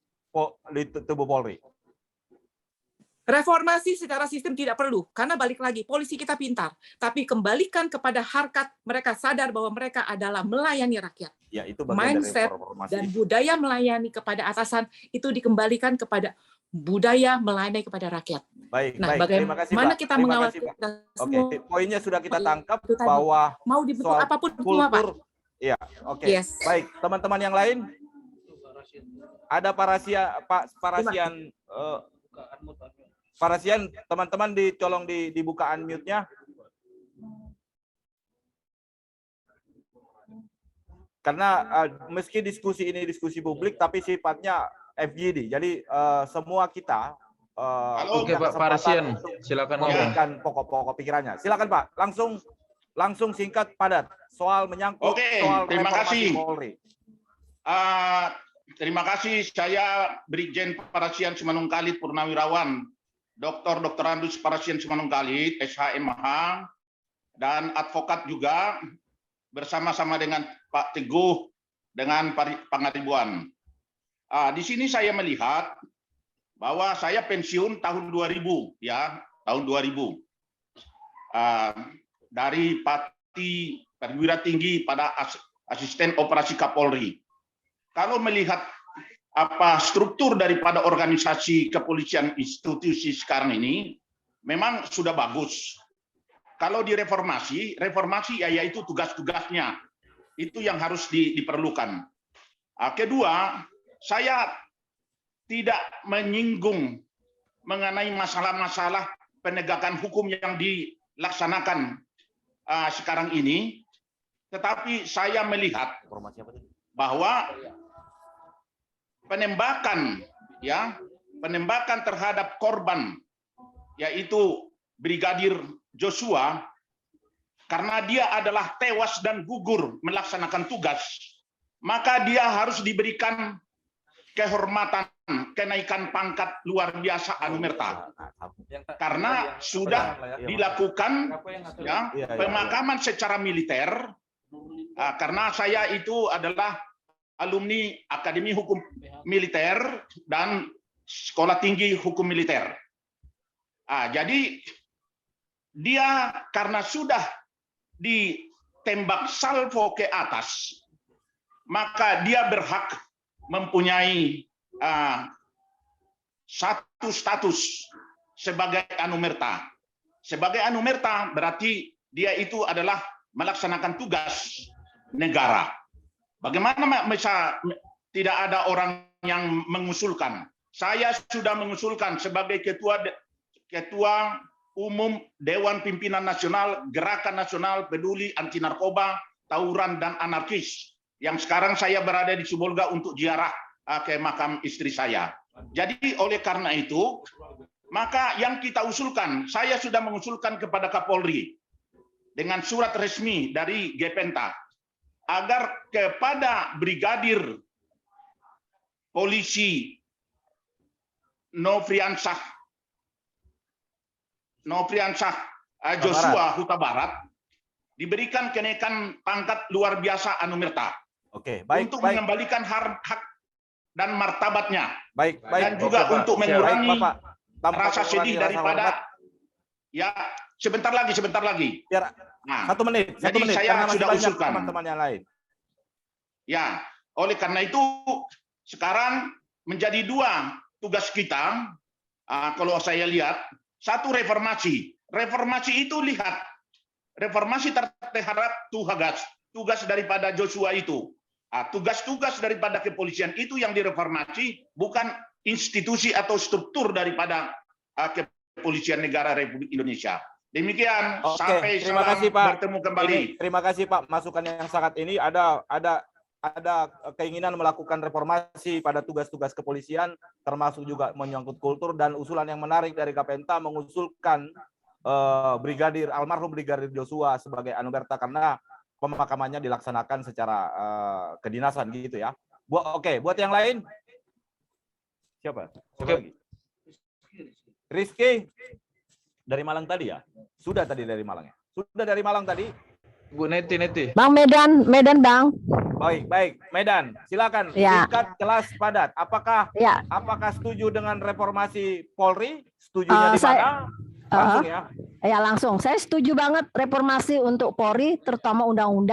di tubuh Polri? Reformasi secara sistem tidak perlu, karena balik lagi, polisi kita pintar, tapi kembalikan kepada harkat, mereka sadar bahwa mereka adalah melayani rakyat. Ya, itu bagian mindset dari reformasi. Dan budaya melayani kepada atasan, itu dikembalikan kepada budaya melayani kepada rakyat. Baik, nah, baik. Terima kasih, bagaimana Pak. kita mengawal kita semua? Oke, poinnya sudah kita tangkap bahwa mau dibentuk soal apapun kultur, Pak. Iya, oke. Yes. Baik, teman-teman yang lain, ada Parasian, teman-teman dicolong dibuka unmute-nya. Karena meski diskusi ini diskusi publik, tapi sifatnya FGD. Jadi semua kita Oke Pak Parasian, silakan memberikan pokok-pokok pikirannya. Silakan Pak, langsung singkat padat soal menyangkut soal terima reformasi kasih. Polri. Terima kasih. Saya Brigjen Parasian Simanungkalit Purnawirawan, Dr. Andus Parasian Simanungkalit, SHMH, dan advokat juga bersama-sama dengan Pak Teguh dengan Pangaribuan. Di sini saya melihat bahwa saya pensiun tahun 2000 ya, tahun 2000. Dari Pati Perwira Tinggi pada Asisten Operasi Kapolri. Kalau melihat apa struktur daripada organisasi kepolisian institusi sekarang ini memang sudah bagus. kalau direformasi, reformasi ya yaitu tugas-tugasnya. Itu yang harus diperlukan. Kedua, saya tidak menyinggung mengenai masalah-masalah penegakan hukum yang dilaksanakan sekarang ini, tetapi saya melihat bahwa penembakan terhadap korban yaitu Brigadir Joshua, karena dia adalah tewas dan gugur melaksanakan tugas, maka dia harus diberikan kehormatan, kenaikan pangkat luar biasa anumerta, karena sudah dilakukan pemakaman secara militer. Karena saya itu adalah alumni Akademi Hukum Militer dan Sekolah Tinggi Hukum Militer. Jadi dia karena sudah ditembak salvo ke atas, maka dia berhak mempunyai satu status sebagai anumerta. Sebagai anumerta berarti dia itu adalah melaksanakan tugas negara. Bagaimana bisa tidak ada orang yang mengusulkan? Saya sudah mengusulkan sebagai ketua umum Dewan Pimpinan Nasional Gerakan Nasional Peduli Anti Narkoba, Tawuran dan Anarkis, yang sekarang saya berada di Sibolga untuk ziarah ke makam istri saya. Jadi oleh karena itu, maka yang kita usulkan, saya sudah mengusulkan kepada Kapolri dengan surat resmi dari Gepenta agar kepada Brigadir Polisi Nofriansah Joshua Huta Barat diberikan kenaikan pangkat luar biasa anumerta. Oke, baik, untuk baik. mengembalikan hak dan martabatnya. Baik, baik. Dan juga Oke, untuk Pak. mengurangi Baik, Bapak. Tanpa rasa sedih mengurangi rasa daripada hormat. ya sebentar lagi. Biar Nah, 1 menit, jadi 1 menit saya karena masih sudah banyak usulkan. teman-teman yang lain. Ya, oleh karena itu sekarang menjadi 2 tugas kita. Kalau saya lihat, 1 reformasi. Reformasi itu lihat, reformasi terhadap tugas daripada Joshua itu. Tugas-tugas daripada kepolisian itu yang direformasi, bukan institusi atau struktur daripada kepolisian negara Republik Indonesia. Demikian. Oke, Sampai terima salam kasih Pak. bertemu kembali. Terima kasih Pak, masukan yang sangat ini ada keinginan melakukan reformasi pada tugas-tugas kepolisian, termasuk juga menyangkut kultur, dan usulan yang menarik dari Gapenta mengusulkan almarhum Brigadir Joshua sebagai anumerta karena pemakamannya dilaksanakan secara kedinasan gitu ya. Oke, buat yang lain siapa? Lagi? Rizky dari Malang tadi ya? Sudah tadi dari Malang ya? Sudah dari Malang tadi? Bu Neti. Bang Medan Bang. Baik, Medan, silakan. Ya. Singkat, jelas, padat. Apakah setuju dengan reformasi Polri? Setujunya di mana? Langsung ya. Ya langsung. Saya setuju banget reformasi untuk Polri, terutama undang-undang.